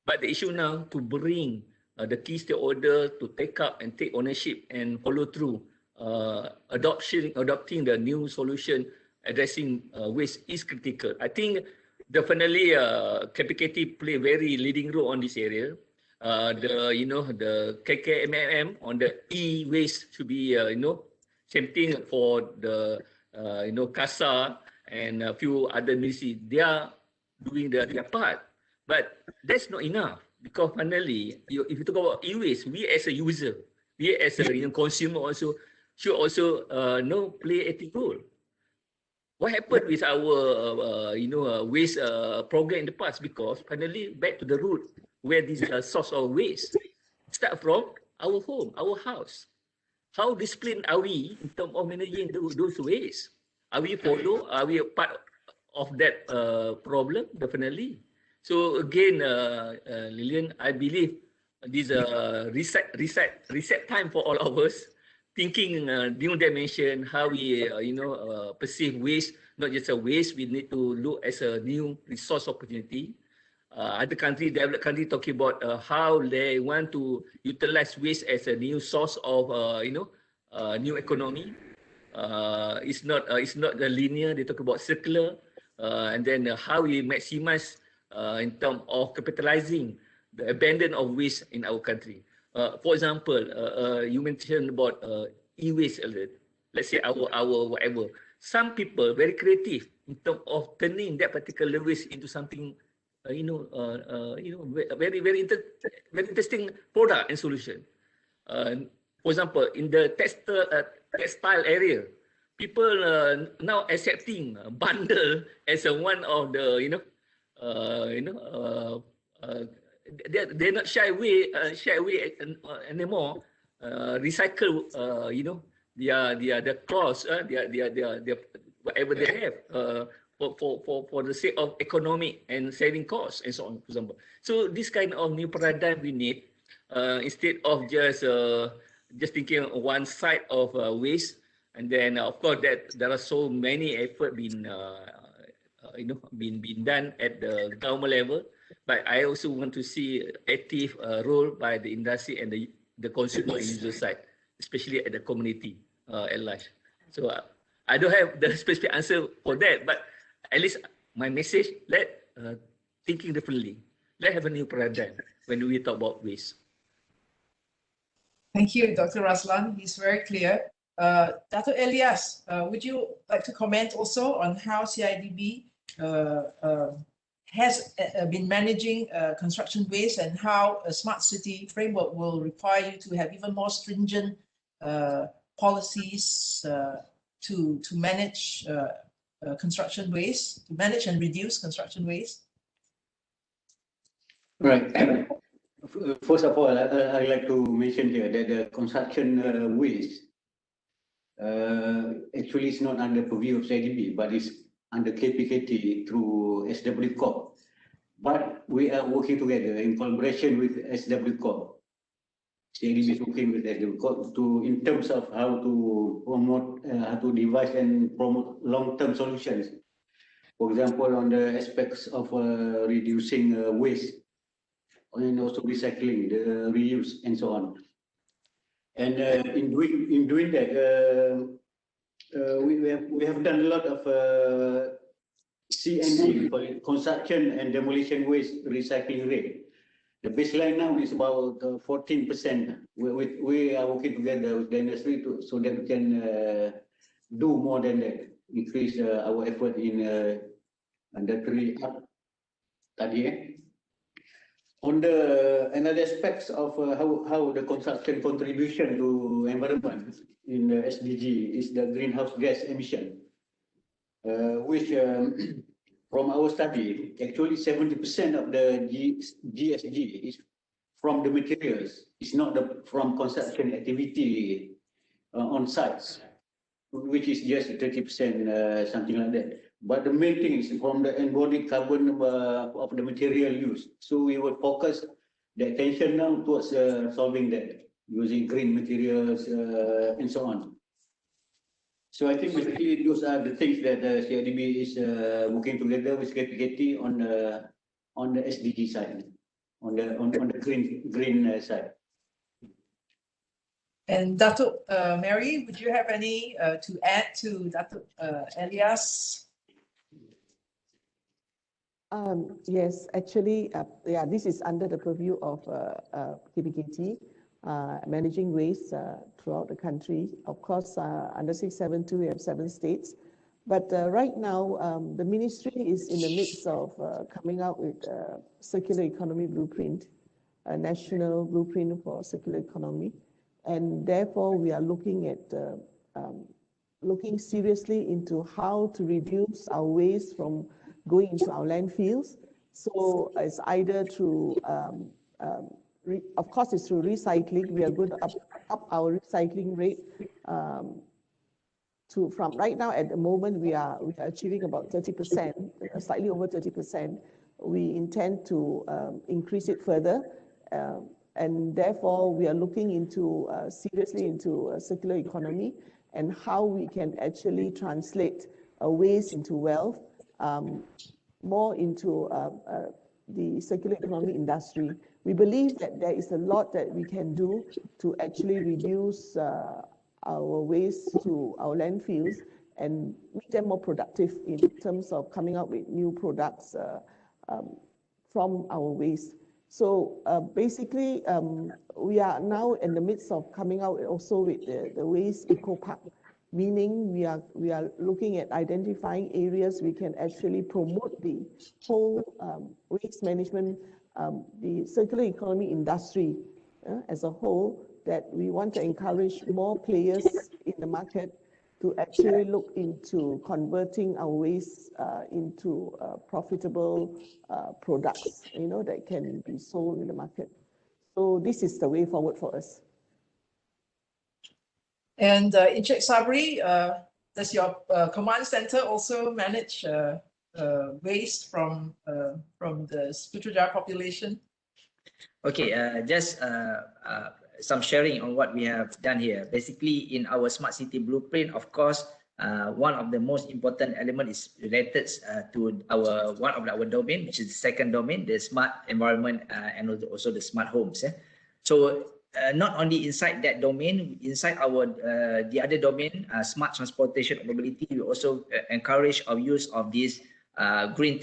but the issue now to bring the key stakeholder to take up and take ownership and follow through adopting the new solution addressing waste is critical. I think definitely KPKT play very leading role on this area. The KKMM on the e-waste should be same thing for the CASA and a few other ministries. They are doing their part, but that's not enough, because finally, if you talk about e-waste, we as a user, we as a consumer also should also play a active role. What happened with our waste program in the past? Because finally, back to the root where this source of waste start from, our home, our house. How disciplined are we in terms of managing those waste? Are we Are we a part of that problem? Definitely. So again, Lilian, I believe this reset time for all of us, thinking new dimension, how we perceive waste, not just a waste. We need to look as a new resource opportunity. Other country, developed country, talking about how they want to utilize waste as a new source of new economy. It's not the linear. They talk about circular, and then how we maximize in terms of capitalizing the abandon of waste in our country. For example, you mentioned about e-waste alert. Let's say our whatever. Some people very creative in terms of turning that particular waste into something, very interesting product and solution. For example, in the textile area, people now accepting bundle as one of the they're not shy away anymore. Recycle their clothes, their whatever they have for the sake of economic and saving costs and so on, for example. So this kind of new paradigm we need, instead of just thinking on one side of waste, and then of course that there are so many effort being done at the government level, but I also want to see active role by the industry and the consumer and user side, especially at the community at large. So I don't have the specific answer for that, but at least my message, let thinking differently. Let's have a new paradigm when we talk about waste. Thank you, Dr. Razlan. He's very clear. Dr. Elias, would you like to comment also on how CIDB has been managing construction waste, and how a smart city framework will require you to have even more stringent policies to manage construction waste, to manage and reduce construction waste? Right. First of all, I'd like to mention here that the construction waste actually is not under purview of CIDB, but is under KPKT through SW Corp. But we are working together in collaboration with SW Corp. CIDB is working with SW Corp in terms of how to promote, how to devise and promote long-term solutions. For example, on the aspects of reducing waste, and also recycling, the reuse, and so on. And in doing that, we have done a lot of CND, construction and demolition waste recycling rate. The baseline now is about 14%. We are working together with the industry so that we can do more than that, increase our effort in the 3 up tadi. On the another aspects of how the construction contribution to environment in the SDG is the greenhouse gas emission, which from our study, actually 70% of the GSG is from the materials. It's not from construction activity on sites, which is just 30%, something like that. But the main thing is from the embodied carbon of the material used. So we will focus the attention now towards solving that using green materials and so on. So I think basically those are the things that CIDB is working together with KPKT on the SDG side, on the green side. And Dr. Mary, would you have any to add to Dr. Elias? Yes, actually, yeah, this is under the purview of KPKT, managing waste throughout the country. Of course, under 672, we have 7 states. But right now, the ministry is in the midst of coming out with a circular economy blueprint, a national blueprint for circular economy. And therefore, we are looking at looking seriously into how to reduce our waste from going into our landfills. So it's either through, of course, it's through recycling. We are going to up our recycling rate from right now. At the moment, we are achieving about 30%, slightly over 30%. We intend to increase it further. And therefore, we are looking into seriously into a circular economy and how we can actually translate waste into wealth, more into the circular economy industry. We believe that there is a lot that we can do to actually reduce our waste to our landfills and make them more productive in terms of coming up with new products from our waste. So basically, we are now in the midst of coming out also with the waste eco park, meaning we are looking at identifying areas we can actually promote the whole waste management, the circular economy industry as a whole, that we want to encourage more players in the market to actually look into converting our waste into profitable products, that can be sold in the market. So this is the way forward for us. And Encik Sabri, does your command center also manage waste from the Putrajaya population? Okay, just some sharing on what we have done here. Basically, in our smart city blueprint, of course, one of the most important element is related to one of our domain, which is the second domain, the smart environment and also the smart homes. So not only inside that domain, inside our the other domain, smart transportation and mobility, we also encourage our use of this green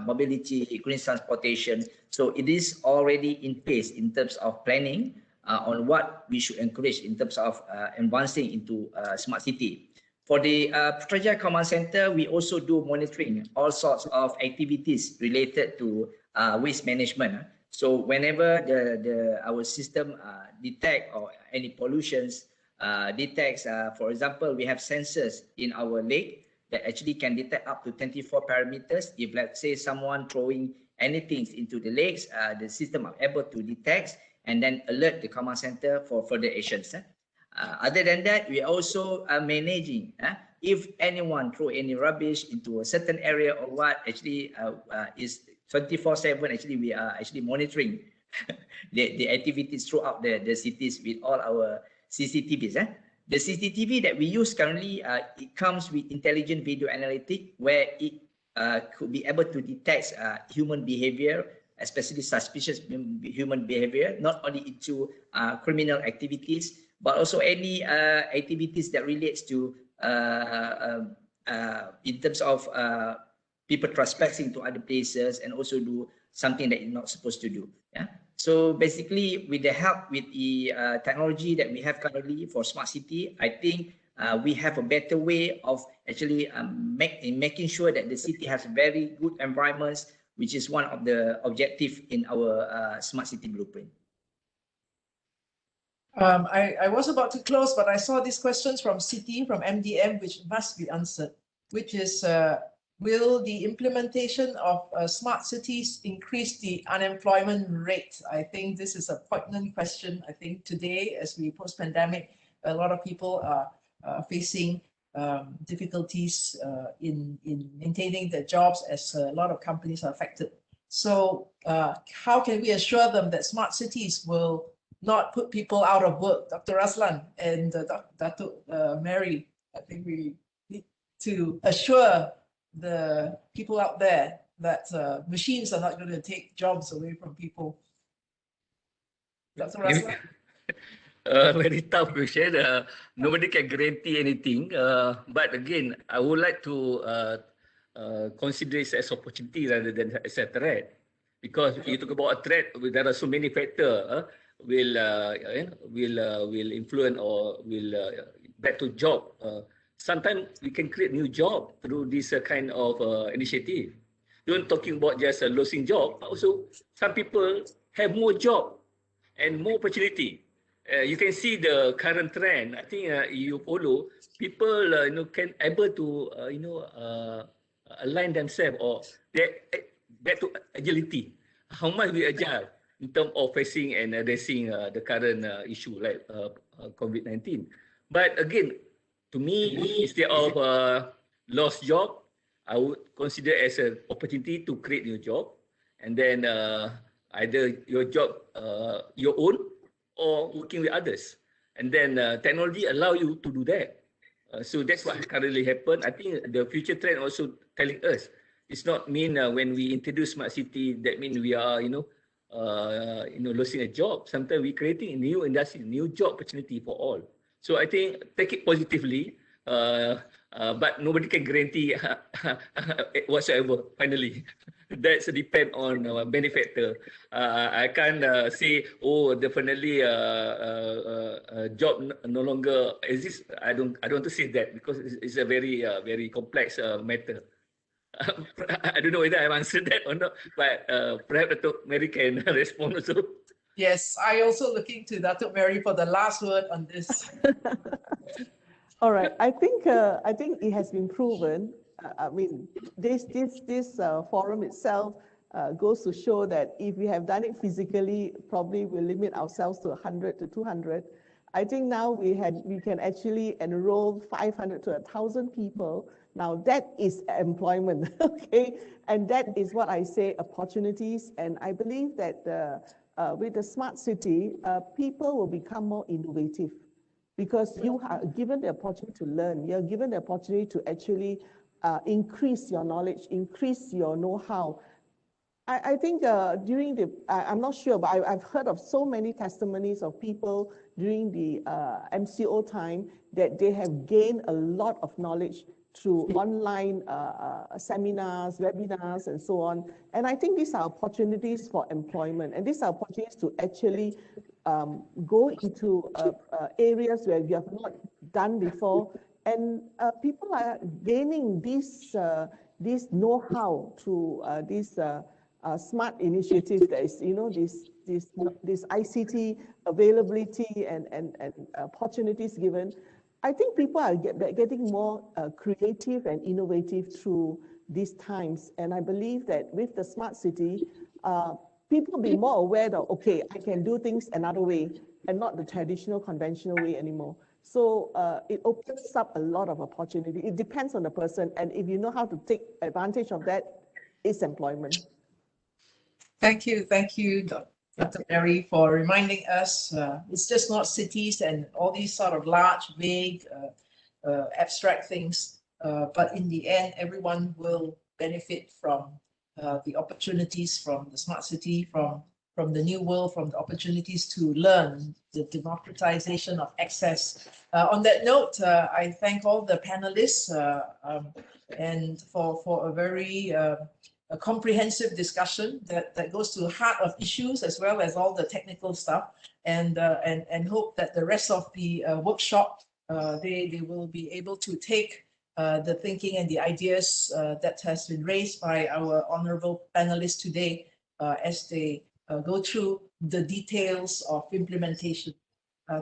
mobility, green transportation. So it is already in place in terms of planning on what we should encourage in terms of advancing into smart city. For the Putrajaya Command Center, we also do monitoring all sorts of activities related to waste management. So whenever our system detect or any pollutions detects, for example, we have sensors in our lake that actually can detect up to 24 parameters. If let's say someone throwing anything into the lakes, the system are able to detect and then alert the command center for further actions. Other than that, we also are managing if anyone throw any rubbish into a certain area or what, actually is 24/7. Actually, we are actually monitoring the activities throughout the cities with all our CCTVs. The CCTV that we use currently, it comes with intelligent video analytic, where it could be able to detect human behavior, especially suspicious human behavior, not only into criminal activities, but also any activities that relates to in terms of people trespassing to other places and also do something that you're not supposed to do. So basically, with the help with the technology that we have currently for smart city, I think we have a better way of actually making sure that the city has very good environments, which is one of the objectives in our smart city blueprint. I was about to close, but I saw these questions from Citi, from MDM, which must be answered, which is, will the implementation of smart cities increase the unemployment rate? I think this is a poignant question. I think today, as we post-pandemic, a lot of people are facing difficulties in maintaining their jobs, as a lot of companies are affected. So how can we assure them that smart cities will not put people out of work? Dr. Raslan and Datuk Mary, I think we need to assure the people out there that machines are not going to take jobs away from people. Dr. Raslan? Very tough question. Nobody can guarantee anything. But again, I would like to consider it as opportunity rather than as a threat. Because if you talk about a threat, there are so many factors will influence or will back to job. Sometimes we can create new job through this kind of initiative. Don't talking about just losing job, but also some people have more job and more opportunity. You can see the current trend. I think you follow people can able to align themselves or they back to agility. How much we agile in terms of facing and addressing the current issue like COVID-19. But again, to me, instead of lost job, I would consider as an opportunity to create new job, and then either your job your own or working with others, and then technology allow you to do that. So that's what currently happen. I think the future trend also telling us it's not mean when we introduce smart city that mean we are losing a job. Sometimes we creating a new industry, new job opportunity for all. So I think take it positively. but nobody can guarantee whatsoever. Finally, that's depend on many factors. I can't say, oh, definitely job no longer exists. I don't want to say that because it's a very very complex matter. I don't know whether I've answered that or not, but perhaps Dr. Mary can respond also. Yes, I also looking to Dr. Mary for the last word on this. All right, I think it has been proven. I mean, this forum itself goes to show that if we have done it physically, probably we'll limit ourselves to 100 to 200. I think now we can actually enroll 500 to 1,000 people. Now that is employment, okay? And that is what I say, opportunities. And I believe that with the smart city, people will become more innovative because you are given the opportunity to learn. You're given the opportunity to actually increase your knowledge, increase your know-how. I think during the, I'm not sure, but I've heard of so many testimonies of people during the MCO time that they have gained a lot of knowledge through online seminars, webinars, and so on. And I think these are opportunities for employment, and these are opportunities to actually go into areas where we have not done before. And people are gaining this know-how through these smart initiatives. That is, you know, this ICT availability and opportunities given. I think people are getting more creative and innovative through these times. And I believe that with the smart city, people will be more aware that, okay, I can do things another way and not the traditional, conventional way anymore. So it opens up a lot of opportunity. It depends on the person. And if you know how to take advantage of that, it's employment. Thank you, Dr. Mary, for reminding us it's just not cities and all these sort of large, vague, abstract things, but in the end, everyone will benefit from the opportunities from the smart city, from the new world, from the opportunities to learn, the democratization of access. On that note, I thank all the panelists and for a very a comprehensive discussion that goes to the heart of issues as well as all the technical stuff, and hope that the rest of the workshop they will be able to take the thinking and the ideas that has been raised by our honorable panelists today as they go through the details of implementation.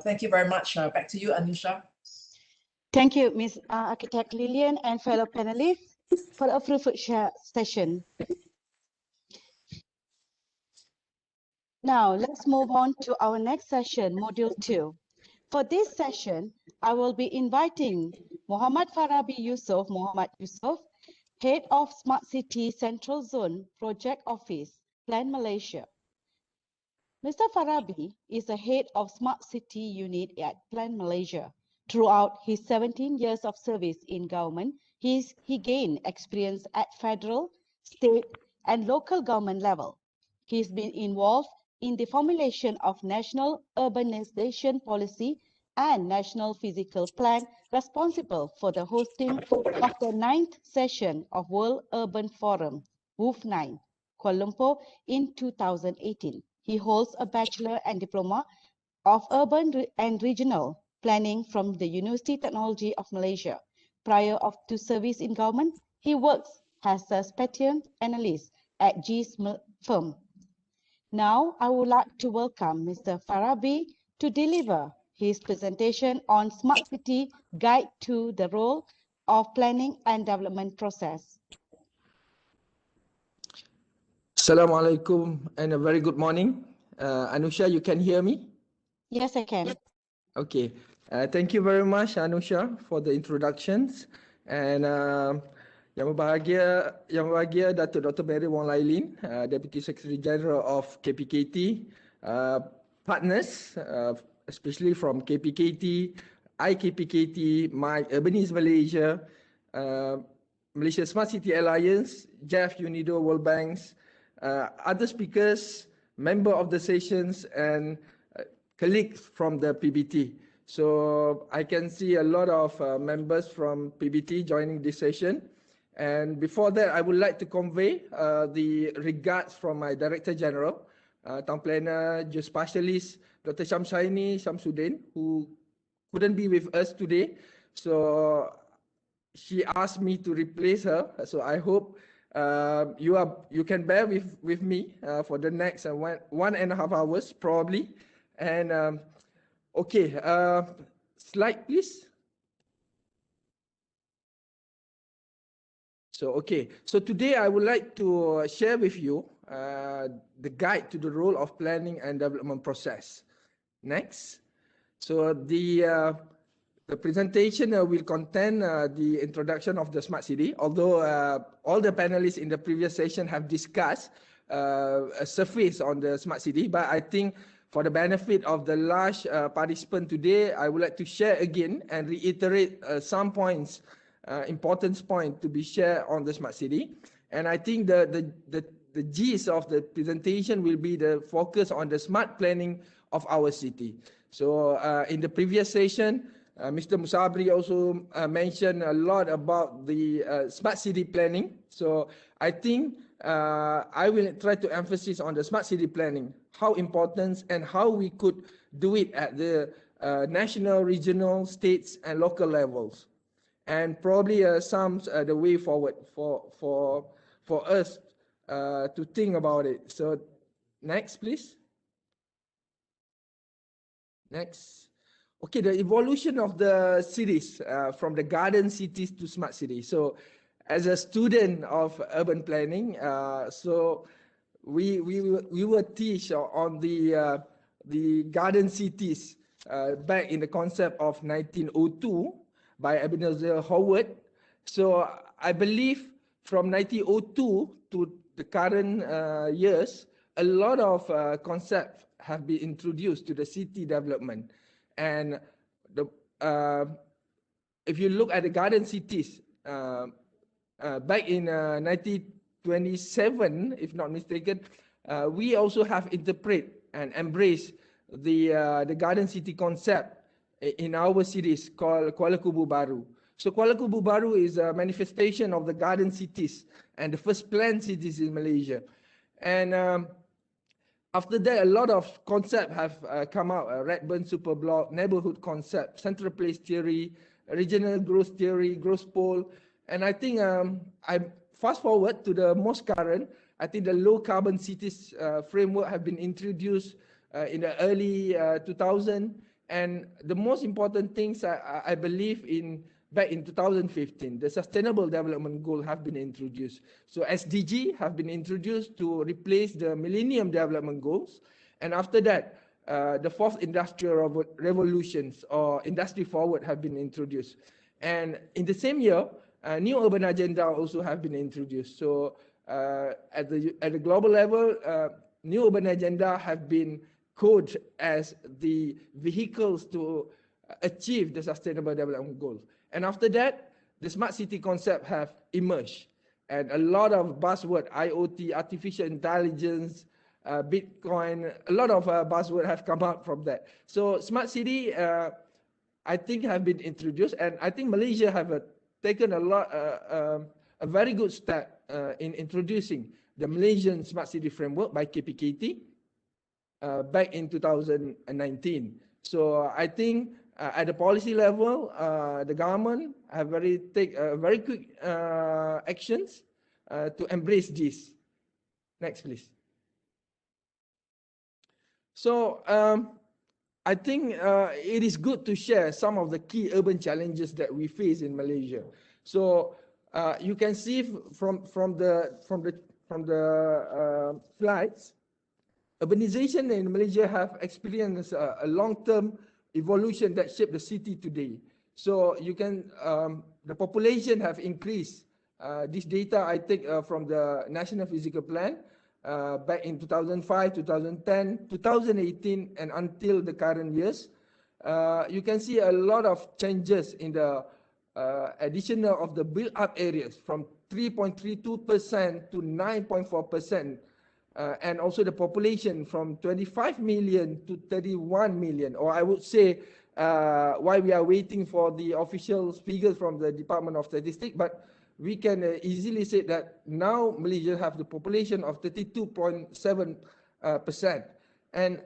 Thank you very much. Back to you, Anusha. Thank you, Ms. Architect Lillian and fellow panelists for a fruitful session. Now, let's move on to our next session, Module 2. For this session, I will be inviting Muhammad Farabi Yusof, Head of Smart City Central Zone Project Office, PLANMalaysia. Mr. Farabi is the head of Smart City Unit at PLANMalaysia. Throughout his 17 years of service in government, he gained experience at federal, state, and local government level. He's been involved in the formulation of national urbanization policy and national physical plan, responsible for the hosting of the 9th session of World Urban Forum, WUF9, Kuala Lumpur in 2018. He holds a Bachelor and Diploma of Urban and Regional Planning from the University Technology of Malaysia. Prior to service in government, he works as a patent analyst at GEF6 firm. Now, I would like to welcome Mr. Farabi to deliver his presentation on Smart City Guide to the Role of Planning and Development Process. Assalamualaikum and a very good morning. Anusha, you can hear me? Yes, I can. Okay. Thank you very much, Anusha, for the introductions. And yang berbahagia Dr. Mary Wong Lailin, Deputy Secretary General of KPKT, partners, especially from KPKT, I-KPKT, URBANICE Malaysia, Malaysia Smart City Alliance, GEF, UNIDO, World Banks, other speakers, member of the sessions, and colleagues from the PBT. So I can see a lot of members from PBT joining this session. And before that, I would like to convey the regards from my Director General, Town Planner, Geospatialist, Dr. Shamsaini Shamsuddin, who couldn't be with us today. So she asked me to replace her. So I hope you can bear with me for the next 1.5 hours probably. And okay, slide please. So today I would like to share with you the guide to the role of planning and development process. Next. So the presentation will contain the introduction of the smart city, although all the panelists in the previous session have discussed a surface on the smart city, but I think for the benefit of the large participant today, I would like to share again and reiterate some points, important point to be shared on the smart city. And I think the gist of the presentation will be the focus on the smart planning of our city. So in the previous session, Mr. Musabri also mentioned a lot about the smart city planning. So I think I will try to emphasize on the smart city planning, how important and how we could do it at the national, regional, states and local levels. And probably some the way forward for us to think about it. So next, please. Next. Okay, the evolution of the cities from the garden cities to smart cities. So as a student of urban planning, so we were teach on the garden cities back in the concept of 1902 by Ebenezer Howard. So I believe from 1902 to the current years, a lot of concepts have been introduced to the city development. And if you look at the garden cities, back in 1927, if not mistaken, we also have interpreted and embraced the garden city concept in our cities called Kuala Kubu Baru. So Kuala Kubu Baru is a manifestation of the garden cities and the first planned cities in Malaysia. And after that, a lot of concepts have come out, Redburn Superblock, neighborhood concept, central place theory, regional growth theory, growth pole. And I think I fast forward to the most current, I think the low carbon cities framework have been introduced in the early 2000. And the most important things I believe back in 2015, the Sustainable Development Goals have been introduced. So SDG have been introduced to replace the Millennium Development Goals. And after that, the fourth industrial revolutions or industry forward have been introduced. And in the same year, new urban agenda also have been introduced. So at the global level, new urban agenda have been coded as the vehicles to achieve the Sustainable Development Goals. And after that, the smart city concept have emerged. And a lot of buzzwords, IoT, artificial intelligence, Bitcoin, a lot of buzzwords have come out from that. So smart city, I think have been introduced. And I think Malaysia have taken a very good step in introducing the Malaysian Smart City Framework by I-KPKT back in 2019. So I think at the policy level, the government have take very quick actions to embrace this. Next, please. So I think it is good to share some of the key urban challenges that we face in Malaysia. So you can see from the slides, urbanization in Malaysia have experienced a long-term evolution that shaped the city today. So you can, the population have increased. This data I take from the National Physical Plan back in 2005, 2010, 2018, and until the current years. You can see a lot of changes in the additional of the built-up areas from 3.32% to 9.4%. And also the population from 25 million to 31 million, or I would say while we are waiting for the official figures from the Department of Statistics, but we can easily say that now Malaysia have the population of 32.7%, and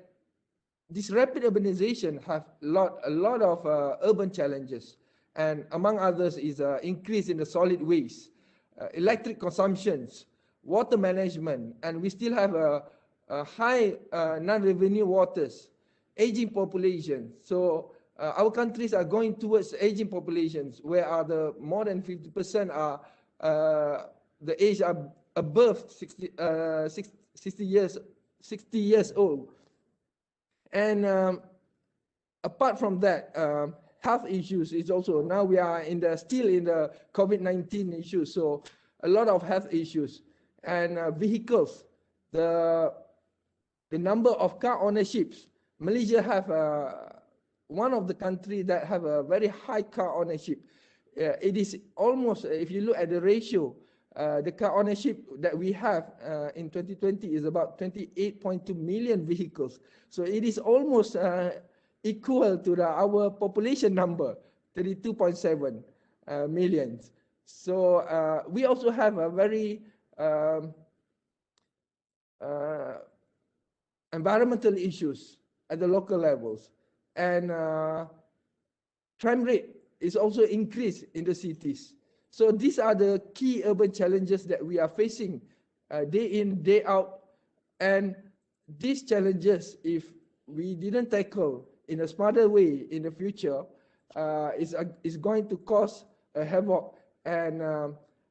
this rapid urbanization have a lot of urban challenges, and among others is increase in the solid waste, electric consumptions, water management, and we still have a high non-revenue waters, aging population. So our countries are going towards aging populations, where are the more than 50% are the age are above 60 years old. And apart from that, health issues is also, now we are still in the COVID-19 issues, so a lot of health issues. And vehicles, the number of car ownerships, Malaysia have one of the countries that have a very high car ownership. It is almost, if you look at the ratio, the car ownership that we have in 2020 is about 28.2 million vehicles. So it is almost equal to our population number, 32.7 million. So we also have a very environmental issues at the local levels, and crime rate is also increased in the cities. So these are the key urban challenges that we are facing day in, day out. And these challenges, if we didn't tackle in a smarter way in the future, is going to cause a havoc. And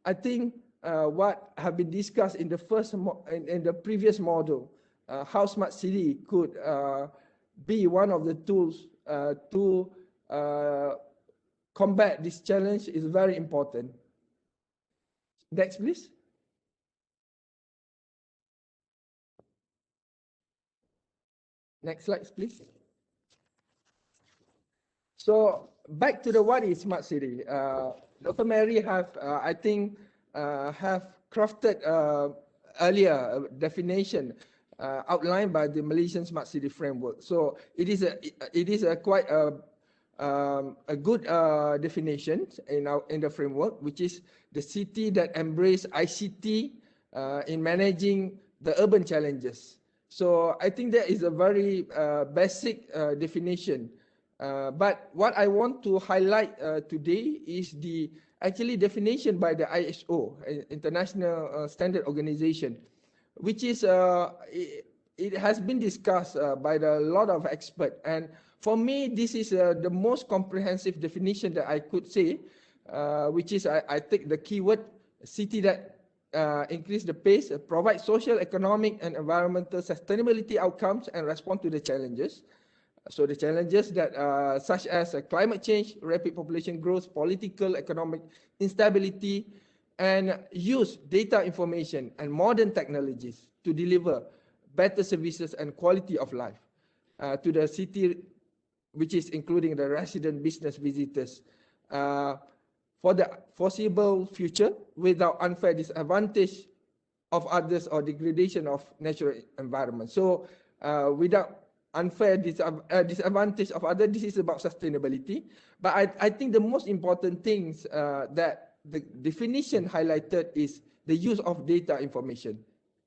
I think what have been discussed in the previous model, how smart city could be one of the tools to combat this challenge is very important. Next, please. Next slide, please. So back to the what is smart city. Dr. Mary have, I think, have crafted earlier a definition outlined by the Malaysian Smart City Framework. So it is a quite a good definition in the framework, which is the city that embrace ICT in managing the urban challenges. So I think that is a very basic definition. But what I want to highlight today is the actually definition by the ISO, International Standard Organization, which is it has been discussed by a lot of experts. And for me, this is the most comprehensive definition that I could say, which is I take the keyword city that increase the pace, provide social, economic, and environmental sustainability outcomes, and respond to the challenges. So the challenges that such as climate change, rapid population growth, political, economic instability, and use data information and modern technologies to deliver better services and quality of life to the city, which is including the resident business visitors, for the foreseeable future without unfair disadvantage of others or degradation of natural environment. So without unfair disadvantage of others, this is about sustainability. But I think the most important things that the definition highlighted is the use of data information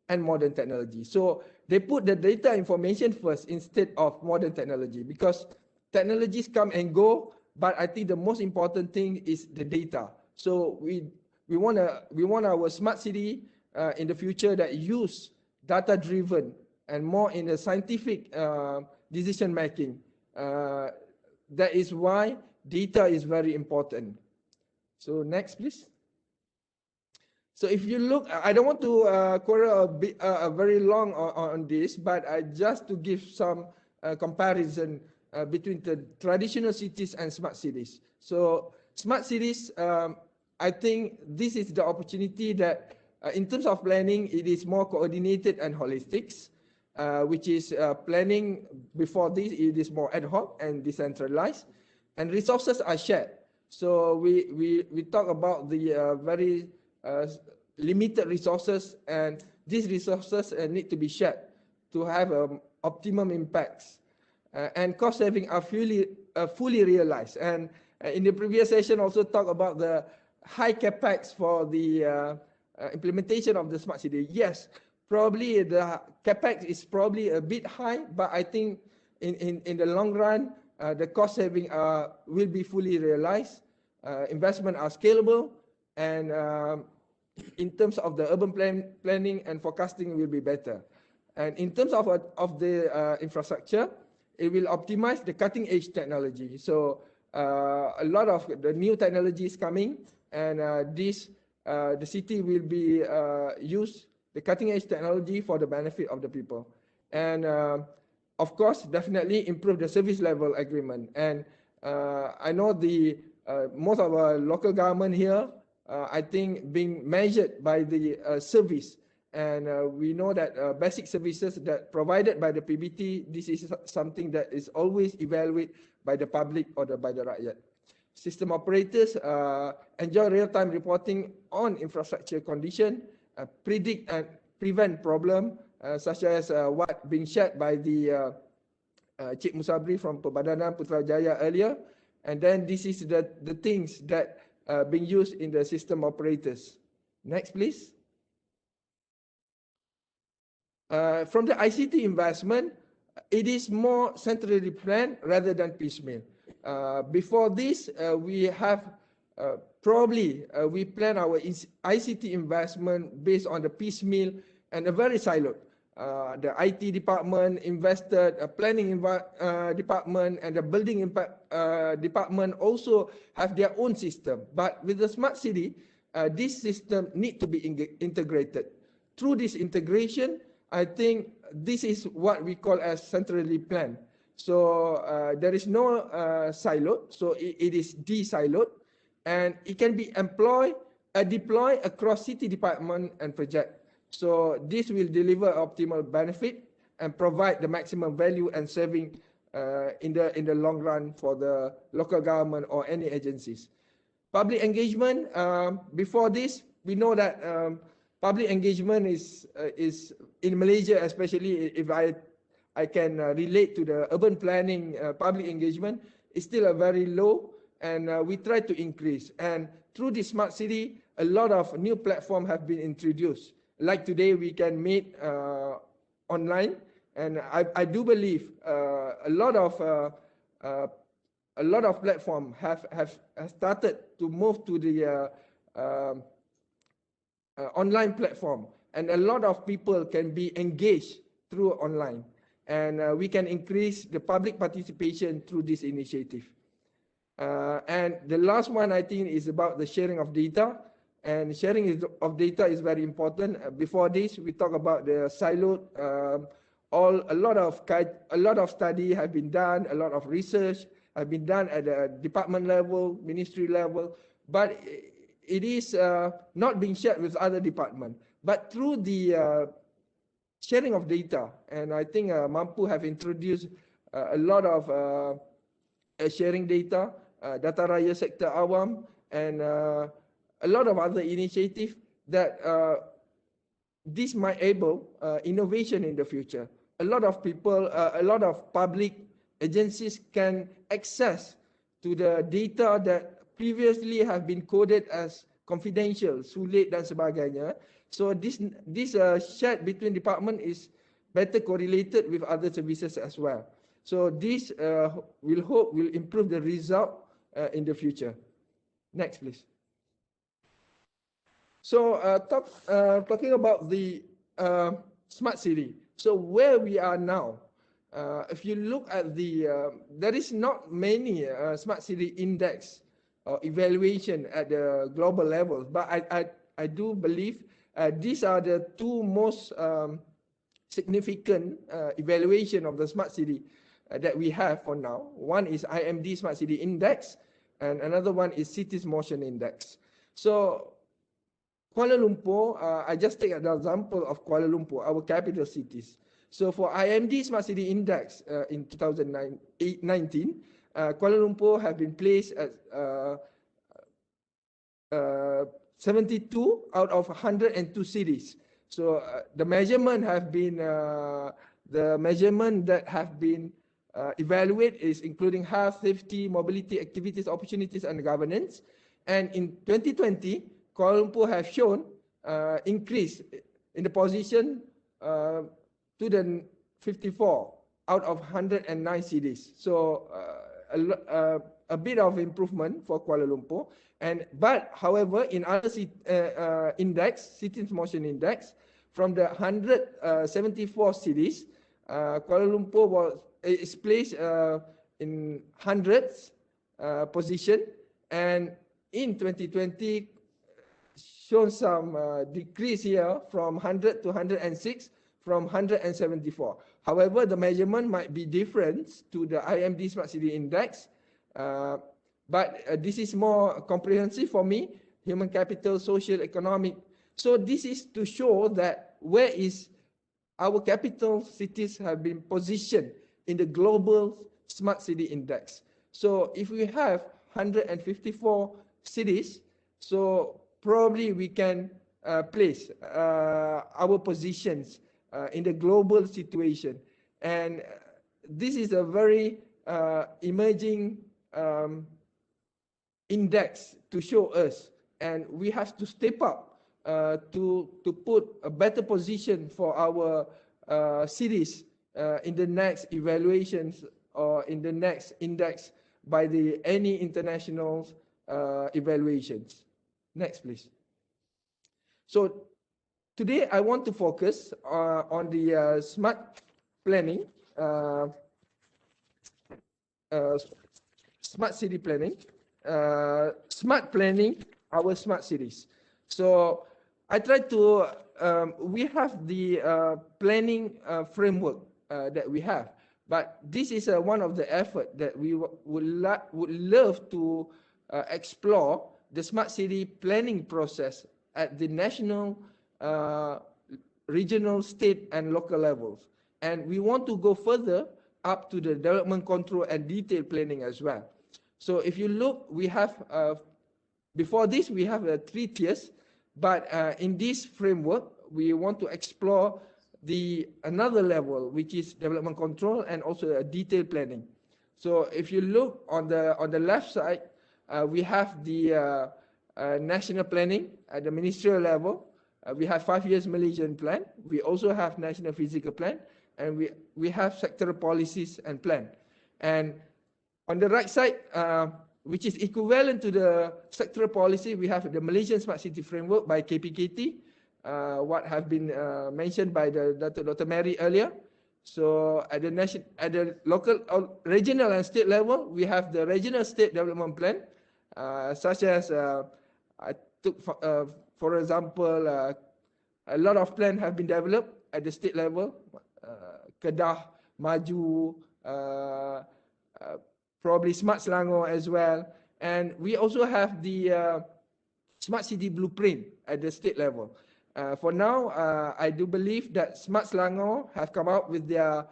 and modern technology. So they put the data information first instead of modern technology, because technologies come and go, but I think the most important thing is the data. So we want our smart city in the future that use data-driven and more in the scientific decision making. That is why data is very important. So next, please. So if you look, I don't want to quarrel very long on this, but just to give some comparison between the traditional cities and smart cities. So smart cities, I think this is the opportunity that in terms of planning, it is more coordinated and holistic, which is planning before this, it is more ad hoc and decentralized, and resources are shared. So we talk about the very limited resources, and these resources need to be shared to have optimum impacts. and cost saving are fully realized. And in the previous session also talk about the high capex for the implementation of the smart city. Yes, probably the capex is probably a bit high, but I think in the long run, the cost saving will be fully realized. Investment are scalable, and in terms of the urban planning and forecasting will be better. And in terms of the infrastructure, it will optimize the cutting edge technology. So a lot of the new technology is coming, and the city will be use the cutting edge technology for the benefit of the people. And of course, definitely improve the service level agreement. And I know the most of our local government here, I think being measured by the service. And we know that basic services that provided by the PBT, this is something that is always evaluated by the public or by the rakyat. System operators enjoy real-time reporting on infrastructure condition, predict and prevent problem such as what being shared by the Cik Musabri from Perbadanan Putrajaya earlier. And then this is the things that being used in the system operators. Next, please. From the ICT investment, it is more centrally planned rather than piecemeal. Before this, we have we plan our ICT investment based on the piecemeal and a very siloed. The IT department invested, planning department and the building impact department also have their own system. But with the smart city, this system need to be integrated. Through this integration, I think this is what we call as centrally planned. So there is no siloed, so it is de-siloed, and it can be deployed across city department and project. So this will deliver optimal benefit and provide the maximum value and saving in the long run for the local government or any agencies. Public engagement, before this, we know that public engagement is in Malaysia, especially if I can relate to the urban planning public engagement, is still a very low, and we try to increase. And through the smart city, a lot of new platforms have been introduced. Like today, we can meet online, and I do believe a lot of platforms have started to move to the online platform, and a lot of people can be engaged through online, and we can increase the public participation through this initiative. And the last one, I think, is about the sharing of data. And sharing of data is very important. Before this, we talk about the siloed. A lot of study have been done, a lot of research have been done at the department level, ministry level, but it is not being shared with other departments. But through the sharing of data, and I think Mampu have introduced a lot of sharing data, Data Raya Sektor Awam, and a lot of other initiatives that this might enable innovation in the future. A lot of people, a lot of public agencies can access to the data that previously have been coded as confidential, sulit dan sebagainya. So this shared between department is better correlated with other services as well. So this will improve the result in the future. Next, please. So talking about the smart city. So where we are now, if you look at there is not many smart city index or evaluation at the global level, but I do believe these are the two most significant evaluation of the smart city that we have for now. One is IMD Smart City Index, and another one is Cities Motion Index. So Kuala Lumpur, I just take an example of Kuala Lumpur, our capital cities. So for IMD Smart City Index in 2019, Kuala Lumpur have been placed at 72 out of 102 cities. So the measurement have been evaluate is including health, safety, mobility, activities, opportunities, and governance. And in 2020, Kuala Lumpur have shown increase in the position to the 54 out of 109 cities. So a bit of improvement for Kuala Lumpur. But however, in other index, Cities Motion Index, from the 174 cities, Kuala Lumpur is placed in 100th position, and in 2020 shown some decrease here from 100 to 106 from 174. However, the measurement might be different to the IMD Smart City Index, but this is more comprehensive for me, human capital, social, economic. So this is to show that where is our capital cities have been positioned in the global Smart City Index. So if we have 154 cities, so probably we can place our positions in the global situation. And this is a very emerging index to show us, and we have to step up to put a better position for our cities in the next evaluations or in the next index by any international evaluations. Next, please. So today I want to focus on the smart planning, smart city planning, smart planning our smart cities. So I try to, we have the planning framework that we have, but this is one of the effort that we would love to explore the smart city planning process at the national, regional, state, and local levels. And we want to go further up to the development control and detailed planning as well. So if you look, we have, before this, we have 3 tiers, but in this framework, we want to explore another level, which is development control and also a detailed planning. So if you look on the left side, we have the national planning at the ministerial level. We have 5 years Malaysian plan. We also have national physical plan, and we have sectoral policies and plan. And on the right side, which is equivalent to the sectoral policy, we have the Malaysian Smart City Framework by KPKT, what have been mentioned by Dr. Mary earlier. So at the local, regional and state level, we have the regional state development plan, such as I took for example, a lot of plans have been developed at the state level, Kedah, Maju, probably Smart Selangor as well. And we also have the Smart City Blueprint at the state level. For now, I do believe that Smart Selangor have come out with their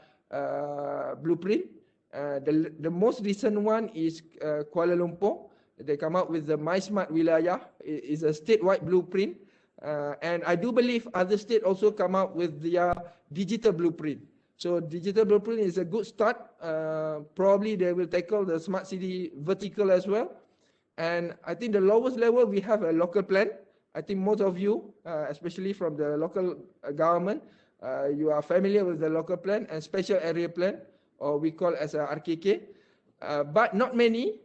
blueprint. The most recent one is Kuala Lumpur. They come out with the My Smart Wilayah. It is a statewide blueprint. And I do believe other states also come out with their digital blueprint. So digital blueprint is a good start. Probably they will tackle the smart city vertical as well. And I think the lowest level, we have a local plan. I think most of you, especially from the local government, you are familiar with the local plan and special area plan, or we call as a RKK. But not many,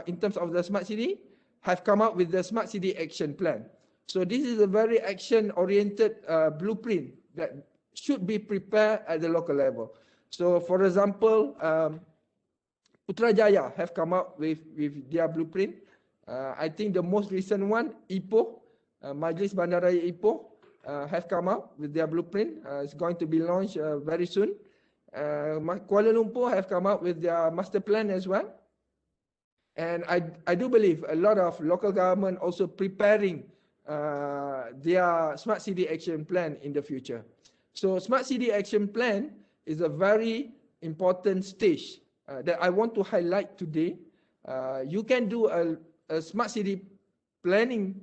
in terms of the smart city, have come up with the smart city action plan. So this is a very action-oriented blueprint that should be prepared at the local level. So for example, Putrajaya have come up with their blueprint. I think the most recent one, Ipoh, Majlis Bandaraya Ipoh, have come up with their blueprint. It's going to be launched very soon. Kuala Lumpur have come up with their master plan as well. And I do believe a lot of local government also preparing their smart city action plan in the future. So smart city action plan is a very important stage that I want to highlight today. You can do a smart city planning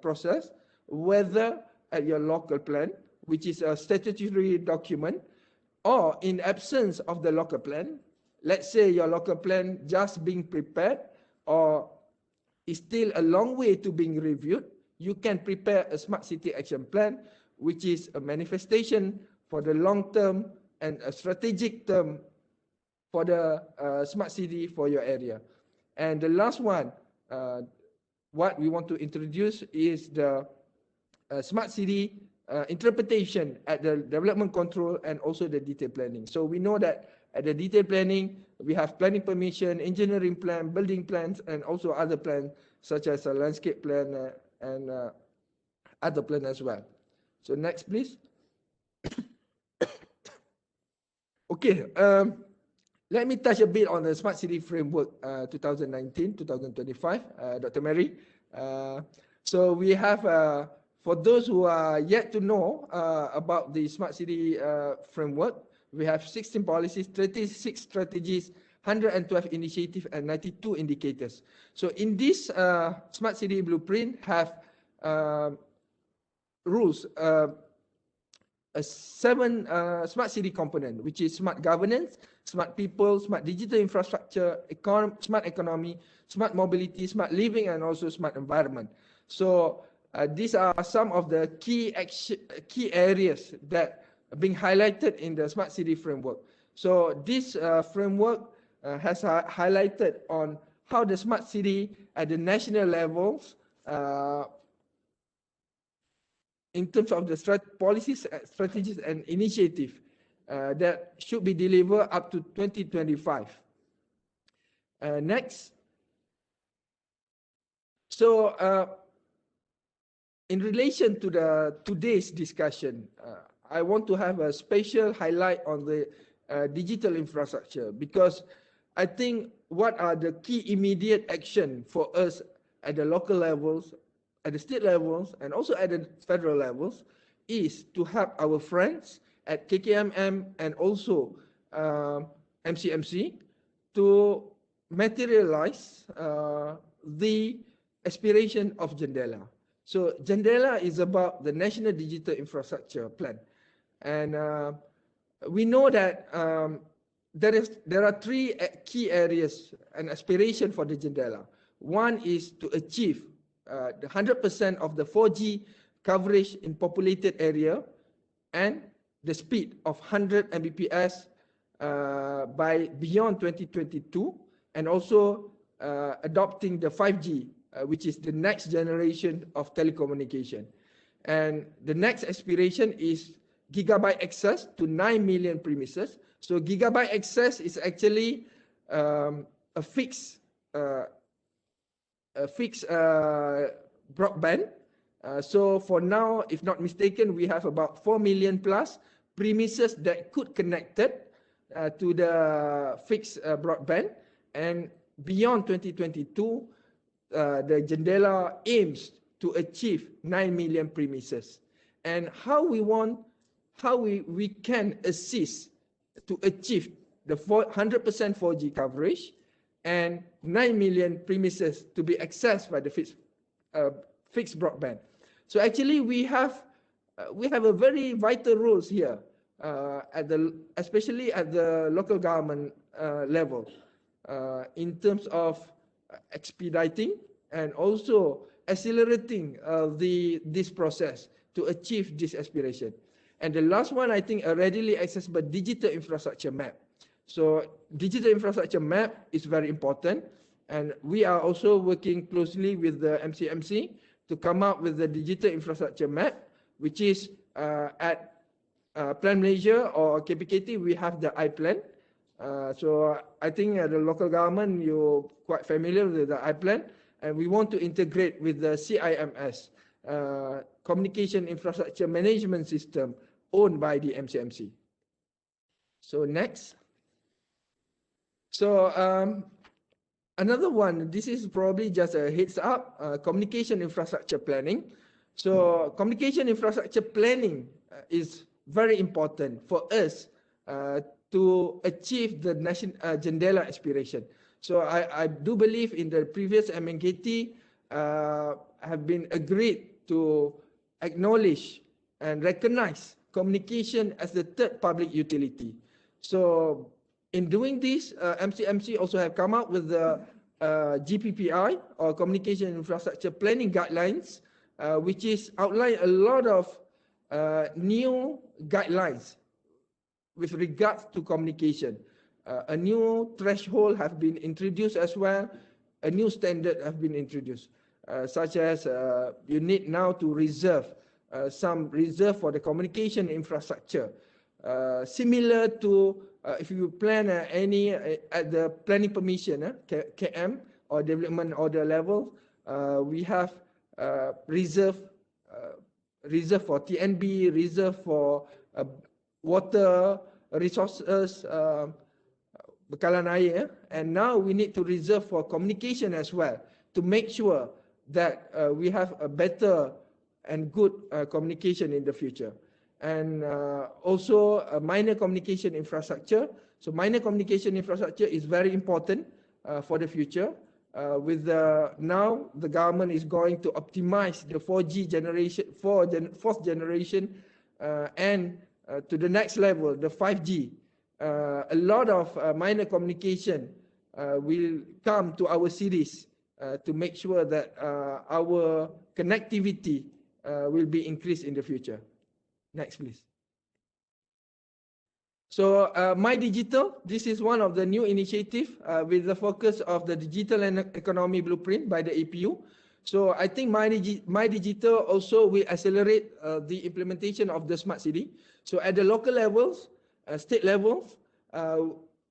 process, whether at your local plan, which is a statutory document, or in absence of the local plan, let's say your local plan just being prepared or is still a long way to being reviewed, you can prepare a smart city action plan, which is a manifestation for the long term and a strategic term for the smart city for your area. And the last one, what we want to introduce is the smart city interpretation at the development control and also the detailed planning. So we know that at the detailed planning, we have planning permission, engineering plan, building plans, and also other plans such as a landscape plan and other plan as well. So next, please. Okay, let me touch a bit on the Smart City Framework 2019-2025, Dr. Mary. So we have, for those who are yet to know about the Smart City Framework, we have 16 policies, 36 strategies, 112 initiatives, and 92 indicators. So in this Smart City Blueprint have rules, a 7 smart city component, which is smart governance, smart people, smart digital infrastructure, smart economy, smart mobility, smart living, and also smart environment. So these are some of the key areas that are being highlighted in the Smart City Framework. So this framework has highlighted on how the smart city at the national levels in terms of the policies, strategies, and initiatives that should be delivered up to 2025. Next. So, in relation to today's discussion, I want to have a special highlight on the digital infrastructure, because I think what are the key immediate action for us at the local levels, at the state levels, and also at the federal levels, is to help our friends at KKMM and also MCMC to materialize the aspiration of Jendela. So Jendela is about the National Digital Infrastructure Plan. And we know that there are 3 key areas and aspiration for the Jendela. One is to achieve the 100% of the 4G coverage in populated area and the speed of 100 Mbps by beyond 2022, and also adopting the 5G, which is the next generation of telecommunication. And the next aspiration is gigabyte access to 9 million premises. So gigabyte access is actually a fixed broadband. So for now, if not mistaken, we have about 4 million plus premises that could connected to the fixed broadband. And beyond 2022, the Jendela aims to achieve 9 million premises. And how we can assist to achieve the 100% 4G coverage and 9 million premises to be accessed by the fixed broadband. So actually we have a very vital roles here, especially at the local government level, in terms of expediting and also accelerating this process to achieve this aspiration. And the last one, I think, a readily accessible digital infrastructure map. So digital infrastructure map is very important, and we are also working closely with the MCMC to come up with the digital infrastructure map, which is at PLANMalaysia or KPKT, we have the I-Plan. So I think the local government, you're quite familiar with the I-Plan, and we want to integrate with the CIMS, Communication Infrastructure Management System, owned by the MCMC. So next. So another one, this is probably just a heads up, communication infrastructure planning. So communication infrastructure planning is very important for us to achieve the national Jendela aspiration. So I do believe in the previous MNKT have been agreed to acknowledge and recognize communication as the third public utility. So in doing this, MCMC also have come up with the GPPI, or Communication Infrastructure Planning Guidelines, which is outline a lot of new guidelines with regards to communication. A new threshold have been introduced as well. A new standard have been introduced, such as you need now to reserve some reserve for the communication infrastructure, similar to if you plan any at the planning permission KM or development order level, we have reserve for TNB, reserve for water resources, bekalan air, and now we need to reserve for communication as well to make sure that we have a better and good communication in the future. And also a minor communication infrastructure. So minor communication infrastructure is very important for the future. Now the government is going to optimize the 4G generation, fourth generation, and to the next level, the 5G. A lot of minor communication will come to our cities to make sure that our connectivity will be increased in the future. Next, please. So My Digital, this is one of the new initiatives with the focus of the digital and economy blueprint by the APU. So I think My Digital also will accelerate the implementation of the smart city. So at the local levels, state levels,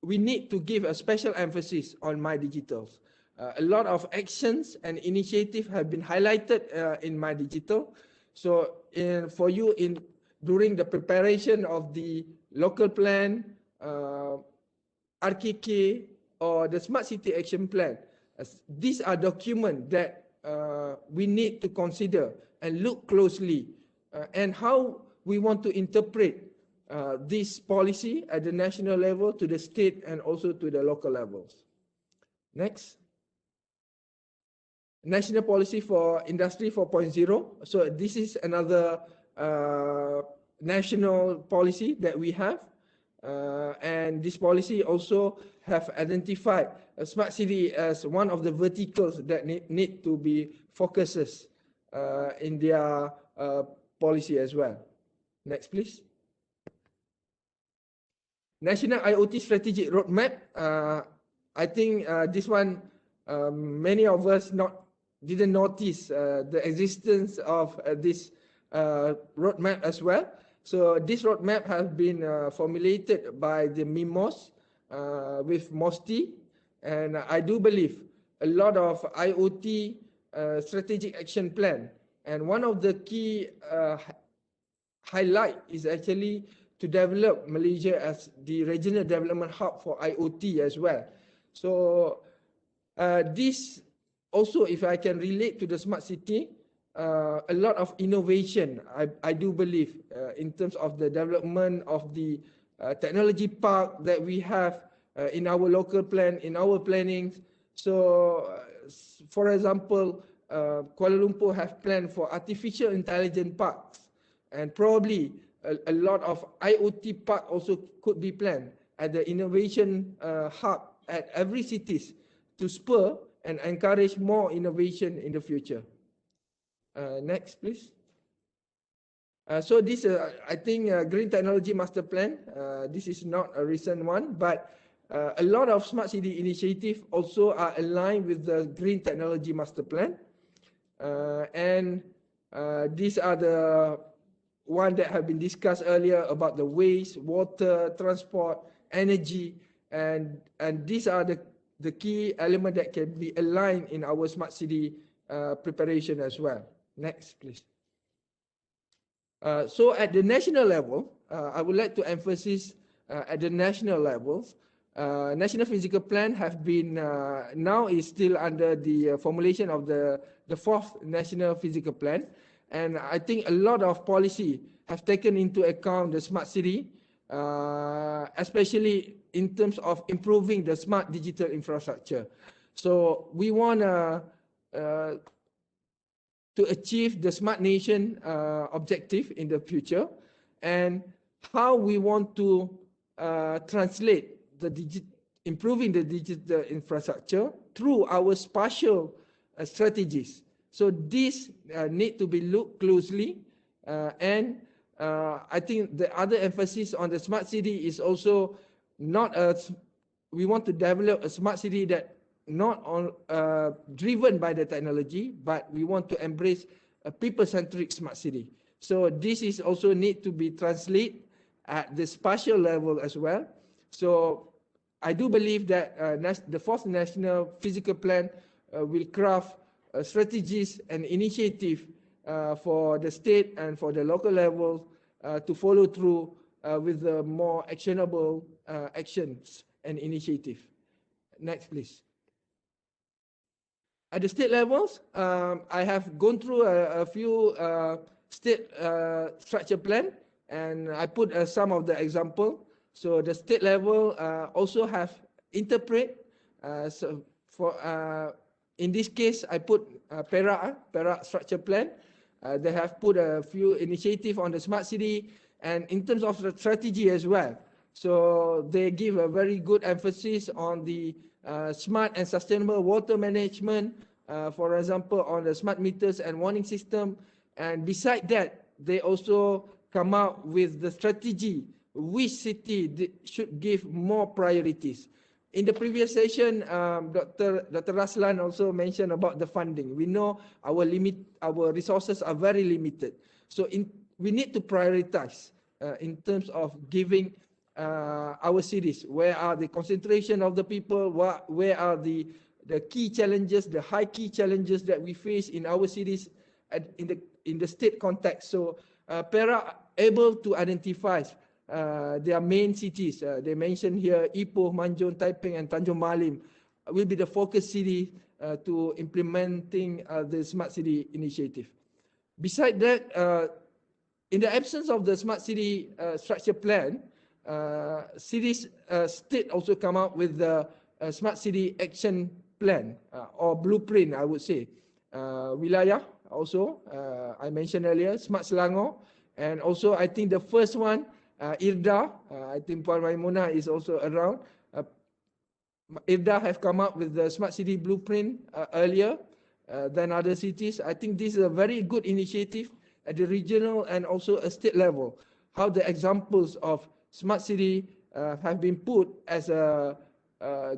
we need to give a special emphasis on My Digital. A lot of actions and initiatives have been highlighted in My Digital. So for you during the preparation of the local plan, RKK, or the Smart City Action Plan, these are documents that we need to consider and look closely and how we want to interpret this policy at the national level, to the state, and also to the local levels. Next. National Policy for Industry 4.0. So this is another national policy that we have. And this policy also have identified a smart city as one of the verticals that need to be focuses in their policy as well. Next, please. National IoT Strategic Roadmap. I think this one, many of us didn't notice the existence of this roadmap as well. So this roadmap has been formulated by the MIMOS with MOSTI, and I do believe a lot of IoT strategic action plan. And one of the key highlight is actually to develop Malaysia as the regional development hub for IoT as well. So this also, if I can relate to the smart city, a lot of innovation, I do believe, in terms of the development of the technology park that we have in our local plan, in our planning. So, for example, Kuala Lumpur have planned for artificial intelligence parks, and probably a lot of IoT park also could be planned at the innovation hub at every cities to spur and encourage more innovation in the future. Next, please. So this, I think, Green Technology Master Plan, this is not a recent one, but a lot of smart city initiatives also are aligned with the Green Technology Master Plan. And these are the one that have been discussed earlier about the waste, water, transport, energy, and these are the key element that can be aligned in our smart city preparation as well. Next, please. So at the national level, I would like to emphasize at the national levels, National Physical Plan have been, now is still under the formulation of the fourth National Physical Plan. And I think a lot of policy have taken into account the smart city, especially in terms of improving the smart digital infrastructure. So we want to achieve the smart nation objective in the future, and how we want to translate improving the digital infrastructure through our spatial strategies. So this need to be looked closely, and I think the other emphasis on the smart city is also not we want to develop a smart city that not on driven by the technology, but we want to embrace a people-centric smart city. So this is also need to be translated at the spatial level as well. So I do believe that the fourth national physical plan will craft strategies and initiative for the state and for the local level to follow through with the more actionable actions and initiative. Next, please. At the state levels, I have gone through a few state structure plan, and I put some of the example. So the state level also have interpret. So for in this case, I put Perak structure plan. They have put a few initiative on the smart city, and in terms of the strategy as well. So they give a very good emphasis on the smart and sustainable water management, for example, on the smart meters and warning system. And beside that, they also come out with the strategy which city should give more priorities. In the previous session, Dr. Raslan also mentioned about the funding. We know our resources are very limited. So we need to prioritize in terms of giving our cities. Where are the concentration of the people? Where are the key challenges, the high key challenges that we face in our cities in the state context? So Perak able to identify their main cities. They mentioned here Ipoh, Manjung, Taiping, and Tanjung Malim will be the focus city to implementing the smart city initiative. Besides that, in the absence of the smart city structure plan, cities state also come out with the smart city action plan or blueprint, I would say. Wilayah also, I mentioned earlier, Smart Selangor, and also I think the first one, IRDA, I think Puan Maimunah is also around. IRDA have come up with the smart city blueprint earlier than other cities. I think this is a very good initiative at the regional and also a state level. How the examples of smart city have been put as a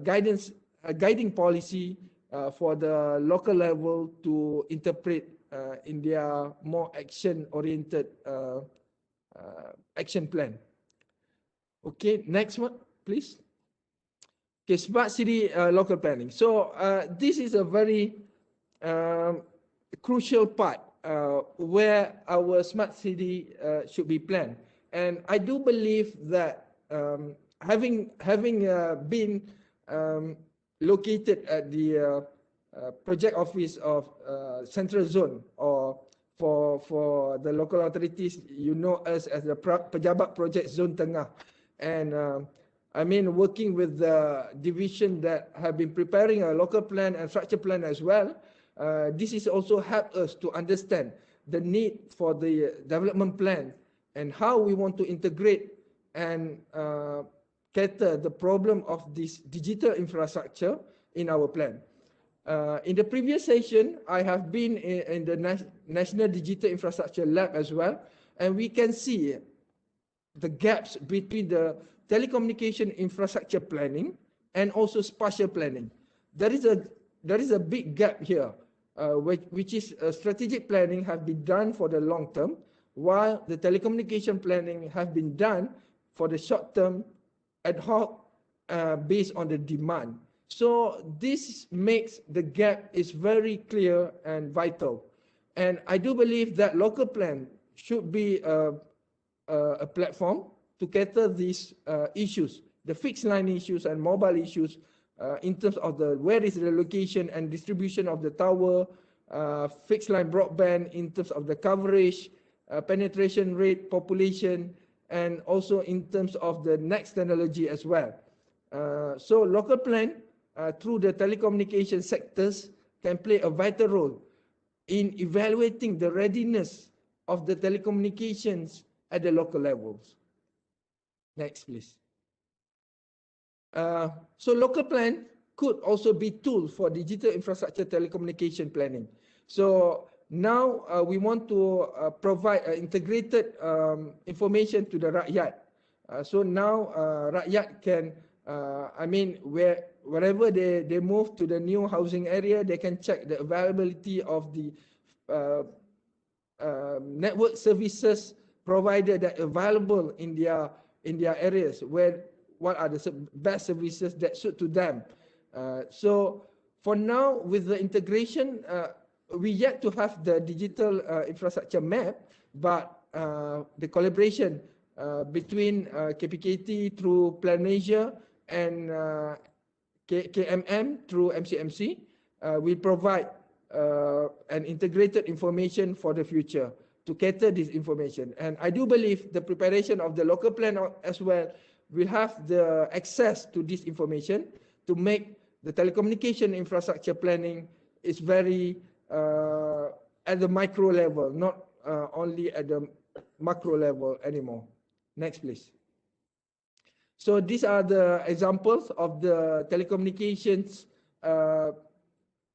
guiding policy for the local level to interpret in their more action-oriented action plan. Okay, next one, please. Okay, smart city local planning. So this is a very crucial part where our smart city should be planned. And I do believe that having been located at the project office of Central Zone, or for the local authorities, you know us as the Pejabat Project Zone Tengah. And I mean, working with the division that have been preparing a local plan and structure plan as well, this is also helped us to understand the need for the development plan and how we want to integrate and cater the problem of this digital infrastructure in our plan. In the previous session, I have been in the National Digital Infrastructure Lab as well, and we can see the gaps between the telecommunication infrastructure planning and also spatial planning. There is a big gap here, which is strategic planning have been done for the long term, while the telecommunication planning have been done for the short term ad hoc based on the demand. So this makes the gap is very clear and vital. And I do believe that local plan should be a platform to cater these issues, the fixed line issues and mobile issues in terms of where is the location and distribution of the tower, fixed line broadband in terms of the coverage, penetration rate, population, and also in terms of the next technology as well. So local plan through the telecommunication sectors can play a vital role in evaluating the readiness of the telecommunications at the local levels. Next, please. So local plan could also be tools for digital infrastructure telecommunication planning. So now we want to provide integrated information to the rakyat. So now rakyat can, wherever they move to the new housing area, they can check the availability of the network services provided that available in their areas, what are the best services that suit to them. So for now, with the integration, we yet to have the digital infrastructure map, but the collaboration between KPKT through PLANMalaysia and KMM through MCMC will provide an integrated information for the future to cater this information. And I do believe the preparation of the local plan as well will have the access to this information to make the telecommunication infrastructure planning is very at the micro level, not only at the macro level anymore. Next, please. So these are the examples of the telecommunications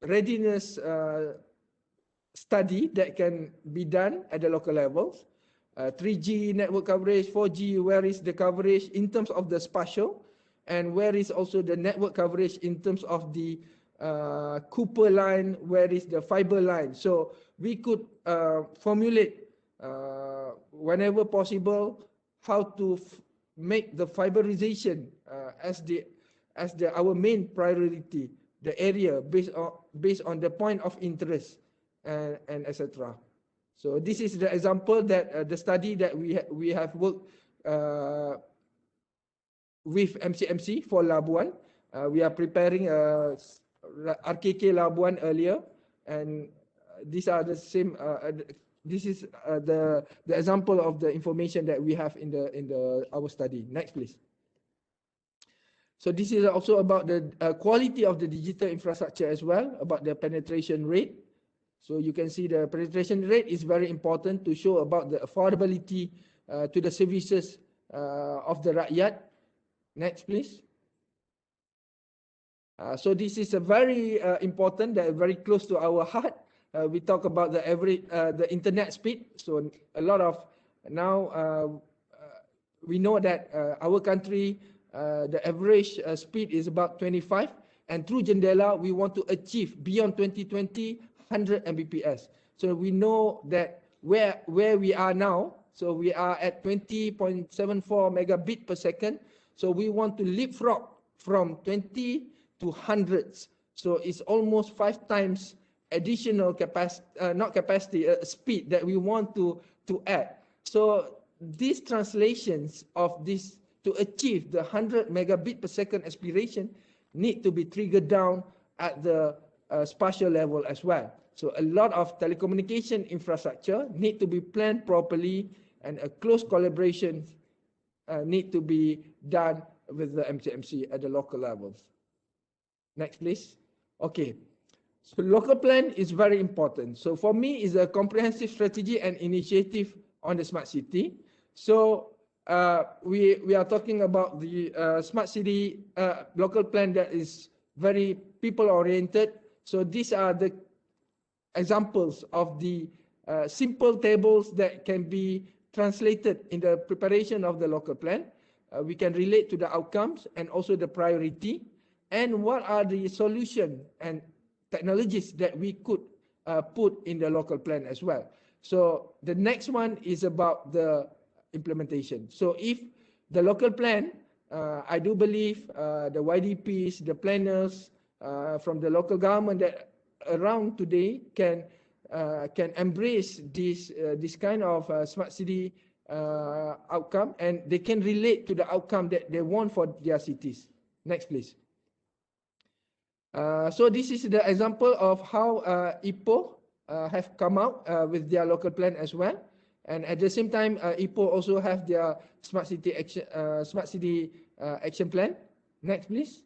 readiness study that can be done at the local levels. 3G network coverage, 4G, where is the coverage in terms of the spatial, and where is also the network coverage in terms of the Cooper line, where is the fiber line. So we could formulate whenever possible how to make the fiberization as our main priority, the area based on the point of interest and etc. So this is the example that the study that we have worked with MCMC for Labuan. We are preparing RKK Labuan earlier, and these are the same. This is the example of the information that we have in our study. Next, please. So this is also about the quality of the digital infrastructure as well, about the penetration rate. So you can see the penetration rate is very important to show about the affordability to the services of the rakyat. Next, please. So this is a very important, very close to our heart. We talk about the internet speed. So a lot of now we know that our country, the average speed is about 25, and through Jendela we want to achieve beyond 2020 100 Mbps. So we know that where we are now, so we are at 20.74 megabit per second. So we want to leapfrog from 20 to hundreds. So it's almost 5 times additional speed that we want to add. So these translations of this to achieve the 100 megabit per second aspiration need to be triggered down at the spatial level as well. So a lot of telecommunication infrastructure need to be planned properly, and a close collaboration need to be done with the MCMC at the local levels. Next, please. Okay. So local plan is very important. So for me, it's a comprehensive strategy and initiative on the smart city. So we are talking about the smart city local plan that is very people oriented. So these are the examples of the simple tables that can be translated in the preparation of the local plan. We can relate to the outcomes and also the priority, and what are the solution and technologies that we could put in the local plan as well. So the next one is about the implementation. So if the local plan, I do believe the YDPs, the planners from the local government that around today can embrace this kind of smart city outcome, and they can relate to the outcome that they want for their cities. Next, please. So this is the example of how Ipoh have come out with their local plan as well, and at the same time, Ipoh also have their smart city action plan. Next, please.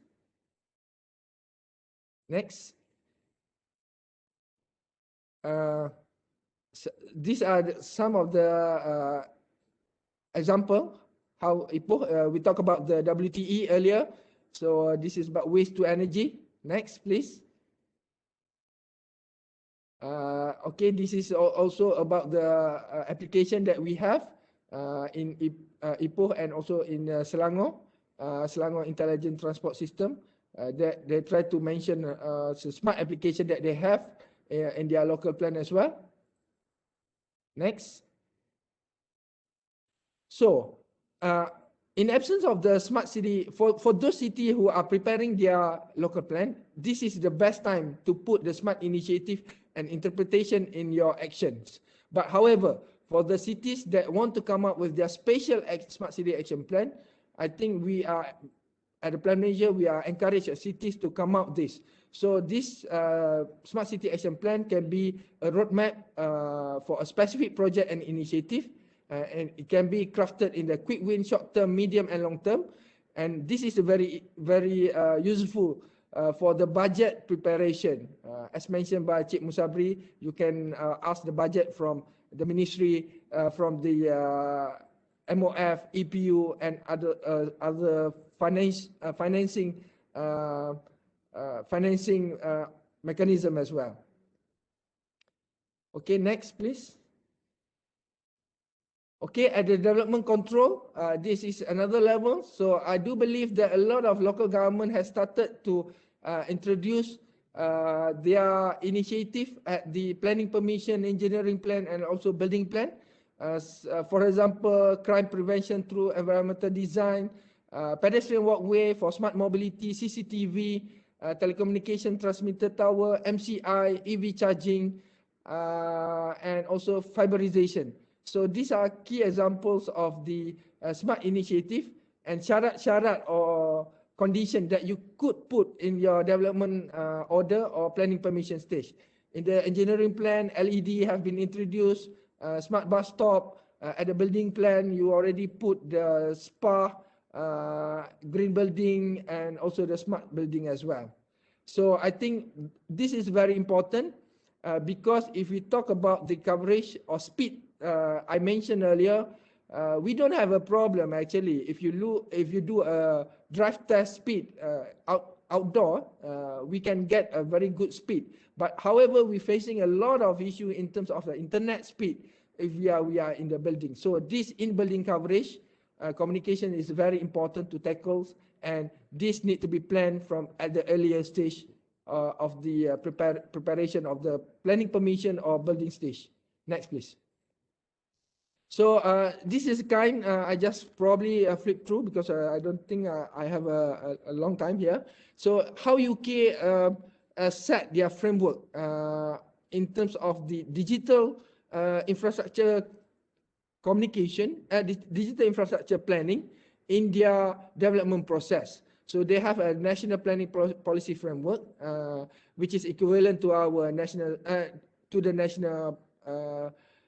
Next. So these are some of the example how Ipoh. We talked about the WTE earlier. So this is about waste to energy. Next, please. Okay, this is also about the application that we have in Ipoh and also in Selangor, Selangor Intelligent Transport System. That they try to mention smart application that they have in their local plan as well. Next. So, in absence of the smart city, for those cities who are preparing their local plan, this is the best time to put the smart initiative and interpretation in your actions. But however, for the cities that want to come up with their special smart city action plan, I think we are, at the PLANMalaysia, we are encouraged cities to come out this. So this smart city action plan can be a roadmap for a specific project and initiative, and it can be crafted in the quick win, short term, medium and long term. And this is a very useful for the budget preparation. As mentioned by Cik Musabri, you can ask the budget from the ministry, from the MOF, EPU and other financing mechanism as well. Okay, next please. Okay, at the development control, this is another level. So I do believe that a lot of local government has started to introduce their initiative at the planning permission, engineering plan and also building plan. For example, crime prevention through environmental design, pedestrian walkway for smart mobility, CCTV, telecommunication transmitter tower, MCI, EV charging, and also fiberization. So these are key examples of the smart initiative and syarat-syarat or condition that you could put in your development order or planning permission stage. In the engineering plan, LED have been introduced, smart bus stop. At the building plan, you already put the spa, green building, and also the smart building as well. So I think this is very important because if we talk about the coverage or speed, I mentioned earlier, we don't have a problem actually. If you do a drive test speed outdoor, we can get a very good speed. But however, we're facing a lot of issue in terms of the internet speed if we are in the building. So this in-building coverage, communication is very important to tackle, and this need to be planned from at the earlier stage of the preparation of the planning permission or building stage. Next, please. So this is kind, I just probably flip through because I don't think I have a long time here. So how UK set their framework in terms of the digital infrastructure communication, digital infrastructure planning in their development process. So they have a national planning policy framework, which is equivalent to our national, to the national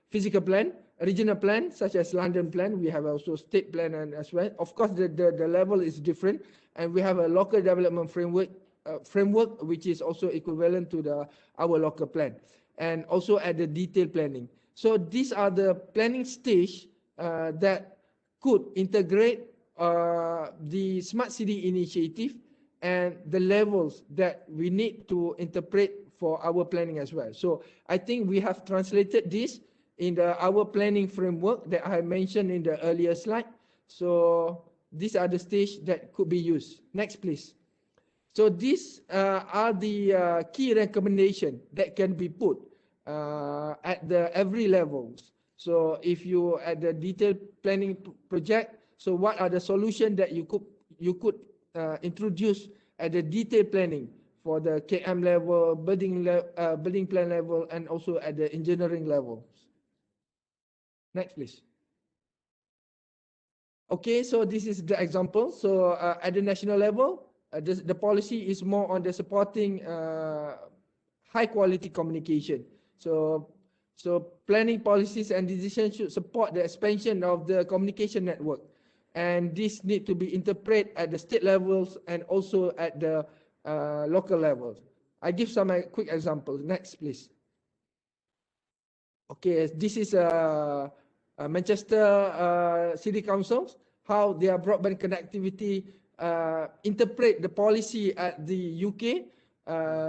physical plan, regional plan, such as London plan. We have also state plan and as well. Of course, the level is different, and we have a local development framework, which is also equivalent to our local plan, and also at the detailed planning. So these are the planning stage that could integrate the smart city initiative and the levels that we need to interpret for our planning as well. So I think we have translated this in our planning framework that I mentioned in the earlier slide. So these are the stages that could be used. Next, please. So these are the key recommendations that can be put at every levels. So if you at the detailed planning project, so what are the solutions that you could introduce at the detailed planning for the KM level, building plan level, and also at the engineering level. Next, please. Okay, so this is the example. So at the national level, the policy is more on the supporting high quality communication. So planning policies and decisions should support the expansion of the communication network. And this need to be interpreted at the state levels and also at the local levels. I give some quick examples. Next, please. Okay, this is Manchester City Council, how their broadband connectivity interpret the policy at the UK,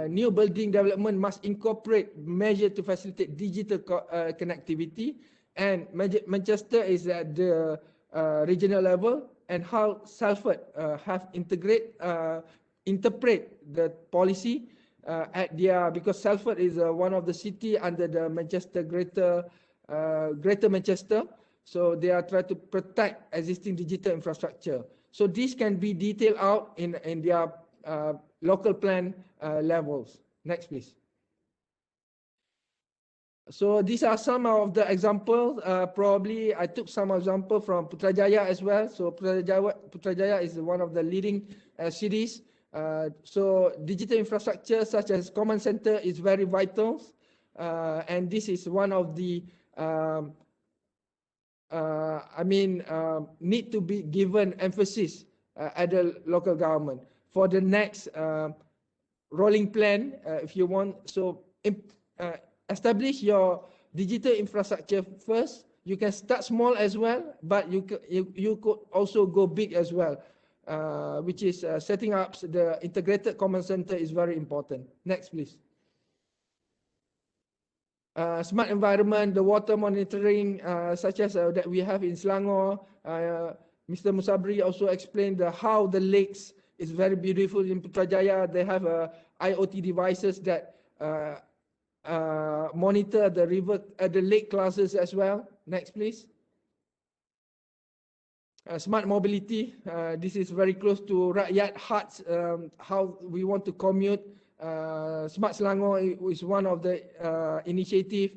new building development must incorporate measures to facilitate digital connectivity, and Manchester is at the regional level, and how Salford have interpret the policy at their, because Salford is one of the city under the Manchester Greater Manchester, so they are trying to protect existing digital infrastructure. So this can be detailed out in their local plan levels. Next, please. So these are some of the examples. Probably I took some example from Putrajaya as well. So Putrajaya is one of the leading cities. So digital infrastructure such as command center is very vital, and this is one of the need to be given emphasis at the local government for the next rolling plan, if you want. So establish your digital infrastructure first. You can start small as well, but you could also go big as well, which is setting up the integrated command center is very important. Next, please. Smart environment, the water monitoring, such as that we have in Selangor. Mr. Musabri also explained how the lakes is very beautiful in Putrajaya. They have IoT devices that monitor the river, the lake classes as well. Next, please. Smart mobility. This is very close to rakyat hearts. How we want to commute. Smart Selangor is one of the initiative.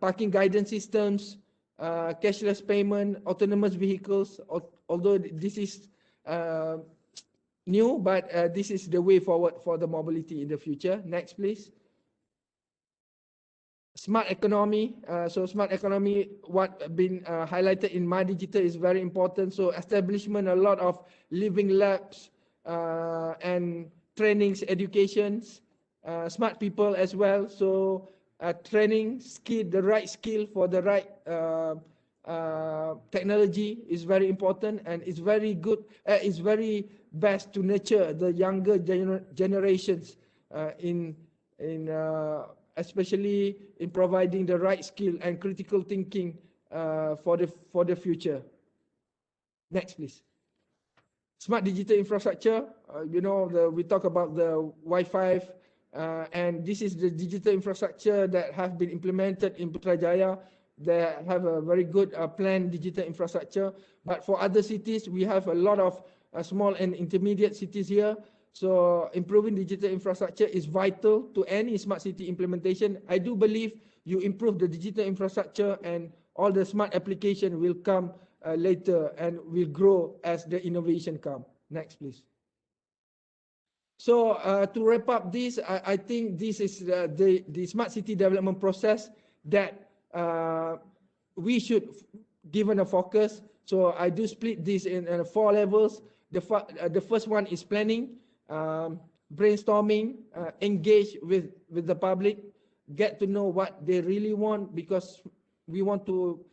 Parking guidance systems, cashless payment, autonomous vehicles. Although this is new, but this is the way forward for the mobility in the future. Next, please. Smart economy. So smart economy, what been highlighted in My Digital is very important. So establishment, a lot of living labs and trainings, educations, smart people as well. So training, skill, the right skill for the right technology is very important, and it's very good. It's very best to nurture the younger generations especially in providing the right skill and critical thinking for the future. Next, please. Smart digital infrastructure. We talk about the Wi-Fi, and this is the digital infrastructure that have been implemented in Putrajaya. They have a very good planned digital infrastructure. But for other cities, we have a lot of small and intermediate cities here. So improving digital infrastructure is vital to any smart city implementation. I do believe you improve the digital infrastructure and all the smart application will come later and will grow as the innovation come. Next, please. So to wrap up this, I think this is the smart city development process that we should given a focus. So I do split this in 4 levels. The first one is planning, brainstorming, engage with the public, get to know what they really want, because we want to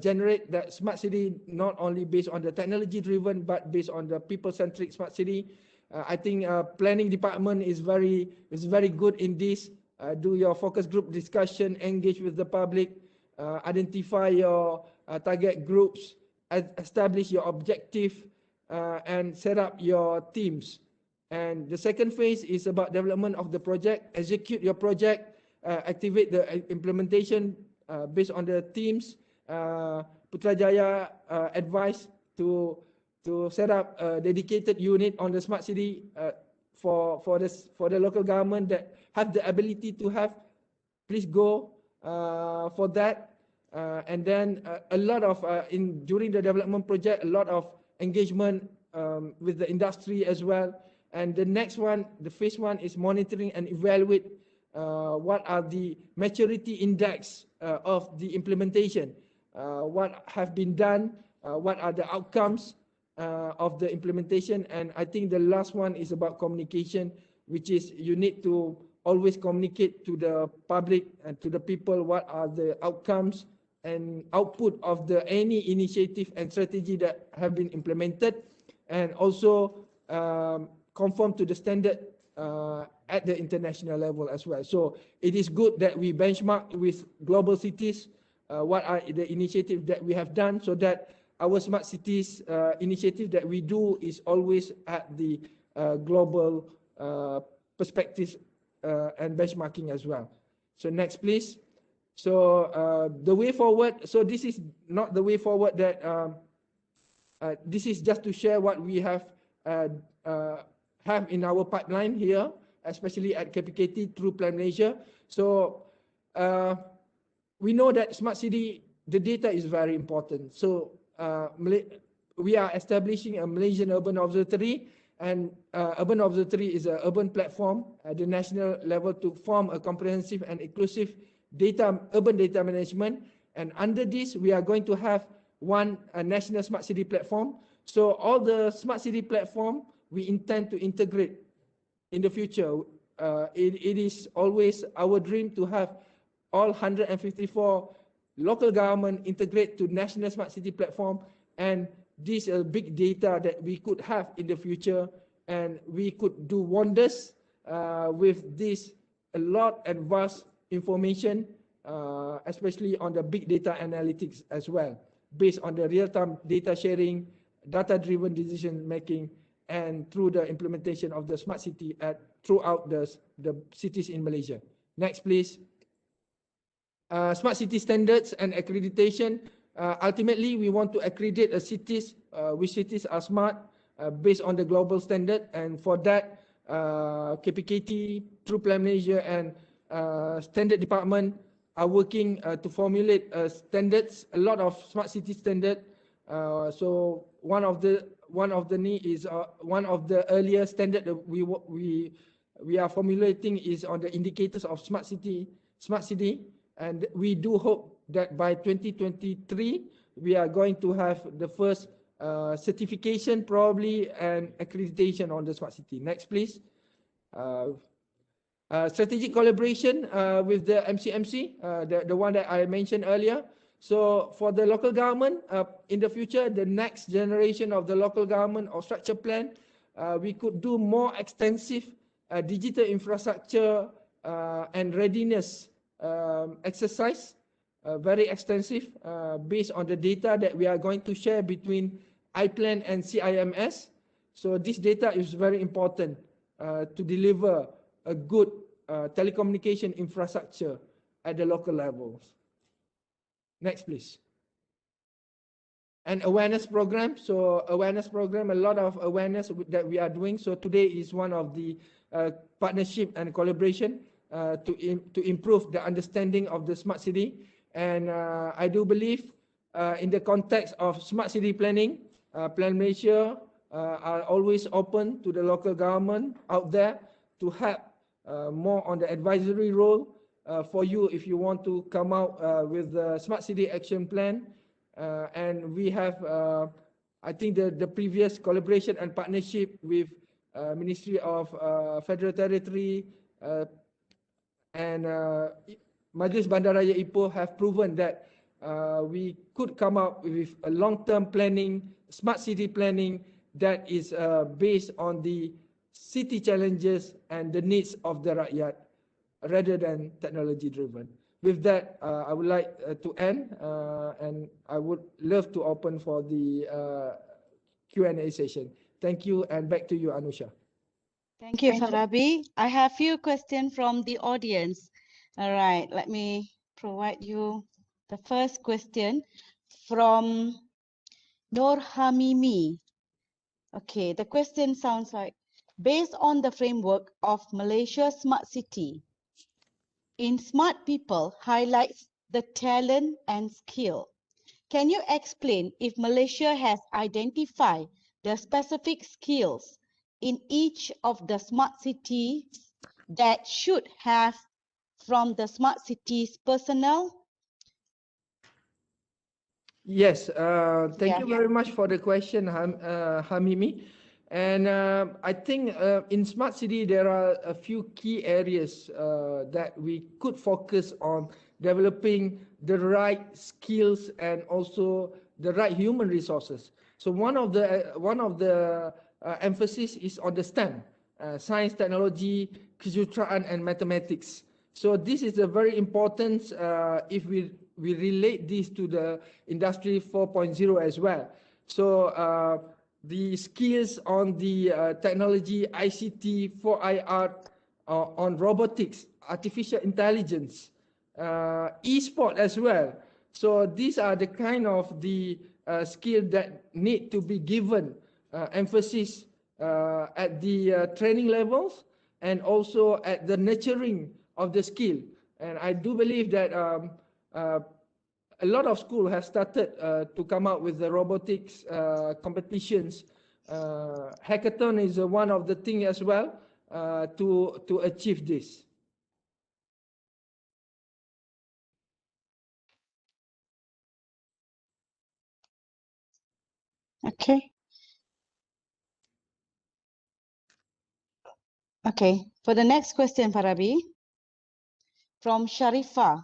generate that smart city not only based on the technology driven but based on the people centric smart city. I think planning department is very good in this. Do your focus group discussion, engage with the public, identify your target groups, establish your objective, and set up your teams. And the second phase is about development of the project, execute your project, activate the implementation based on the teams. Putrajaya advised to set up a dedicated unit on the smart city for the local government that have the ability to have. Please go for that. And then a lot of during the development project, a lot of engagement with the industry as well. And the next one, the phase 1 is monitoring and evaluate what are the maturity index of the implementation, what have been done, what are the outcomes of the implementation. And I think the last one is about communication, which is you need to always communicate to the public and to the people what are the outcomes and output of any initiative and strategy that have been implemented, and also conform to the standard at the international level as well. So it is good that we benchmark with global cities, what are the initiatives that we have done, so that our smart cities initiative that we do is always at the global perspectives and benchmarking as well. So next, please. So the way forward, so this is not the way forward that, this is just to share what we have in our pipeline here, especially at KPKT through PLANMalaysia. So we know that smart city, the data is very important. So we are establishing a Malaysian Urban Observatory, and Urban Observatory is an urban platform at the national level to form a comprehensive and inclusive urban data management. And under this, we are going to have one national smart city platform. So all the smart city platform we intend to integrate in the future. It is always our dream to have all 154 local government integrate to national smart city platform, and this is big data that we could have in the future, and we could do wonders with this a lot and vast information, especially on the big data analytics as well, based on the real-time data sharing, data-driven decision making, and through the implementation of the smart city throughout the cities in Malaysia. Next, please. Smart city standards and accreditation. Ultimately, we want to accredit which cities are smart based on the global standard, and for that, KPKT through PLANMalaysia and standard department are working to formulate standards, a lot of smart city standard. So one of the need is one of the earlier standard that we are formulating is on the indicators of smart city, and we do hope that by 2023 we are going to have the first certification probably and accreditation on the smart city. Next, please. Strategic collaboration with the MCMC, the one that I mentioned earlier. So for the local government, in the future, the next generation of the local government or structure plan, we could do more extensive digital infrastructure and readiness exercise, very extensive, based on the data that we are going to share between iPlan and CIMS. So this data is very important to deliver a good telecommunication infrastructure at the local levels. Next, please. An awareness program. So awareness program, a lot of awareness that we are doing. So today is one of the partnership and collaboration to improve the understanding of the smart city. And I do believe in the context of smart city planning, PLANMalaysia are always open to the local government out there to help more on the advisory role for you if you want to come out with the smart city action plan. And we have, I think the previous collaboration and partnership with Ministry of Federal Territory and Majlis Bandaraya Ipoh have proven that we could come up with a long-term planning, smart city planning that is based on the city challenges and the needs of the rakyat rather than technology driven. With that, I would like to end and I would love to open for the Q&A session. Thank you, and back to you, Anusha. Thank you, Farabi. I have few questions from the audience. All right, let me provide you the first question from Nur Hamimi. Okay, the question sounds like, based on the framework of Malaysia Smart City, in Smart People highlights the talent and skill. Can you explain if Malaysia has identified the specific skills in each of the smart cities that should have from the smart cities personnel? Yes, thank you very much for the question, Hamimi. And I think in smart city, there are a few key areas that we could focus on developing the right skills and also the right human resources. So one of the emphasis is on the STEM, science, technology, kejuruteraan, and mathematics. So this is a very important if we relate this to the Industry 4.0 as well. So the skills on the technology, ICT, 4IR, on robotics, artificial intelligence, e-sport as well. So these are the kind of the skill that need to be given emphasis at the training levels and also at the nurturing of the skill. And I do believe that a lot of schools have started to come out with the robotics competitions. Hackathon is one of the things as well to achieve this. Okay. Okay, for the next question, Farabi, from Sharifa.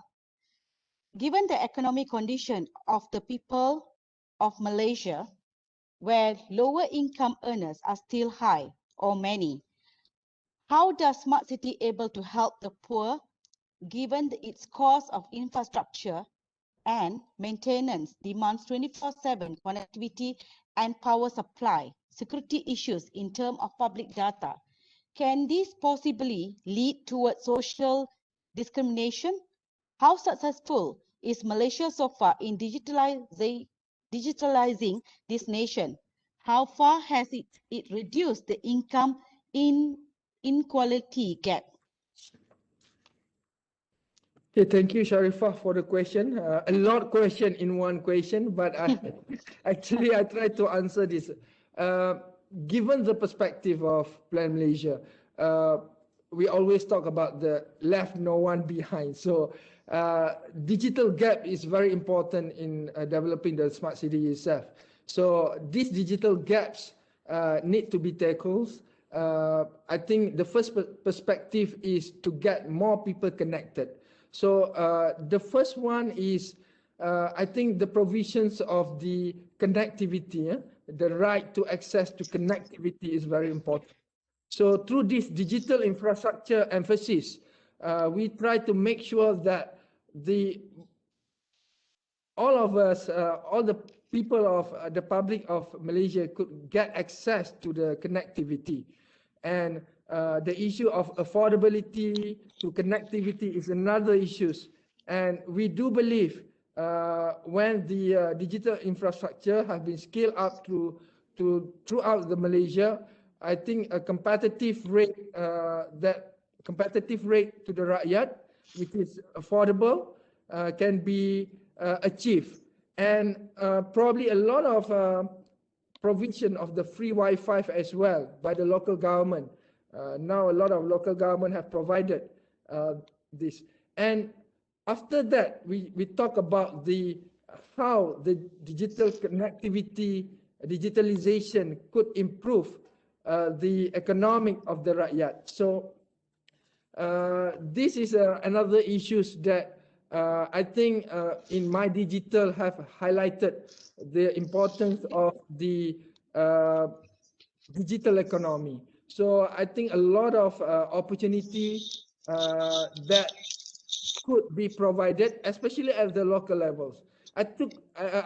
Given the economic condition of the people of Malaysia, where lower income earners are still high or many, how does Smart City able to help the poor given its cost of infrastructure and maintenance demands 24/7 connectivity and power supply, security issues in terms of public data? Can this possibly lead towards social discrimination? How successful is Malaysia so far in digitalizing this nation? How far has it reduced the income inequality gap? Okay, thank you, Sharifah, for the question. A lot of question in one question, but actually I try to answer this. Given the perspective of Plan Malaysia, we always talk about the left no one behind. So digital gap is very important in developing the smart city itself. So these digital gaps need to be tackled. I think the first perspective is to get more people connected. So the first one is, I think the provisions of the connectivity, the right to access to connectivity is very important. So through this digital infrastructure emphasis, we try to make sure that all of us, all the people of the public of Malaysia could get access to the connectivity. And the issue of affordability to connectivity is another issue. And we do believe when the digital infrastructure has been scaled up throughout the Malaysia, I think a competitive rate to the rakyat, which is affordable, can be achieved. And probably a lot of provision of the free Wi-Fi as well by the local government. Now a lot of local government have provided this. And after that, we talk about how the digital connectivity, digitalization could improve the economic of the rakyat. So this is another issue that I think in my digital have highlighted the importance of the digital economy. So I think a lot of opportunity that could be provided, especially at the local levels. I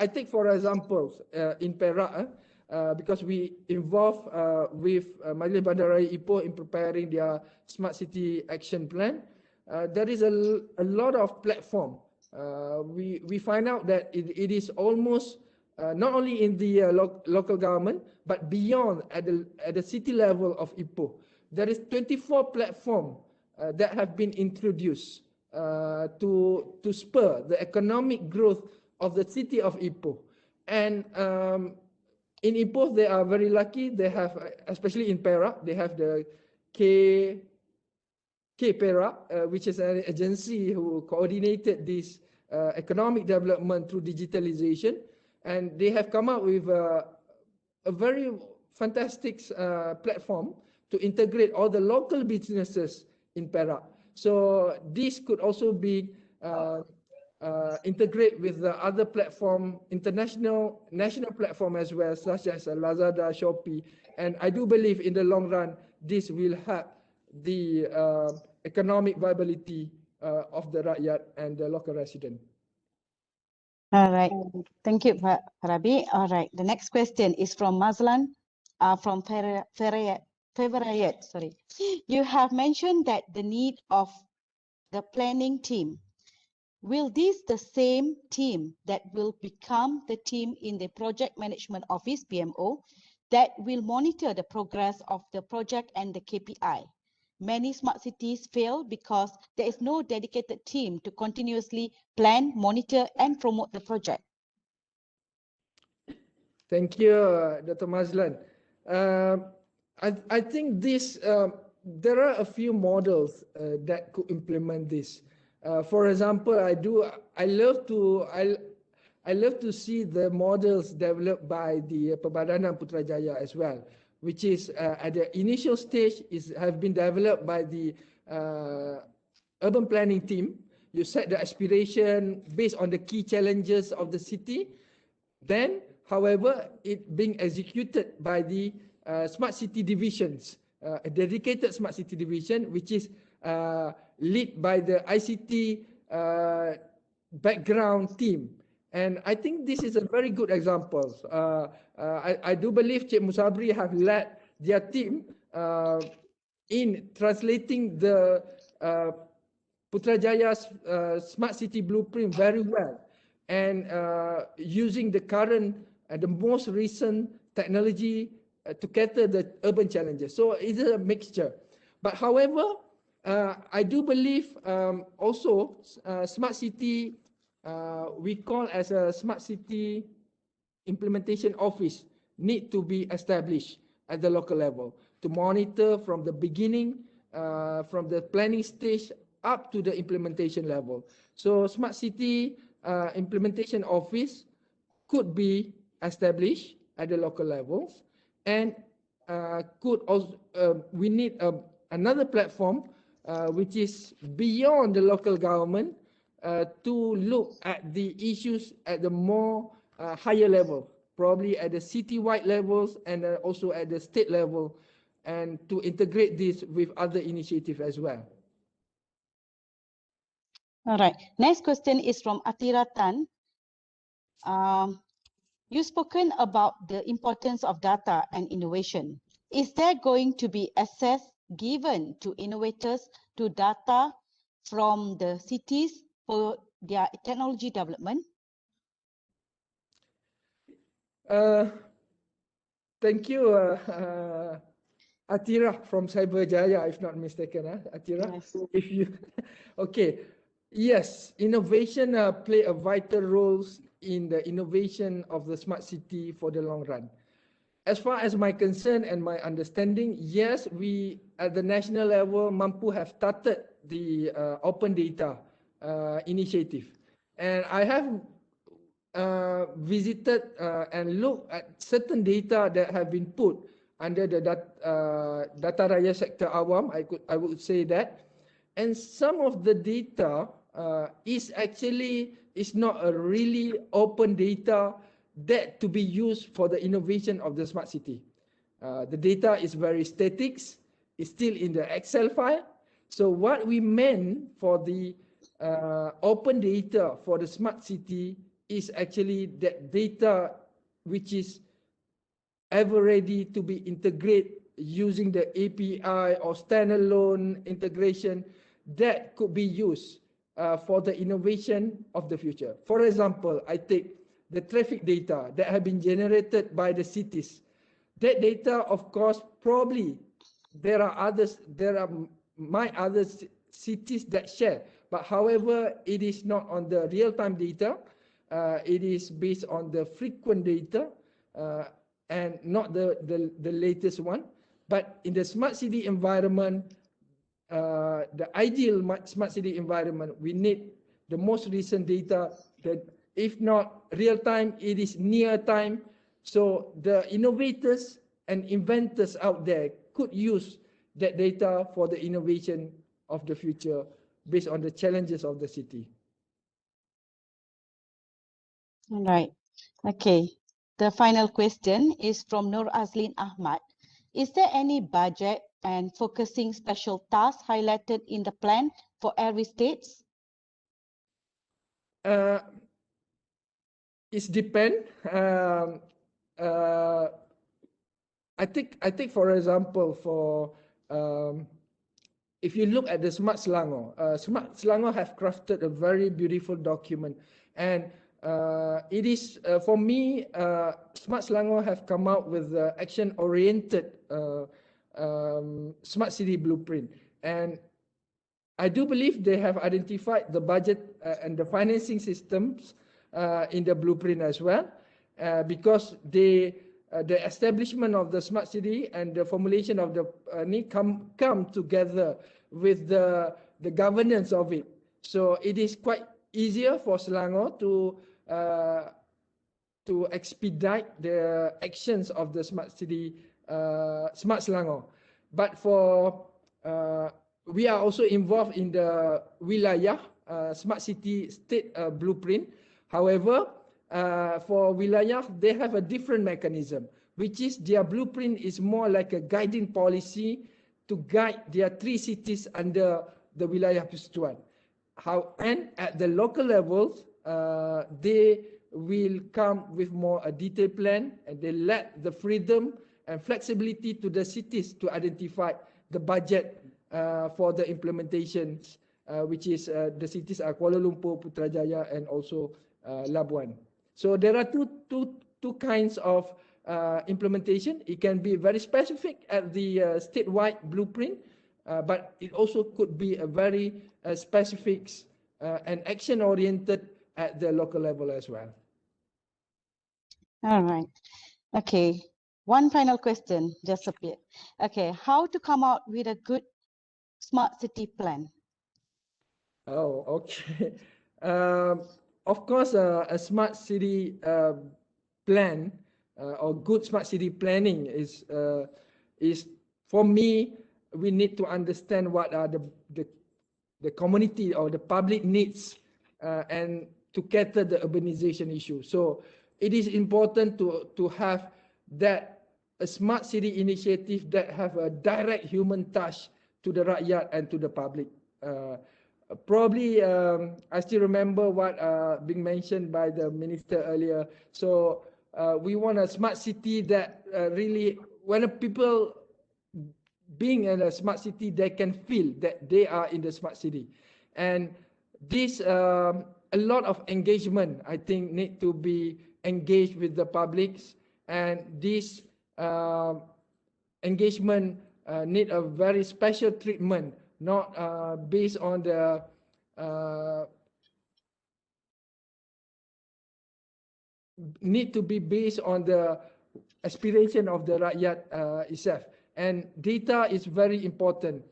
take for example in Perak, because we involved with Majlis Bandaraya Ipoh in preparing their smart city action plan. There is a lot of platform. We find out that it is almost not only in the local government, but beyond at the city level of Ipoh. There is 24 platforms that have been introduced to spur the economic growth of the city of Ipoh. And in Ipoh, they are very lucky. They have, especially in Perak, they have the I-KPKT, which is an agency who coordinated this economic development through digitalization. And they have come up with a very fantastic platform to integrate all the local businesses in Perak. So this could also be integrate with the other platform, national platform as well, such as Lazada, Shopee, And I do believe in the long run, this will help the economic viability of the rakyat and the local resident. All right. Thank you, Farabi. All right. The next question is from Mazlan from Favorayat. Sorry. You have mentioned that the need of the planning team. Will this the same team that will become the team in the Project Management Office, PMO, that will monitor the progress of the project and the KPI? Many smart cities fail because there is no dedicated team to continuously plan, monitor, and promote the project. Thank you, Dr. Mazlan. I think this there are a few models that could implement this. For example, I love to see the models developed by the Perbadanan Putrajaya as well, which is at the initial stage have been developed by the urban planning team. You set the aspiration based on the key challenges of the city. Then, however, it being executed by the smart city divisions, a dedicated smart city division, which is led by the ICT background team. And I think this is a very good example. I do believe Cik Musabri have led their team in translating the Putrajaya's smart city blueprint very well, and using the current and the most recent technology to cater the urban challenges. So it's a mixture. But however, I do believe also smart city, we call as a smart city implementation office, need to be established at the local level to monitor from the beginning, from the planning stage up to the implementation level. So smart city implementation office could be established at the local levels, and could also we need another platform which is beyond the local government to look at the issues at the more higher level, probably at the city-wide levels and also at the state level, and to integrate this with other initiatives as well. All right. Next question is from Atira Tan. You've spoken about the importance of data and innovation. Is there going to be access given to innovators to data from the cities for their technology development? Thank you, Atira from Cyberjaya, if not mistaken, Atira. Yes. If you, okay, yes, innovation play a vital role in the innovation of the smart city for the long run. As far as my concern and my understanding, yes, we at the national level, Mampu have started the open data initiative, and I have visited and looked at certain data that have been put under the data raya sector awam, I would say that, and some of the data is not a really open data that to be used for the innovation of the smart city. The data is very static, it's still in the Excel file. So what we meant for the open data for the smart city is actually that data which is ever ready to be integrated using the API or standalone integration that could be used for the innovation of the future. For example, I take the traffic data that have been generated by the cities. That data, of course, probably there are other cities that share, but however, it is not on the real-time data. It is based on the frequent data and not the latest one. But in the smart city environment, the ideal smart city environment, we need the most recent data that, if not real time, it is near time. So the innovators and inventors out there could use that data for the innovation of the future based on the challenges of the city. All right. Okay. The final question is from Nur Azlin Ahmad. Is there any budget and focusing special tasks highlighted in the plan for every states? It depends. I think for example, for if you look at the Smart Selangor, Smart Selangor have crafted a very beautiful document, and it is for me, Smart Selangor have come out with the action-oriented smart city blueprint, and I do believe they have identified the budget and the financing systems in the blueprint as well, because the establishment of the smart city and the formulation of the need come together with the governance of it. So it is quite easier for Selangor to expedite the actions of the smart city, Smart Selangor. But for we are also involved in the wilayah smart city state blueprint. However, for wilayah, they have a different mechanism, which is their blueprint is more like a guiding policy to guide their 3 cities under the wilayah persekutuan. And at the local levels, they will come with more a detailed plan, and they let the freedom and flexibility to the cities to identify the budget for the implementations, which is the cities are Kuala Lumpur, Putrajaya, and also Labuan. So there are two kinds of implementation. It can be very specific at the statewide blueprint, but it also could be a very specific and action-oriented at the local level as well. All right. Okay. One final question, just a bit. Okay. How to come out with a good smart city plan? Oh, okay. Of course, a smart city plan or good smart city planning is for me. We need to understand what are the community or the public needs and to cater the urbanization issue. So it is important to have that a smart city initiative that have a direct human touch to the rakyat and to the public. Probably, I still remember what being mentioned by the minister earlier. So we want a smart city that really, when people being in a smart city, they can feel that they are in the smart city. And this, a lot of engagement, I think, need to be engaged with the publics. And this engagement need a very special treatment, not based on the need to be based on the aspiration of the rakyat itself. And data is very important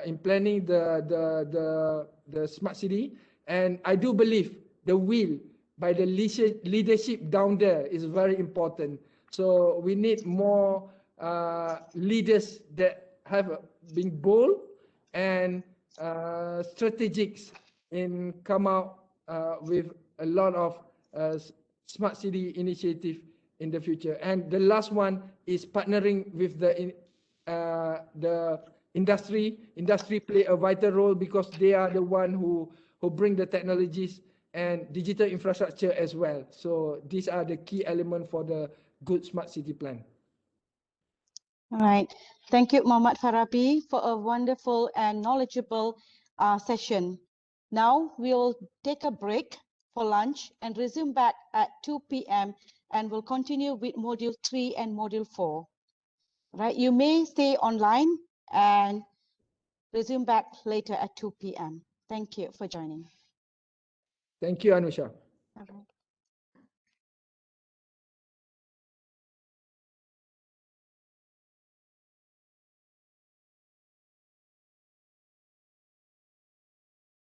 in planning the smart city. And I do believe the will by the leadership down there is very important. So we need more leaders that have been bold and strategic in come out with a lot of smart city initiative in the future. And the last one is partnering with the industry. Industry play a vital role because they are the one who bring the technologies and digital infrastructure as well. So these are the key elements for the good smart city plan. All right. Thank you, Muhammad Farabi, for a wonderful and knowledgeable session. Now we'll take a break for lunch and resume back at 2 p.m. and we'll continue with Module 3 and Module 4. Right? You may stay online and resume back later at 2 p.m. Thank you for joining. Thank you, Anusha. All right.